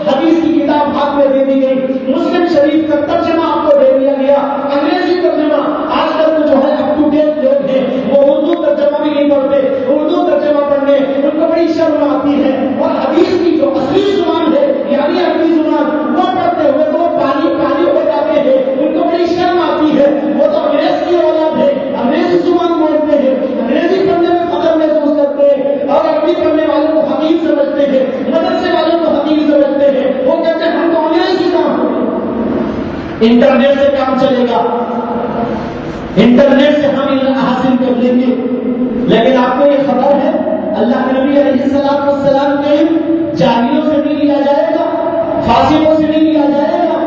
حدیث کی کتاب ہاتھ میں دے دی گئی، مسلم شریف کا ترجمہ آپ کو دے دیا گیا، انگریزی ترجمہ. آج کل تو جو ہے اپ ٹو ڈیٹ لوگ ہیں وہ اردو ترجمہ بھی نہیں پڑھتے. اردو ترجمہ پڑھنے ان کو بڑی شرم آتی ہے اور حدیث کی جو اصلی زبان ہے یعنی عربی زبان وہ پڑھتے ہوئے وہ پانی پانی ہو جاتے ہیں. ان کو بڑی شرم آتی ہے. وہ تو انگریز کی اولاد ہے، انگریزی زبان بولتے ہیں، انگریزی پڑھنے میں فخر محسوس کرتے ہیں اور عربی پڑھنے والوں کو حقیر سمجھتے ہیں، مدرسے والوں کو حقیر سمجھتے ہیں. وہ کہتے ہیں ہم تو انگریزی کام انٹرنیٹ سے کام چلے گا، انٹرنیٹ سے ہم علم حاصل کر لیں گے. لیکن آپ کو یہ خبر ہے اللہ کے نبی علیہ السلام کے جاہلیوں سے نہیں لیا جائے گا، فاسقوں سے نہیں لیا جائے گا.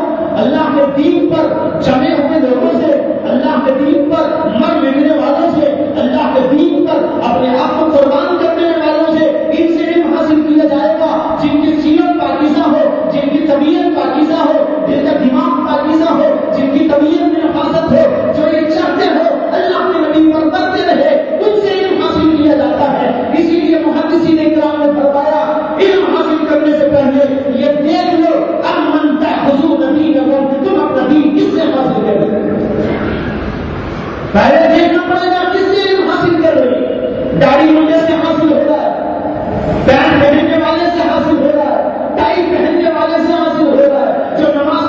اللہ کے دین پر جمے ہوئے لوگوں سے، اللہ کے دین پر مر مٹنے والوں سے، اللہ کے دین پر اپنے آپ کو قربان کرنے والوں سے ان سے علم حاصل کیا جائے گا جن کی سیرت پاکیزہ ہو، جن کی طبیعت پاکیزہ ہو، جن کا دماغ پاکیزہ ہو، جن کی طبیعت میں نفاست ہو، جو یہ چاہتے ہو اللہ کے نبی پر کرتے رہے، ان سے علم حاصل کیا جاتا ہے. اسی لیے محدثین کرام نے فرمایا علم حاصل کرنے سے پہلے یہ دیکھ لو امن تاخذون دینکم، تم اپنا دین کس سے حاصل کر رہے ہو. پہلے دیکھنا پڑے گا کس سے علم حاصل کر رہے ہیں. داڑھی مجھے سے حاصل ہو رہا ہے، پینٹ پہننے والے سے حاصل ہو رہا ہے، ٹائی پہننے والے سے حاصل ہو رہا ہے، جو نماز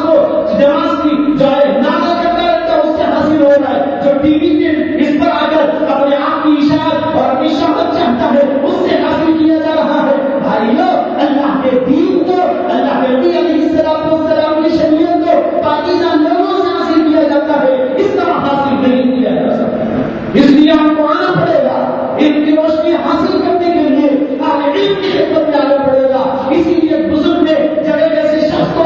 کی جو ہے نادا کرتا رہتا ہے اس سے حاصل ہو رہا ہے، جو ٹی وی کے اس پر آ کر اپنے آپ کی اشاعت اور اپنی شہرت چاہتا ہے اس سے حاصل کیا جا رہا ہے. بھائیو اللہ کے دین کو، اللہ کے نبی علیہ السلام کی شریعت کو پاکیزہ لوگوں سے حاصل کیا جاتا ہے، اس طرح حاصل نہیں کیا جا سکتا. اس لیے ہم کو آنا پڑے گا، علم کی روشنی حاصل کرنے کے لیے علم کی خدمت میں آنا پڑے گا. اسی لیے بزرگ نے جب ایک ایسے شخص کو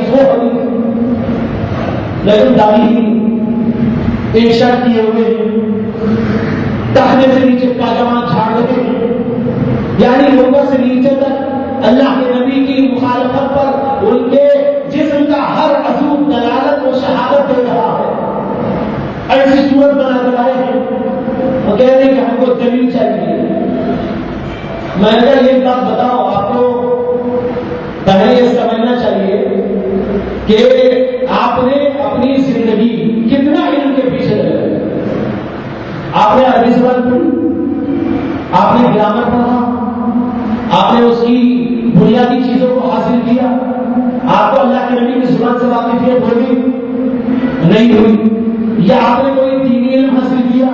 حدیث وہ حدیث، لیکن داڑھی انشاء کیے ہوئے ہیں، ٹہنے سے نیچے پاجامہ جھاڑ رہے ہیں، یعنی لوگوں سے نیچے تک اللہ کے نبی کی مخالفت پر ان کے جسم کا ہر عضو دلالت و شہادت دے رہا ہے، ایسی صورت بنا کر آئے ہیں اور کہہ رہے ہیں کہ ہم کو دلیل چاہیے۔ میں نے کہا یہ بات بتاؤ، آپ کو پہلے یہ سمجھنا چاہیے کہ آپ نے اپنی زندگی کتنا علم کے پیچھے لگا۔ آپ نے عربی زبان پڑھی، آپ نے گرامر پڑھا، آپ نے اس کی بنیادی چیزوں کو حاصل کیا، آپ کو اللہ کے نبی کی زبان سے واقفیت ہوئی نہیں ہوئی، یا آپ نے کوئی دینی علم حاصل کیا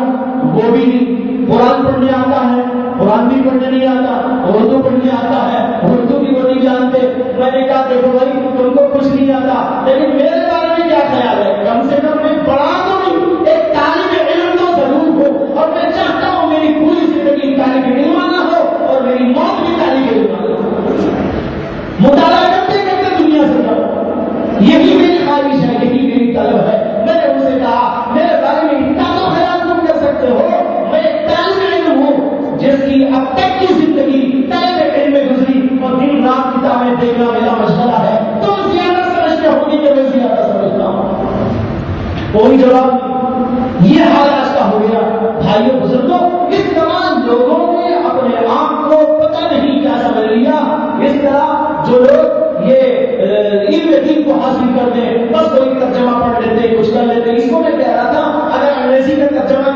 وہ بھی نہیں۔ قرآن پڑھنے آتا ہے، قرآن بھی پڑھنے نہیں آتا، اردو پڑھنے آتا ہے، اردو بھی وہ نہیں جانتے۔ میں نے کہا دیکھو بھائی تم کو کچھ نہیں آتا، لیکن میرے بارے میں کیا خیال ہے؟ کم سے کم میں پڑھا تو نہیں، ایک طالب علم تو ضرور ہو، اور میں چاہتا ہوں میری پوری زندگی طالب علم نہ ہو اور میری موت بھی طالب علم نہ ہو۔ مطالعہ کرتے کرتے دنیا سے جاؤ، یہی میری خواہش ہے، یہی میری طلب ہے۔ میں نے ان سے کہا میرے بارے میں اتنا تو خیال تم کر سکتے ہو، میں ایک طالب علم ہوں جس کی اب تک کی زندگی طالب علم میں گزری اور دن رات کتابیں دیکھنا میرا مشغلہ ہے، تو زیادہ سمجھتے ہوں گے کہ میں زیادہ سمجھتا ہوں۔ کوئی جواب نہیں۔ یہ حال آج کا ہو گیا۔ بھائیوں بزرگوں، اس طرح لوگوں نے اپنے آپ کو پتہ نہیں کیا سمجھ لیا، اس طرح جو لوگ یہ علم دین کو حاصل کرتے ہیں بس کوئی ترجمہ پڑھ لیتے کچھ کر لیتے۔ اس کو میں کہہ رہا تھا اگر انگریزی کا ترجمہ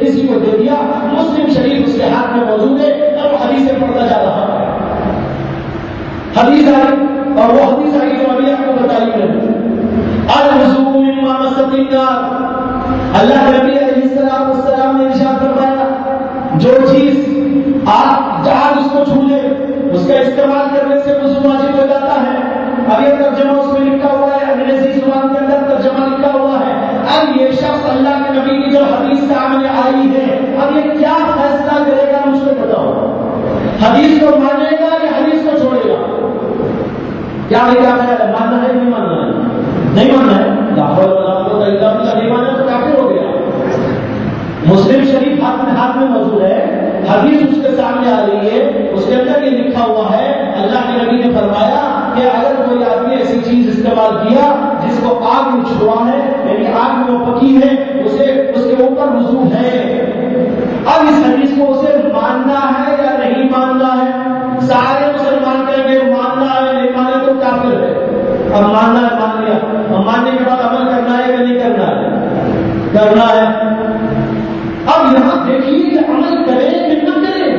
کسی کو دے دیا، مسلم شریف اس کے ہاتھ میں موجود ہے، تب وہ حدیثیں پڑھتا جا رہا ہے۔ حدیث آئی اور وہ حدیث آئی جو ابھی آپ کو بتائی ہے، الوضوء مما مست النار۔ اللہ کے نبی علیہ السلام نے ارشاد فرمایا جو چیز آگ اس کو چھو لے اس کا استعمال کرنے سے وضو واجب ہو جاتا ہے۔ اب یہ ترجمہ اس میں لکھا ہوا ہے، انگریزی زبان کے اندر ترجمہ لکھا ہوا ہے۔ اب یہ شخص اللہ کے نبی کی جو حدیث سامنے آئی ہے، اب یہ کیا فیصلہ کرے گا مجھ کو بتاؤ، حدیث کو مانے گا یا حدیث کو چھوڑے گا؟ کیا خیال ہے، ماننا ہے نہیں ماننا ہے؟ نہیں ماننا ہے، نہیں ماننا تو کافی ہو گیا۔ مسلم شریف ہاتھ میں موجود ہے، حدیث اس کے سامنے آ رہی ہے، اس کے اندر یہ لکھا ہوا ہے اللہ کے نبی نے فرمایا کہ اگر کوئی آدمی ایسی چیز استعمال کیا جس کو آگ میں چھوا ہے، یعنی آگ میں وہ پکی ہے، اسے اس کے اوپر وضو ہے۔ اب اس حدیث کو اسے ماننا ہے یا نہیں ماننا ہے؟ سارے مسلمان کہیں گے ماننا ہے، نہیں مانے تو کافر ہے۔ اب ماننا ہے مان لیا، اب ماننے کے بعد عمل کرنا ہے یا نہیں کرنا ہے؟ کرنا ہے۔ اب یہاں دیکھیے کہ عمل کرے کہ نہ کرے،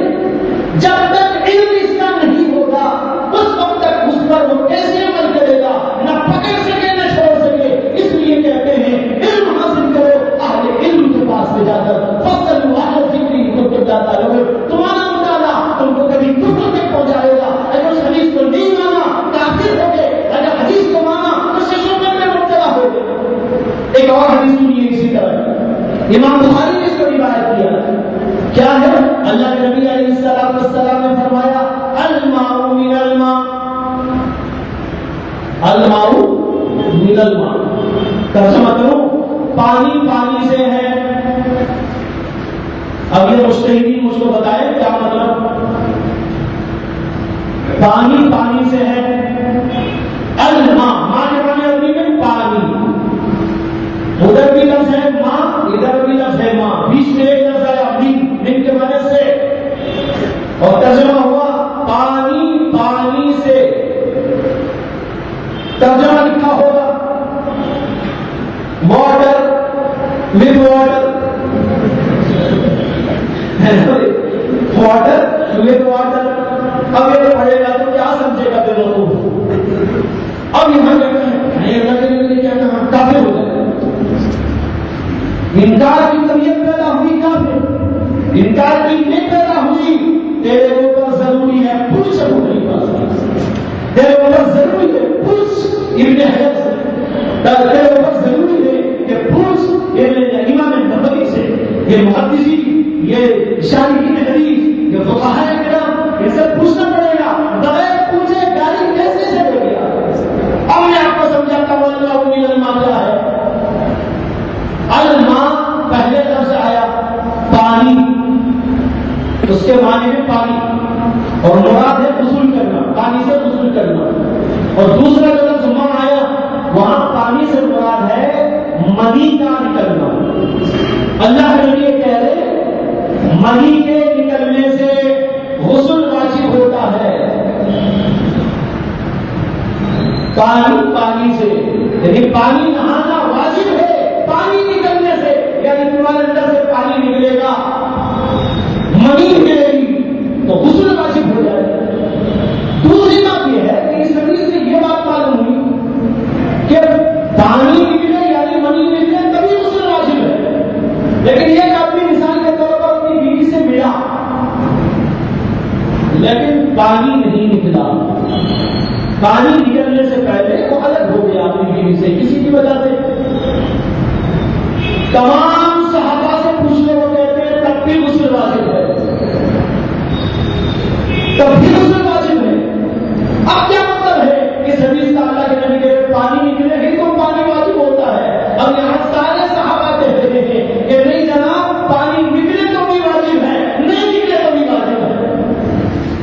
جب تک علم اس کا نہیں ہوگا اس وقت تک اس پر وہ کیسے عمل کرے گا؟ نہ پکڑ سکے نہ چھوڑ سکے۔ اس لیے کہتے ہیں علم حاصل کرو اہل علم کے پاس میں جا کر، فصل واحد ذکری تم جاتا رہو۔ تمہارا مطالعہ تم کو کبھی کفر تک پہنچائے گا۔ اگر اس حدیث کو نہیں مانا کافر ہو گئے، اگر حدیث کو مانا تو ششوبے میں مبتلا ہو گئے۔ ایک اور حدیث سنیے اسی طرح، امام بخاری نے اس کو روایت کیا، کیا ہے؟ اللہ کے نبی علیہ السلام نے فرمایا الماء من الماء، الماء من الماء، ترجمہ کرو پانی پانی سے ہے۔ اب یہ مجتہدین مجھ کو بتائیں کیا مطلب؟ پانی پانی سے ہے، الماء ماں کے معنی عربی میں پانی، ادھر بھی لفظ ہے ماں، ادھر بھی لفظ ہے ماں، بیچ میں ایک لفظ ہے من کے معنی سے، اور ترجمہ ہوا پانی پانی سے۔ ترجمہ لکھا ہوگا water with water, water with water. اب یہ پڑھے گا تو کیا سمجھے گا بے وقوف؟ اب یہاں کہتے ہیں نہیں اللہ کے لیے کیا کہا کافر ہو جائے، انکار کی طبیعت پیدا ہوئی کافر، انکار کی نہیں پیدا ہوئی۔ تیرے اوپر ضروری ہے کچھ سب نہیں پاس، تیرے اوپر ضروری ہے کچھ ابن حجر سے، تیرے اوپر ضروری ہے کہ پوچھ امام نبوی سے، یہ محدثین، یہ شارحین حدیث، یہ فقہاء کرام، ان سے پوچھنا پڑے گا۔ بغیر پوچھے گالی کیسے چلے گا؟ اب میں آپ کو اس کے معنی میں پانی، اور مراد ہے غسل کرنا، پانی سے غسل کرنا. اور دوسرا جو لفظ ماء آیا وہاں پانی سے مراد ہے منی کا نکلنا. اللہ کے نبی کہہ رہے منی کے نکلنے سے غسل واجب ہوتا ہے. پانی سے یعنی پانی نہانا واجب ہے. پانی نکلنے سے یعنی تمہارے اندر سے پانی نکلے گا، منی نکلے گی تو غسل واجب ہو جائے گا. دوسری بات یہ ہے کہ اس حدیث سے یہ بات معلوم ہوئی کہ پانی نکلے یعنی منی نکلے تبھی غسل واجب ہے. لیکن یہ آدمی مثال کے طور پر اپنی بیوی سے ملا لیکن پانی نہیں نکلا، پانی نکلنے سے پہلے وہ الگ ہو گیا اپنی بیوی سے کسی کی وجہ سے. تمام صحابہ سے پوچھ لے، وہ کہتے ہیں تب بھی غسل واجب ہے، تب بھی غسل واجب ہے. اب کیا مطلب ہے اس حدیث کا؟ اللہ کے نبی کے پانی نکلے گی تو پانی واجب ہوتا ہے. اب یہاں سارے صحابہ کہتے ہیں کہ نہیں جناب، پانی نکلے تو بھی واجب ہے، نہیں نکلے تو بھی واجب ہے.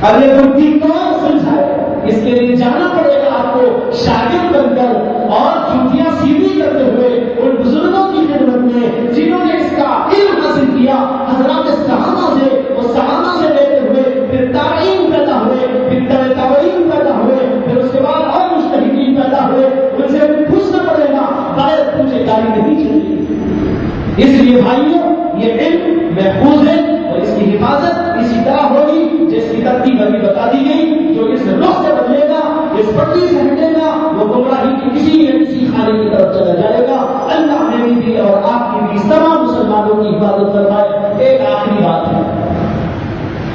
اب یہ بڑی کون سمجھائے؟ اس کے لیے جانا پڑے گا آپ کو شاگرد بن کر اور جوتیاں سیدھی کرتے ہوئے ان بزرگوں کی خدمت میں جنہوں نے اس کا علم حاصل کیا، حضرات صحابہ سے، وہ صحابہ سے لیتے ہوئے پھر تابعین پیدا ہوئے، پھر تابعین پیدا ہوئے، پھر اس کے بعد اور مجتہدین پیدا ہوئے. ان سے پوچھنا پڑے گا، بغیر پوچھے گالی نہیں چلے. اس لیے بھائیوں یہ علم محفوظ ہے اور اس کی حفاظت اسی طرح ہوگی جس کی ترتیب ابھی بتا دی گئی. جو اس رخ سے بدلے گا، اس پٹی سے ہٹے گا، وہ گمراہی کی کسی نہ کسی خانے کی طرف چلا جائے گا. اللہ میری بھی اور آپ کی بھی تمام مسلمانوں کی حفاظت فرمائے. ایک آخری بات ہے،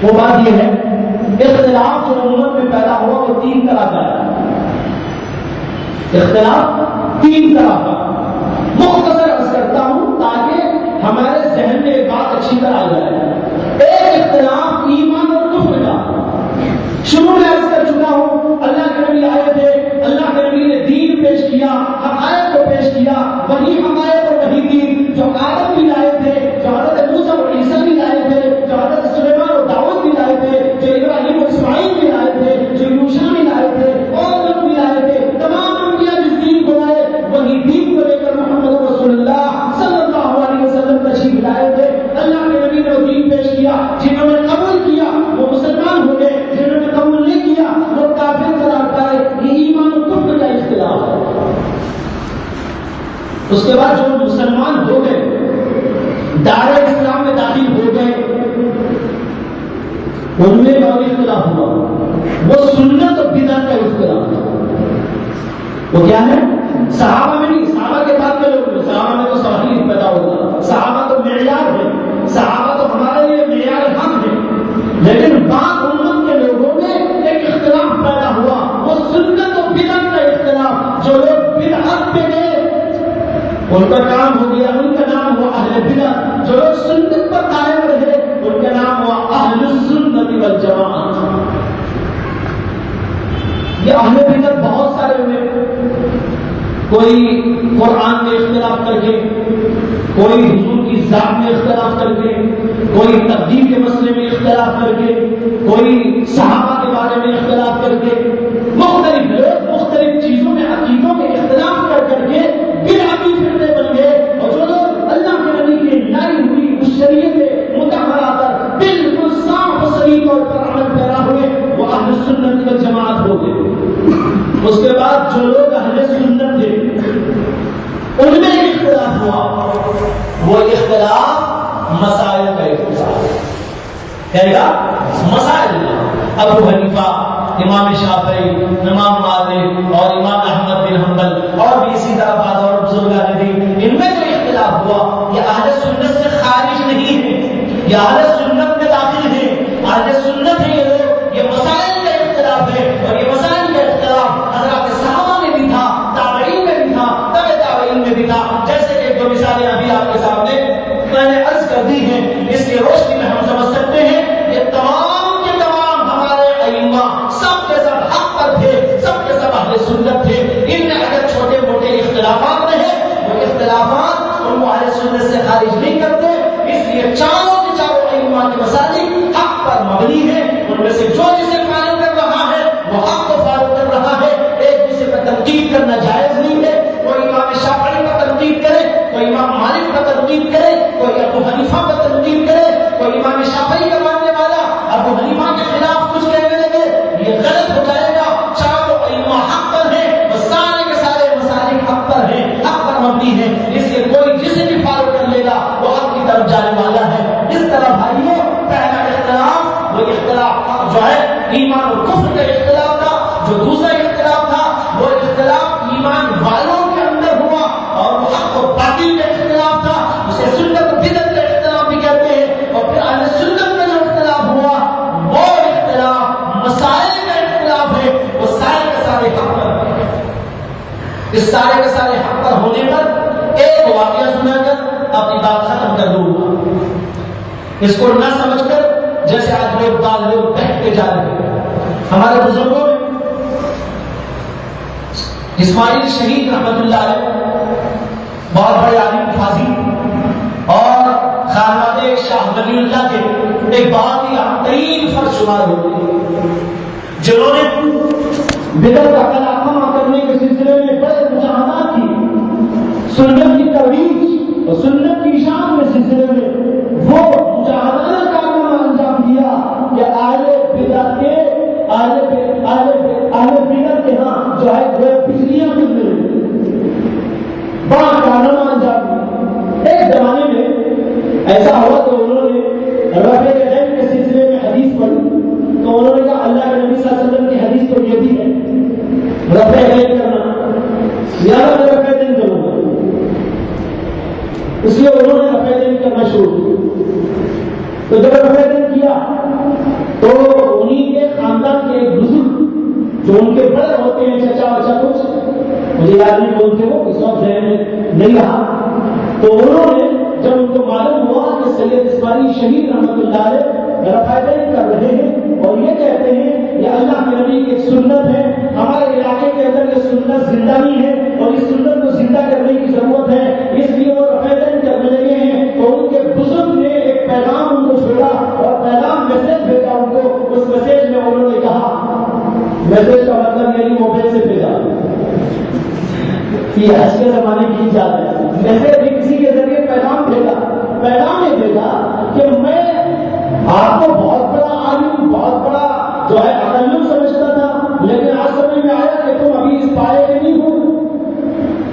وہ بات یہ ہے اختلاف جو امت میں پیدا ہوا وہ تین طرح کا ہے. اختلاف تین طرح کا. مختصر عرض کرتا ہوں تاکہ ہمارے ذہن میں ایک بات اچھی طرح آ جائے. ایک اختلاف ایمان اور کفر کا. شروع میں عرض کر چکا ہوں، اللہ کے نبی آئے تھے، اللہ کے نبی نے دین پیش کیا، حقائق کو پیش کیا، وہی حقائق اور وہی دین جو آدم بھی لائے تھے، جو حضرت موسیٰ اور عیسیٰ بھی لائے تھے، جو حضرت سلیمان اور داؤد بھی لائے تھے، جو ابراہیم اور اسماعیل بھی لائے تھے، جو یوشع بھی لائے تھے اور لوگ بھی لائے تھے. تمام انبیاء جس دین کو لائے وہی دین کو لے کر محمد رسول اللہ صلی اللہ علیہ وسلم تشریف لائے تھے. اللہ کے نبی نے وہ دین پیش کیا. جنہوں نے قبول کیا وہ مسلمان ہو گئے، جنہوں نے قبول نہیں کیا وہ کافر قرار پائے. یہ ایمان و کفر کا اختلاف ہے. اس کے بعد جو مسلمان ہو گئے، دار اسلام میں داخل ہو گئے، ان میں اور اختلاف ہوا. وہ سنت اور بدعت کا اختلاف ہے. وہ کیا ہے؟ صحابہ میں نہیں، صحابہ کے بعد کے لوگ، صحابہ میں تو سوال پیدا ہوگا. صحابہ تو معیار ہے، صحابہ تو ہمارے لیے معیار ہم ہے. لیکن بعض امت کے لوگوں میں ایک اختلاف پیدا ہوا، وہ سنت و بدعت کا اختلاف. جو لوگ بدعت پہ گئے ان کا کام ہو گیا، ان کا نام ہوا اہل بدعت. جو لوگ سنت پر قائم رہے ان کا نام ہوا اہل السنت والجماعت. یہ اہل بدعت بہت سارے ہوئے. کوئی قرآن میں اختلاف کر کے، کوئی حضور کی ذات میں اختلاف کر کے، کوئی تبدیل کے مسئلے میں اختلاف کر کے، کوئی صحابہ کے بارے میں اختلاف کر کے، مختلف لوگ مختلف چیزوں میں عقیدوں کے اختلاف کر کر کے بدعتی فرقے بن گئے. اور جو لوگ اللہ کے نبی کی لائی ہوئی اس شریعت مطہرہ پر بالکل صاف و صریح طور پر عمل پیرا ہوئے وہ اہل سنت والجماعت ہو گئے. اس کے بعد جو لوگ اہل سنت تھے ان میں اختلاف ہوا، وہ اختلاف مسائل کا اختلاف کہے گا. مسائل ابو حنیفہ، امام شافعی، امام مالک اور امام احمد بن حنبل اور بھی اسی طرح بعض اور بزرگان دین، ان میں جو اختلاف ہوا یہ اہل سنت سے خارج نہیں ہے، یہ اہل سنت میں داخل ہے. اہل سنت ہے یہ لوگ. یہ مسائل کا اختلاف ہے اور یہ مسائل کا اختلاف حضرات صحابہ میں بھی تھا، تابعین میں بھی تھا، تبع تابعین میں بھی تھا. جیسے کہ جو مثالیں ابھی آپ کے سامنے میں نے عرض کر دی ہیں، اس کی روشنی میں ہم سمجھ سکتے ہیں یہ تمام کے تمام ہمارے ائمہ سب کے سب حق پر تھے، سب کے سب اہل سنت تھے. ان میں اگر چھوٹے موٹے اختلافات رہے وہ اختلافات ان کو اہل سنت سے خارج نہیں کرتے. اس لیے چاروں کے چاروں ائمہ کے مسالک حق پر پر مبنی ہے. ان میں سے جو جسے فالو کر رہا ہے وہ حق کو فالو کر رہا ہے. ایک دوسرے پر تنقید کرنا جائز نہیں ہے. کوئی امام شافعی پر تنقید کرے, کوئی امام مالک پر تنقید کرے, کوئی ابو حنیفہ پر تنقید کرے, کوئی امام شافعی کا ماننے والا ابو حنیفہ کے خلاف کچھ کہنے لگے, یہ غلط ہو جائے گا. چاروں ائمہ حق پر ہیں, وہ سارے کے سارے مسالک حق پر ہیں, حق پر مبنی ہیں. اس لیے کوئی جسے بھی فالو کر لے گا وہ حق کی طرف جانے والا ہے. اس طرح بھائیوں پہلا اختلاف وہ اختلاف جو ہے ایمان اور کفر کا اختلاف تھا. جو دوسرا اختلاف تھا وہ اختلاف ایمان والوں کے اندر ہوا اور وہ حق و باطل کا اختلاف تھا. اسے سنت و بدعت کا اختلاف بھی کہتے ہیں. اور پھر اہل سنت کا جو اختلاف ہوا وہ اختلاف مسائل کا اختلاف ہے. وہ سارے کے سارے حق پر ہے. اس سارے کے سارے حق پر ہونے پر ایک واقعہ سنا کر اپنی بات ختم کر دوں گا. اس کو نہ سمجھ کر جیسے آج لوگ بعض لوگ بہتے جا رہے ہیں. ہمارے بزرگوں میں اسماعیل شہید رحمت اللہ علیہ بہت بڑے عالم فاضل اور خانوادے شاہ ولی اللہ کے ایک بہت ہی اہم ترین فرد شمار ہوتے ہیں, جنہوں نے بدعت کا خاتمہ کرنے کے سلسلے میں بڑے مجاہدات کی, سنت کی ترویج اور سنت کی شان کے سلسلے میں وہ مجاہدانہ کارنامہ انجام دیا کہ اہل بدعت کے ہاں جو ہے وہ بجلیاں مل رہی, بڑا کارنامہ انجام دیا. ایک زمانے میں ایسا ہوا تو انہوں نے رفع یدین کے سلسلے میں حدیث پڑھی تو انہوں نے کہا اللہ کے نبی صلی اللہ علیہ وسلم کی حدیث تو یہ بھی ہے رفع یدین کرنا, یا میں رفع یدین کروں گا. اس لیے انہوں نے رفع یدین کرنا شروع کیا. تو جب رفع یدین کیا تو انہیں کے خاندان کے ایک بزرگ جو ان کے بڑے ہوتے ہیں, چچا وچا کچھ مجھے یاد نہیں بولتے وہ اس وقت ذہن میں نہیں رہا, تو انہوں نے جب ان کو معلوم ہوا کہ سید اسماعیل شہید رحمت اللہ علیہ رفع یدین کر رہے ہیں اور یہ کہتے ہیں یہ اللہ کے نبی کی ایک سنت ہے, ہمارے علاقے کے اندر یہ سنت زندہ نہیں ہے اور اس سنت کو زندہ کرنے کی ضرورت ہے, اس لیے وہ رفع یدین کرنے لگے ہیں. تو ان کے بزرگ نے ایک پیغام ان کو چھوڑا اور پیغام میسج بھیجا ان کو. اس میسج میں انہوں نے کہا, میسج کا مطلب یعنی موبائل سے بھیجا, یہ آج کے زمانے کی ایجاد ہے. جیسے بھی کسی کے ذریعے پیغام بھیجا, پیغام یہ بھیجا کہ میں آپ کو بہت بڑا عالم, بہت بڑا جو ہے عالم سمجھتا تھا, لیکن آج سمجھ میں آیا کہ تم ابھی اس پائے کے نہیں ہو.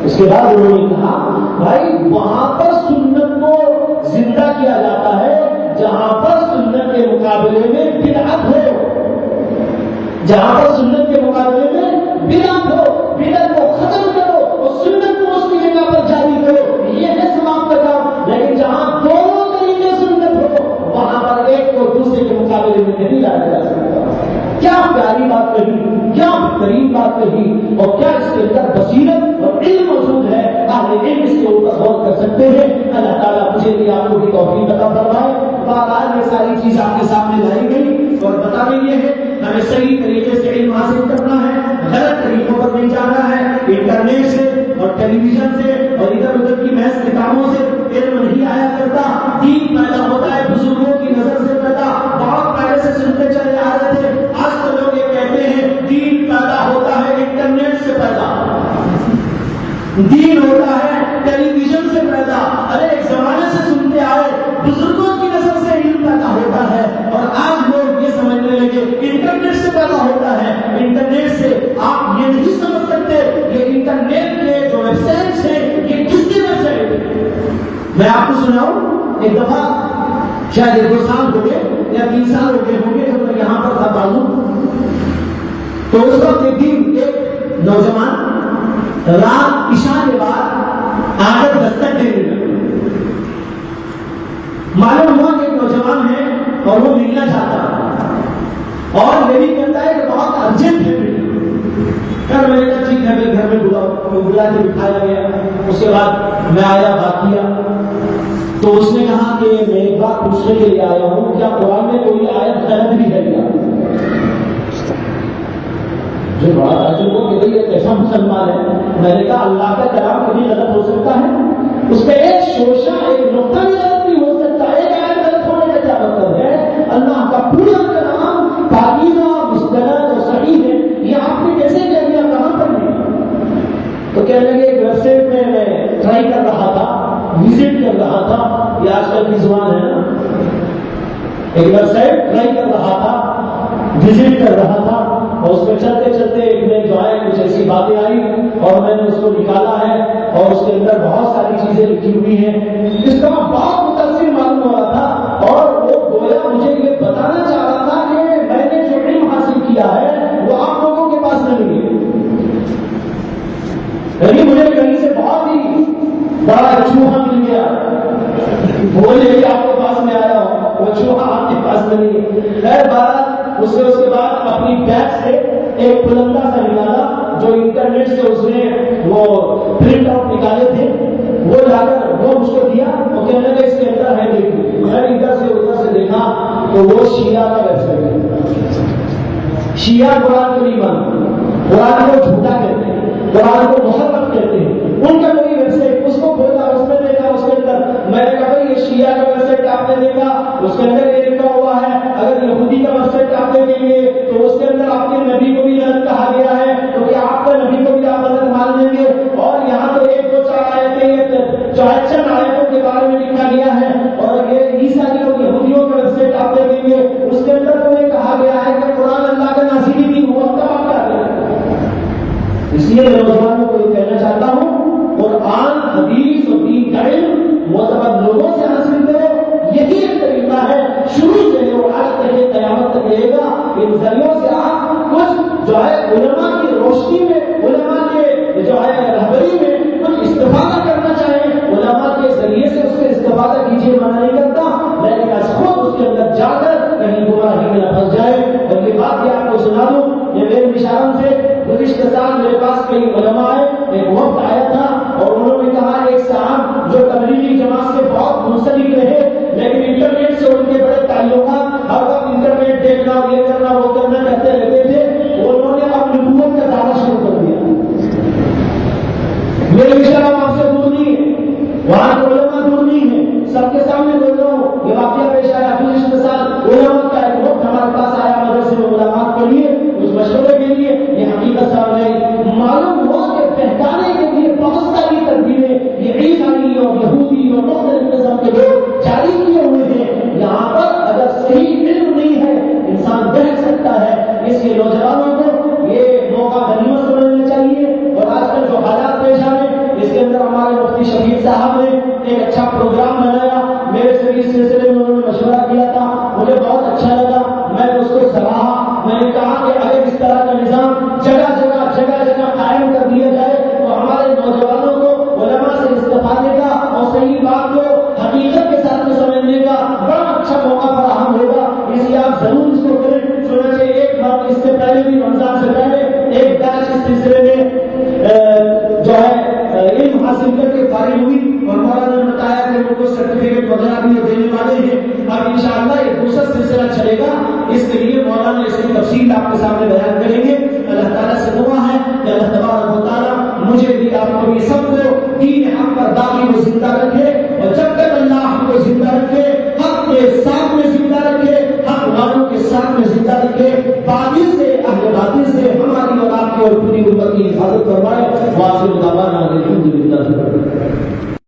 اس کے بعد انہوں نے کہا بھائی وہاں پر سنت کو زندہ کیا جاتا ہے جہاں پر سنت کے مقابلے میں بدعت ہو, جہاں پر سنت کے مقابلے میں بدعت ہو, بدعت کو ختم کرو اور سنت کو اس کی جگہ پر جاری کرو, یہ ہے ثواب کا کام. لیکن جہاں دونوں طریقے سنت ہو وہاں پر ایک کو دوسرے کے مقابلے میں نہیں لایا جا سکتا. کیا پیاری بات کہی, کیا بہترین بات کہی, اور کیا اس کے اندر بصیرت اور علم موجود ہے. اہل علم اس کے اوپر غور کر سکتے ہیں. اللہ تعالیٰ مجھے بھی آپ کو بھی توفیق عطا فرمائے. بہرحال یہ ساری چیز آپ کے سامنے لائی گئی اور بتانے یہ ہے ہمیں صحیح طریقے سے علم حاصل کرنا ہے, غلط طریقوں پر نہیں جانا ہے. انٹرنیٹ سے اور ٹیلی ویژن سے اور ادھر ادھر کی محض کتابوں سے علم نہیں آیا کرتا. دین پیدا ہوتا ہے بزرگوں کی نظر سے پیدا, بہت پہلے سے سنتے چلے آ رہے تھے. آج تو لوگ یہ کہتے ہیں دین پیدا ہوتا ہے انٹرنیٹ سے پیدا, دین ہوتا ہے ٹیلی ویژن سے پیدا. ارے ایک زمانے سے سنتے آئے بزرگوں کی نظر سے علم پیدا ہوتا ہے اور آج لوگ یہ سمجھنے لگے انٹرنیٹ سے پیدا ہوتا ہے. انٹرنیٹ سے آپ یہ نہیں سمجھ سکتے یہ انٹرنیٹ کے جو ویب سائٹس ہیں یہ کس کی ویب سائٹ ہے. میں آپ کو سناؤں, ایک دفعہ شاید 2 سال ہو گئے یا 3 سال ہو گئے ہوں گے جب میں یہاں پر تھا بازو, تو اس وقت ایک دن ایک نوجوان رات عشاء کے بعد آ کر دستک دینے لگا. معلوم ہوا کہ ایک نوجوان ہے اور وہ ملنا چاہتا ہے اور یہ بھی کہتا ہے کہ بہت ارجنٹ ہے. کل میں نے کہا ٹھیک ہے میرے گھر میں بلا کے بٹھایا گیا. اس کے بعد میں آیا, بات کیا تو اس نے کہا کہ میں ایک بات پوچھنے کے لیے آیا ہوں, کیا قرآن میں کوئی آیت غلط بھی ہے کیا؟ جو بڑا تعجب ہو کہ بھائی یہ کیسا مسلمان ہے. میں نے کہا اللہ کا کلام کبھی غلط ہو سکتا ہے, اس کا ایک شوشہ ایک نقطہ بھی غلط نہیں ہو سکتا. ایک آیت غلط ہونے کا کیا مطلب ہے؟ اللہ کا اب پورا کلام پاکیزہ مستند اور صحیح ہے، یہ آپ نے کیسے کہہ دیا، کہاں پر ہے؟ تو کہنے لگے ایک ویب سائٹ میں ٹرائی کر رہا تھا، وزٹ کر رہا تھا، یہ آج کل کی زبان ہے نا، ایک ویب سائٹ ٹرائی کر رہا تھا، وزٹ کر رہا تھا، اور اس میں چلتے چلتے ایک میں جو ہے کچھ ایسی باتیں آئی اور میں نے اس کو نکالا ہے اور اس کے اندر بہت ساری چیزیں لکھی ہوئی ہیں، اس کا بہت متاثر معلوم ہو رہا تھا، اور وہ گویا مجھے یہ بتانا چاہ رہا تھا کہ میں نے جو علم حاصل کیا ہے وہ آپ لوگوں کے پاس نہیں ہے، یعنی مجھے کہیں سے بہت ہی بڑا چوہا مل گیا، وہ لے کے آپ کے پاس میں آیا ہوں، وہ چوہا آپ کے پاس نہیں ہے۔ خیر بات اس کے بعد اپنی بیگ سے ایک پلندہ سا نکالا جو انٹرنیٹ سے اس نے وہ پرنٹ آؤٹ نکالے تھے، وہ لا کر وہ مجھ کو دیا، وہ کہنے لگے اس کے اندر ہے دیکھیے، میں ادھر سے دیکھا تو وہ شیعہ کا ویب سائٹ ہے، شیعہ قرآن کو نہیں مانتے، قرآن کو جھوٹا کہتے ہیں، قرآن کو محرف کہتے ہیں، ان کا کوئی ویب سائٹ، اس کو کھولا، اس نے دیکھا، اس کے اندر میں نے کہا یہ شیعہ کا ویب سائٹ آپ نے دیکھا، اس کے اندر یہ لکھا ہوا ہے اگر یہودی کا ویب سائٹ آپ دیکھیں گے تو اس کے اندر آپ کے نبی کو بھی غلط کہا گیا ہے، تو کیا آپ کے نبی کو بھی آپ غلط مان لیں گے؟ اور یہاں تو ایک دو چار آیتیں چند آیتوں کے بارے میں لکھا گیا ہے، اور یہ عیسائیوں یہودیوں کا ویب سائٹ آپ دیکھیں گے اس کے اندر تو یہ کہا گیا ہے کہ قرآن اللہ کا نازل بھی ہوا، تب آپ کیا کریں؟ اس لیے میں نوجوانوں کو یہ کہنا چاہتا ہوں قرآن حدیث اور دین کا علم معتبر لوگوں سے حاصل کرو، یہی ایک طریقہ ہے شروع سے جو آج تک قیامت تک رہے گا، ان ذریعوں سے آپ کچھ جو ہے علماء کی روشنی میں، علماء کے جو ہے رہبری میں کچھ استفادہ کرنا چاہیں، علماء کے ذریعے سے اس سے استفادہ کیجیے، منع نہیں کرتا، لیکن از خود اس کے اندر جا کر کہیں گمراہی میں نہ پھنس جائے۔ اور یہ بات بھی آپ کو سنا دوں، یہ میرے اشاروں سے گزشتہ سال میرے پاس کئی علماء آئے، ایک وقت آیا تھا اور انہوں نے کہا ایک صاحب جو تبلیغی جماعت سے بہت منسلک رہے لیکن انٹرنیٹ سے ان کے بڑے تعلقات، ہر وقت انٹرنیٹ دیکھنا، یہ کرنا وہ کرنا کرتے رہتے تھے، انہوں نے اب نبوت کا دعویٰ شروع کر دیا۔ میرے اشارہ آپ سے دور نہیں ہے، وہاں کے علماء دور نہیں ہے، سب کے سامنے بول رہا ہوں، یہ واقعہ پیش آیا گزشتہ سال، علماء کا ایک وقت ہمارے پاس آیا مدرسے میں ملاقات کے لیے، اس مشورے کے لیے، یہ حقیقت سامنے آئی، معلوم ہوا کہ بہتانے کے لیے بہت ساری تدبیریں یہ عیسائی اور یہودی اور مختلف قسم کے لوگ جاری کیے ہوئے ہیں، یہاں پر اگر صحیح علم نہیں ہے انسان بہک سکتا ہے، اس لیے نوجوانوں کو یہ موقع غنیمت سمجھنا چاہیے۔ اور آج کل جو حالات پیش آئے اس کے اندر ہمارے مفتی شفیق صاحب نے ایک اچھا پروگرام بنایا، میرے سے اس سلسلے میں انہوں نے مشورہ کیا تھا، مجھے بہت اچھا لگا، میں نے اس کو سراہا، میں نے کہا کہ اگر اس طرح کا نظام جگہ جگہ قائم کر دیا جائے تو ہمارے نوجوانوں کو علماء سے استفادے کا اور صحیح بات کو حقیقت کے ساتھ میں سمجھنے کا بڑا اچھا موقع فراہم ہوگا، اس لیے آپ ضرور اس کو کریں۔ چنانچہ ایک بات اس سے پہلے بھی رمضان سے پہلے ایک بیچ اس سلسلے میں جو ہے علم حاصل کر کے فارغ ہوئی اور مولانا نے بتایا کہ ان کو سرٹیفکیٹ وغیرہ بھی دینے والے ہیں، اب انشاءاللہ یہ دوسرا سلسلہ چلے گا، اس کے لیے مولانا اس کی تفصیل آپ کے سامنے بیان کریں گے۔ اللہ تعالیٰ سے دعا ہے کہ اللہ تبارک و تعالیٰ مجھے بھی آپ کو بھی سب کو دین حق پر داغی میں زندہ رکھے، اور جب تک اللہ ہم کو زندہ رکھے، حق کے ساتھ میں زندہ رکھے، حق والوں کے ساتھ میں زندہ رکھے، باطل سے اہل باطل سے ہماری اور آپ کی اور پوری امت کی حفاظت فرمائے۔ واخر دعوانا الحمدللہ۔